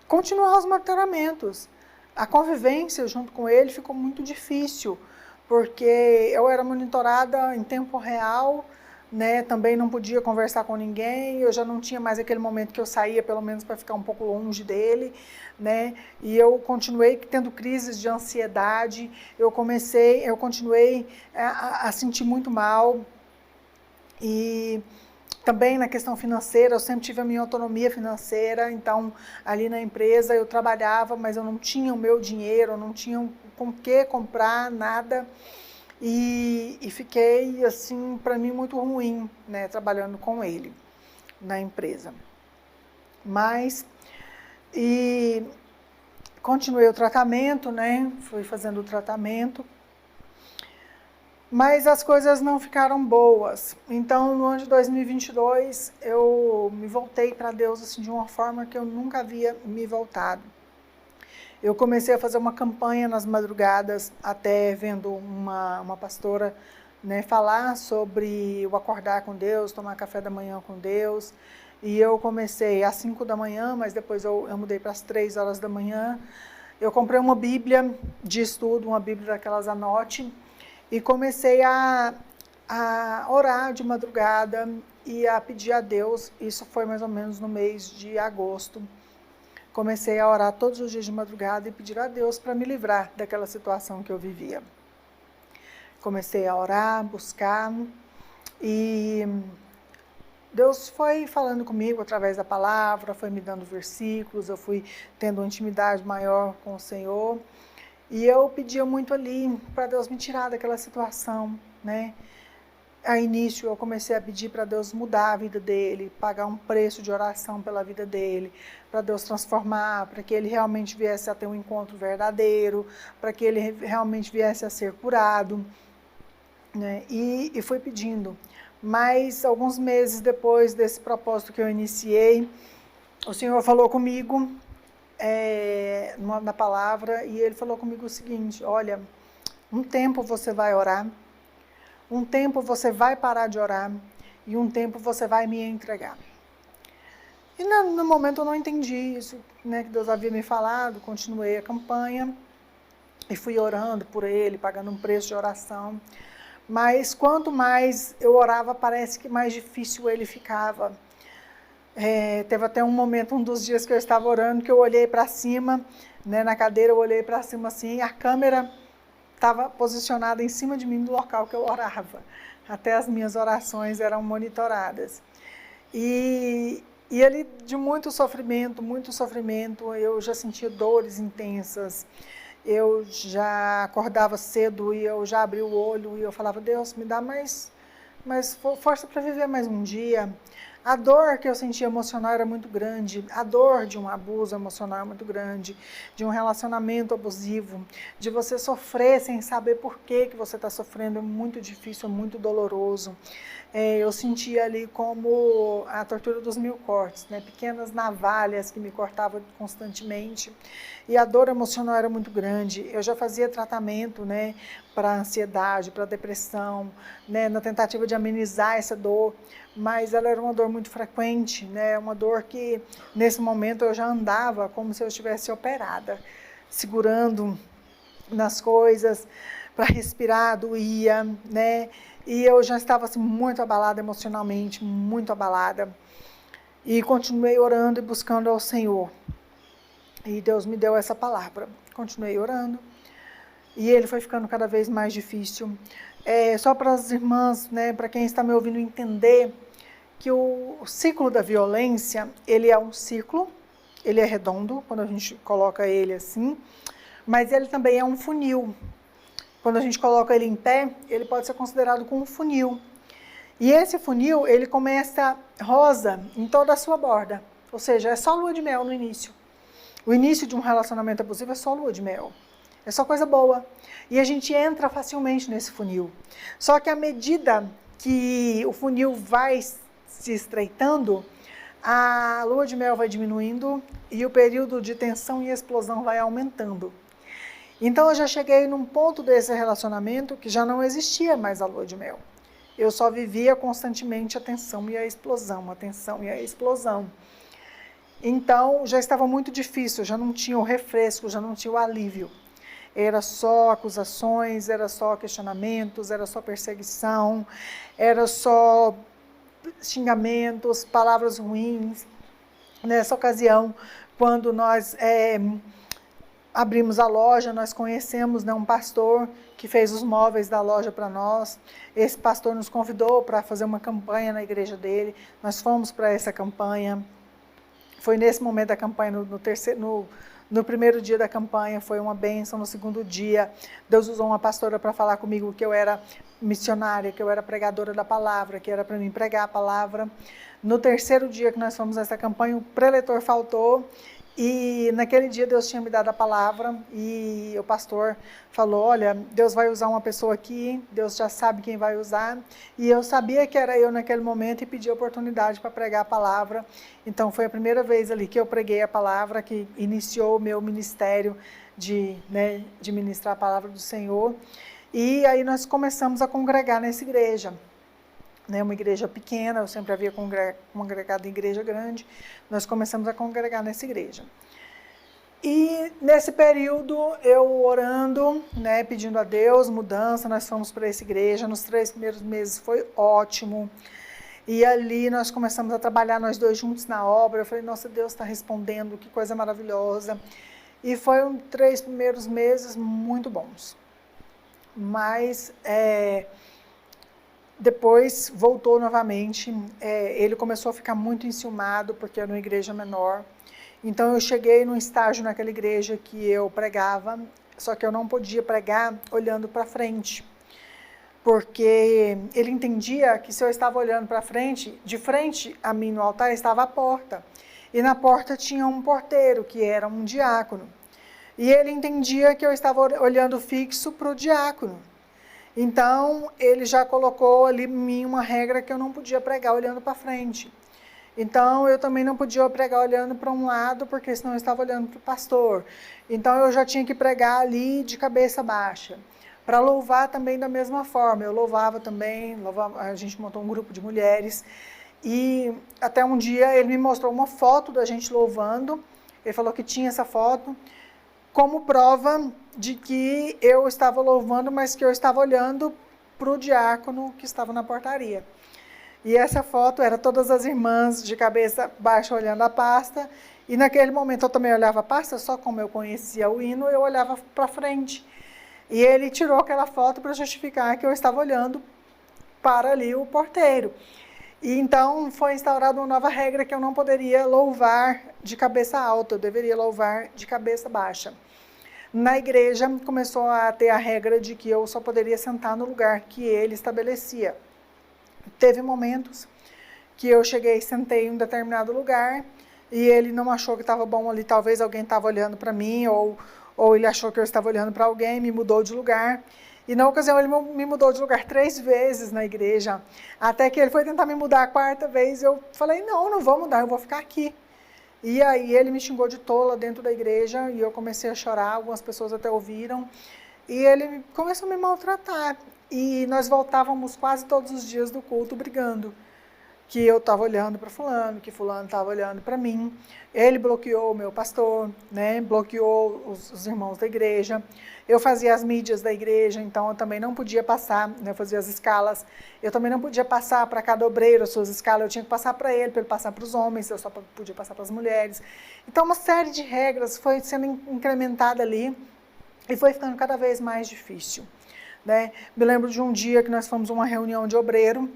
continuar os monitoramentos. A convivência junto com ele ficou muito difícil, porque eu era monitorada em tempo real, né, também não podia conversar com ninguém, eu já não tinha mais aquele momento que eu saía, pelo menos para ficar um pouco longe dele, né, e eu continuei tendo crises de ansiedade, eu continuei a sentir muito mal, e também na questão financeira, eu sempre tive a minha autonomia financeira, então ali na empresa eu trabalhava, mas eu não tinha o meu dinheiro, eu não tinha com que comprar nada, e fiquei, assim, para mim muito ruim, né, trabalhando com ele na empresa. Mas, e continuei o tratamento, né, fui fazendo o tratamento, mas as coisas não ficaram boas. Então, no ano de 2022, eu me voltei para Deus assim, de uma forma que eu nunca havia me voltado. Eu comecei a fazer uma campanha nas madrugadas, até vendo uma pastora, né, falar sobre o acordar com Deus, tomar café da manhã com Deus. e eu comecei às 5 da manhã, mas depois eu mudei para as 3 horas da manhã. Eu comprei uma Bíblia de estudo, uma Bíblia daquelas anote, e comecei a orar de madrugada e a pedir a Deus. Isso foi mais ou menos no mês de agosto. Comecei a orar todos os dias de madrugada e pedir a Deus para me livrar daquela situação que eu vivia. Comecei a orar, buscar, e Deus foi falando comigo através da palavra, foi me dando versículos, eu fui tendo uma intimidade maior com o Senhor, e eu pedia muito ali para Deus me tirar daquela situação, né? A início eu comecei a pedir para Deus mudar a vida dele, pagar um preço de oração pela vida dele, para Deus transformar, para que ele realmente viesse a ter um encontro verdadeiro, para que ele realmente viesse a ser curado, né? E fui pedindo. Mas alguns meses depois desse propósito que eu iniciei, o Senhor falou comigo na palavra, e ele falou comigo o seguinte: olha, um tempo você vai orar, um tempo você vai parar de orar, e um tempo você vai me entregar. E no momento eu não entendi isso, né, que Deus havia me falado. Continuei a campanha e fui orando por ele, pagando um preço de oração. Mas quanto mais eu orava, parece que mais difícil ele ficava. Teve até um momento, um dos dias que eu estava orando, que eu olhei para cima, né, na cadeira, eu olhei para cima assim, e a câmera estava posicionada em cima de mim, do local que eu orava. Até as minhas orações eram monitoradas. E ele, de muito sofrimento, eu já sentia dores intensas. Eu já acordava cedo e eu já abria o olho e eu falava: Deus, me dá mais força para viver mais um dia. A dor que eu sentia emocional era muito grande, a dor de um abuso emocional é muito grande, de um relacionamento abusivo, de você sofrer sem saber por que você está sofrendo, é muito difícil, é muito doloroso. Eu sentia ali como a tortura dos 1000 cortes, né? Pequenas navalhas que me cortavam constantemente, e a dor emocional era muito grande. Eu já fazia tratamento, né, para ansiedade, para depressão, né, na tentativa de amenizar essa dor, mas ela era uma dor muito frequente, né, uma dor que nesse momento eu já andava como se eu estivesse operada, segurando nas coisas, para respirar doía, né, e eu já estava assim, muito abalada emocionalmente, muito abalada, e continuei orando e buscando ao Senhor, e Deus me deu essa palavra. Continuei orando, e ele foi ficando cada vez mais difícil. Só para as irmãs, né, para quem está me ouvindo entender, que o ciclo da violência, ele é um ciclo, ele é redondo, quando a gente coloca ele assim, mas ele também é um funil. Quando a gente coloca ele em pé, ele pode ser considerado como um funil. E esse funil, ele começa rosa em toda a sua borda, ou seja, é só lua de mel no início. O início de um relacionamento abusivo é só lua de mel. É só coisa boa. E a gente entra facilmente nesse funil. Só que à medida que o funil vai se estreitando, a lua de mel vai diminuindo e o período de tensão e explosão vai aumentando. Então eu já cheguei num ponto desse relacionamento que já não existia mais a lua de mel. Eu só vivia constantemente a tensão e a explosão, a tensão e a explosão. Então já estava muito difícil, já não tinha o refresco, já não tinha o alívio. Era só acusações, era só questionamentos, era só perseguição, era só xingamentos, palavras ruins. Nessa ocasião, quando nós abrimos a loja, nós conhecemos, né, um pastor que fez os móveis da loja para nós. Esse pastor nos convidou para fazer uma campanha na igreja dele. Nós fomos para essa campanha. Foi nesse momento da campanha, no primeiro dia da campanha, foi uma bênção. No segundo dia, Deus usou uma pastora para falar comigo que eu era missionária, que eu era pregadora da palavra, que era para mim pregar a palavra. No terceiro dia que nós fomos nessa campanha, o preletor faltou, e naquele dia Deus tinha me dado a palavra, e o pastor falou: olha, Deus vai usar uma pessoa aqui, Deus já sabe quem vai usar, e eu sabia que era eu naquele momento e pedi a oportunidade para pregar a palavra. Então foi a primeira vez ali que eu preguei a palavra, que iniciou o meu ministério de ministrar a palavra do Senhor. E aí nós começamos a congregar nessa igreja. né, uma igreja pequena, eu sempre havia congregado em igreja grande, nós começamos a congregar nessa igreja. E nesse período, eu orando, né, pedindo a Deus mudança, nós fomos para essa igreja, nos 3 primeiros meses foi ótimo, e ali nós começamos a trabalhar nós dois juntos na obra, eu falei, nossa, Deus está respondendo, que coisa maravilhosa, e foi 3 primeiros meses muito bons, mas depois voltou novamente, ele começou a ficar muito enciumado, porque era uma igreja menor. Então eu cheguei num estágio naquela igreja que eu pregava, só que eu não podia pregar olhando para frente, porque ele entendia que se eu estava olhando para frente, de frente a mim no altar estava a porta, e na porta tinha um porteiro, que era um diácono, e ele entendia que eu estava olhando fixo para o diácono. Então, ele já colocou ali em mim uma regra que eu não podia pregar olhando para frente. Então, eu também não podia pregar olhando para um lado, porque senão eu estava olhando para o pastor. Então, eu já tinha que pregar ali de cabeça baixa. Para louvar também da mesma forma. Eu louvava também, a gente montou um grupo de mulheres. E até um dia ele me mostrou uma foto da gente louvando. Ele falou que tinha essa foto como prova de que eu estava louvando, mas que eu estava olhando para o diácono que estava na portaria. E essa foto era todas as irmãs de cabeça baixa olhando a pasta, e naquele momento eu também olhava a pasta, só como eu conhecia o hino, eu olhava para frente. E ele tirou aquela foto para justificar que eu estava olhando para ali o porteiro. E então foi instaurada uma nova regra que eu não poderia louvar de cabeça alta, eu deveria louvar de cabeça baixa. Na igreja começou a ter a regra de que eu só poderia sentar no lugar que ele estabelecia. Teve momentos que eu cheguei e sentei em um determinado lugar e ele não achou que estava bom ali, talvez alguém estava olhando para mim ou ele achou que eu estava olhando para alguém, me mudou de lugar. E na ocasião ele me mudou de lugar 3 vezes na igreja, até que ele foi tentar me mudar a 4ª vez, eu falei, não vou mudar, eu vou ficar aqui. E aí ele me xingou de tola dentro da igreja, e eu comecei a chorar, algumas pessoas até ouviram, e ele começou a me maltratar. E nós voltávamos quase todos os dias do culto brigando, que eu estava olhando para fulano, que fulano estava olhando para mim. Ele bloqueou o meu pastor, né? Bloqueou os irmãos da igreja. Eu fazia as mídias da igreja, então eu também não podia passar, né? Eu fazia as escalas. Eu também não podia passar para cada obreiro as suas escalas, eu tinha que passar para ele passar para os homens, eu só podia passar para as mulheres. Então uma série de regras foi sendo incrementada ali e foi ficando cada vez mais difícil, né? Me lembro de um dia que nós fomos a uma reunião de obreiro,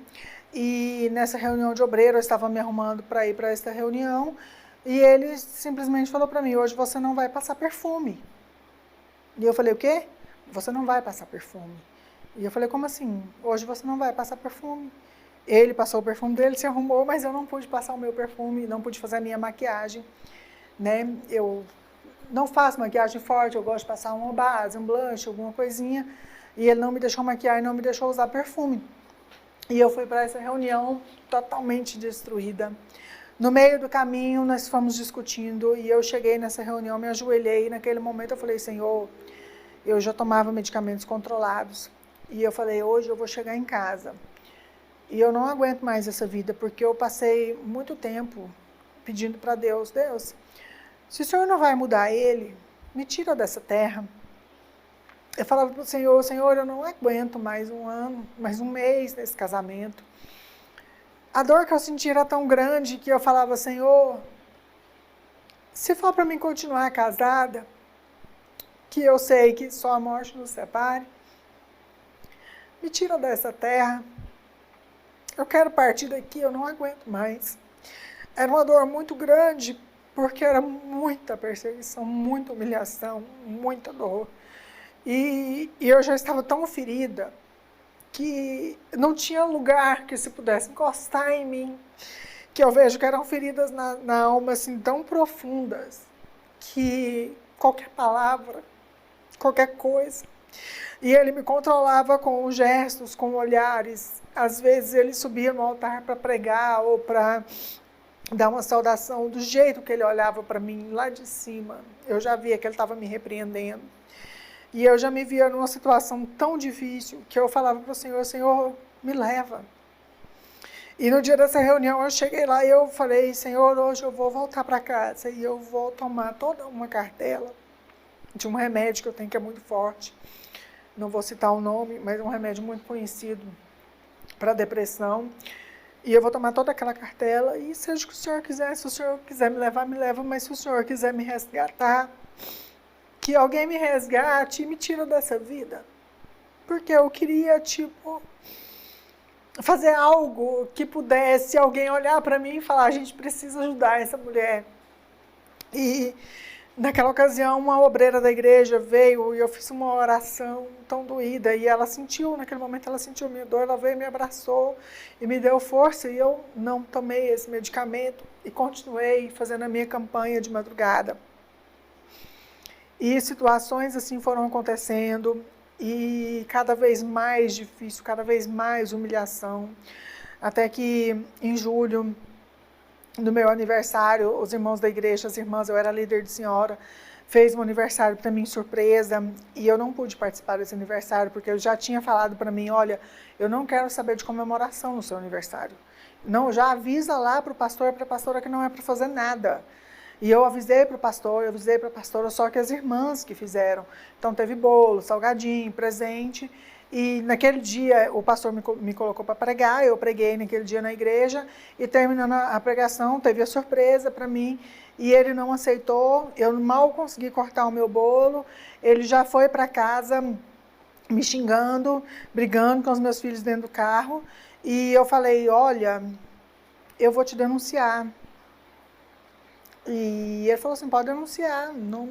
e nessa reunião de obreiro eu estava me arrumando para ir para essa reunião, e ele simplesmente falou para mim, hoje você não vai passar perfume. E eu falei, o quê? Você não vai passar perfume. E eu falei, como assim? Hoje você não vai passar perfume. Ele passou o perfume dele, se arrumou, mas eu não pude passar o meu perfume, não pude fazer a minha maquiagem, né? Eu não faço maquiagem forte, eu gosto de passar uma base, um blush, alguma coisinha, e ele não me deixou maquiar e não me deixou usar perfume. E eu fui para essa reunião totalmente destruída. No meio do caminho, nós fomos discutindo, e eu cheguei nessa reunião, me ajoelhei, e naquele momento eu falei, Senhor, eu já tomava medicamentos controlados, e eu falei, hoje eu vou chegar em casa, e eu não aguento mais essa vida, porque eu passei muito tempo pedindo para Deus, se o Senhor não vai mudar ele, me tira dessa terra. Eu falava para o Senhor, Senhor, eu não aguento mais um ano, mais um mês nesse casamento. A dor que eu sentia era tão grande que eu falava, Senhor, se for para mim continuar casada, que eu sei que só a morte nos separe, me tira dessa terra. Eu quero partir daqui, eu não aguento mais. Era uma dor muito grande, porque era muita perseguição, muita humilhação, muita dor. E eu já estava tão ferida que não tinha lugar que se pudesse encostar em mim, que eu vejo que eram feridas na alma assim, tão profundas, que qualquer palavra, qualquer coisa. E ele me controlava com gestos, com olhares. Às vezes ele subia no altar para pregar ou para dar uma saudação, do jeito que ele olhava para mim lá de cima. Eu já via que ele estava me repreendendo. E eu já me via numa situação tão difícil que eu falava para o Senhor, Senhor, me leva. E no dia dessa reunião eu cheguei lá e eu falei, Senhor, hoje eu vou voltar para casa e eu vou tomar toda uma cartela de um remédio que eu tenho que é muito forte. Não vou citar o nome, mas é um remédio muito conhecido para depressão. E eu vou tomar toda aquela cartela e seja o que o Senhor quiser, se o Senhor quiser me levar, me leva, mas se o Senhor quiser me resgatar, que alguém me resgate e me tira dessa vida. Porque eu queria, fazer algo que pudesse alguém olhar para mim e falar, a gente precisa ajudar essa mulher. E naquela ocasião, uma obreira da igreja veio e eu fiz uma oração tão doída e ela sentiu, naquele momento ela sentiu minha dor, ela veio, me abraçou e me deu força e eu não tomei esse medicamento e continuei fazendo a minha campanha de madrugada. E situações assim foram acontecendo e cada vez mais difícil, cada vez mais humilhação, até que em julho, no meu aniversário, os irmãos da igreja, as irmãs, eu era líder de senhora, fez um aniversário para mim surpresa e eu não pude participar desse aniversário porque eu já tinha falado para mim, olha, eu não quero saber de comemoração no seu aniversário. Não, já avisa lá para o pastor e para a pastora que não é para fazer nada. E eu avisei para o pastor, eu avisei para a pastora, só que as irmãs que fizeram. Então teve bolo, salgadinho, presente. E naquele dia o pastor me colocou para pregar, eu preguei naquele dia na igreja. E terminando a pregação, teve a surpresa para mim. E ele não aceitou, eu mal consegui cortar o meu bolo. Ele já foi para casa me xingando, brigando com os meus filhos dentro do carro. E eu falei, olha, eu vou te denunciar. E ele falou assim, pode denunciar, não,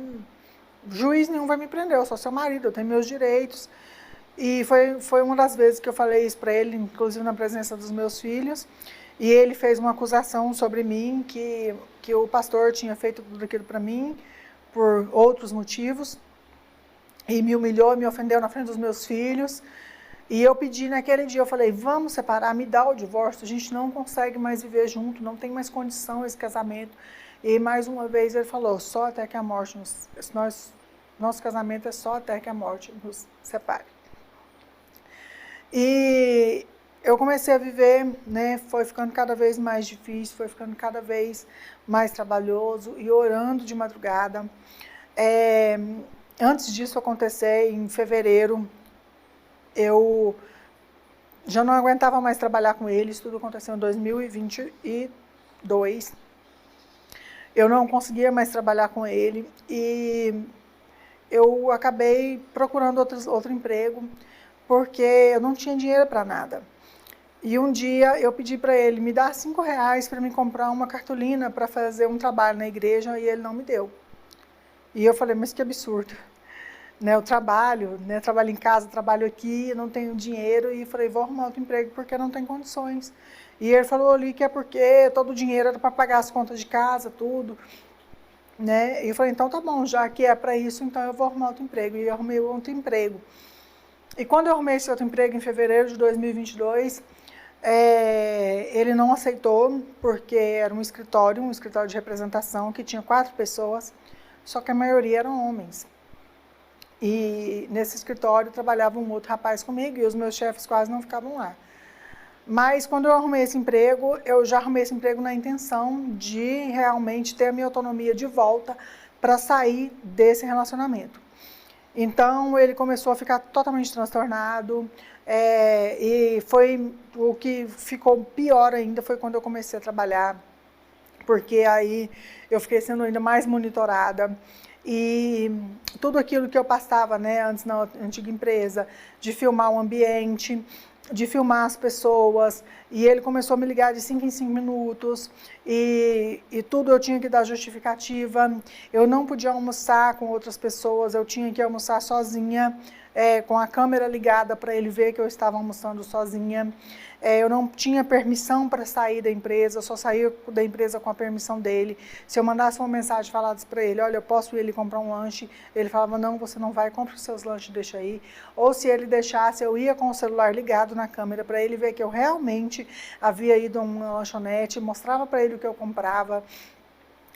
juiz nenhum vai me prender, eu sou seu marido, eu tenho meus direitos. E foi uma das vezes que eu falei isso para ele, inclusive na presença dos meus filhos, e ele fez uma acusação sobre mim, que o pastor tinha feito tudo aquilo para mim, por outros motivos, e me humilhou, me ofendeu na frente dos meus filhos. E eu pedi naquele dia, eu falei, vamos separar, me dá o divórcio, a gente não consegue mais viver junto, não tem mais condição esse casamento. E mais uma vez ele falou, só até que a morte nosso casamento é só até que a morte nos separe. E eu comecei a viver, né, foi ficando cada vez mais difícil, foi ficando cada vez mais trabalhoso e orando de madrugada. Antes disso acontecer, em fevereiro, eu já não aguentava mais trabalhar com ele, isso tudo aconteceu em 2022. Eu não conseguia mais trabalhar com ele e eu acabei procurando outro emprego porque eu não tinha dinheiro para nada. E um dia eu pedi para ele me dar R$5 para me comprar uma cartolina para fazer um trabalho na igreja e ele não me deu. E eu falei, mas que absurdo. Né, eu trabalho, né, trabalho em casa, trabalho aqui, não tenho dinheiro e falei, vou arrumar outro emprego porque não tem condições. E ele falou ali que é porque todo o dinheiro era para pagar as contas de casa, tudo. Né? E eu falei, então tá bom, já que é para isso, então eu vou arrumar outro emprego. E eu arrumei outro emprego. E quando eu arrumei esse outro emprego em fevereiro de 2022, ele não aceitou, porque era um escritório de representação que tinha 4 pessoas, só que a maioria eram homens. E nesse escritório trabalhava um outro rapaz comigo e os meus chefes quase não ficavam lá. Mas quando eu arrumei esse emprego, eu já arrumei esse emprego na intenção de realmente ter a minha autonomia de volta para sair desse relacionamento. Então ele começou a ficar totalmente transtornado e foi o que ficou pior ainda foi quando eu comecei a trabalhar, porque aí eu fiquei sendo ainda mais monitorada. E tudo aquilo que eu passava, né, antes na antiga empresa, de filmar o ambiente, de filmar as pessoas, e ele começou a me ligar de 5 em 5 minutos, e tudo eu tinha que dar justificativa, eu não podia almoçar com outras pessoas, eu tinha que almoçar sozinha, com a câmera ligada para ele ver que eu estava almoçando sozinha. Eu não tinha permissão para sair da empresa, eu só saía da empresa com a permissão dele. Se eu mandasse uma mensagem falada para ele, olha, eu posso ir ali comprar um lanche, ele falava, não, você não vai, compre os seus lanches, deixa aí. Ou se ele deixasse, eu ia com o celular ligado na câmera para ele ver que eu realmente havia ido a uma lanchonete, mostrava para ele o que eu comprava.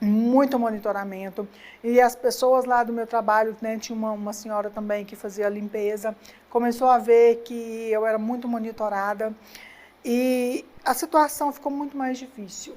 Muito monitoramento, e as pessoas lá do meu trabalho, né, tinha uma senhora também que fazia a limpeza, começou a ver que eu era muito monitorada, E a situação ficou muito mais difícil.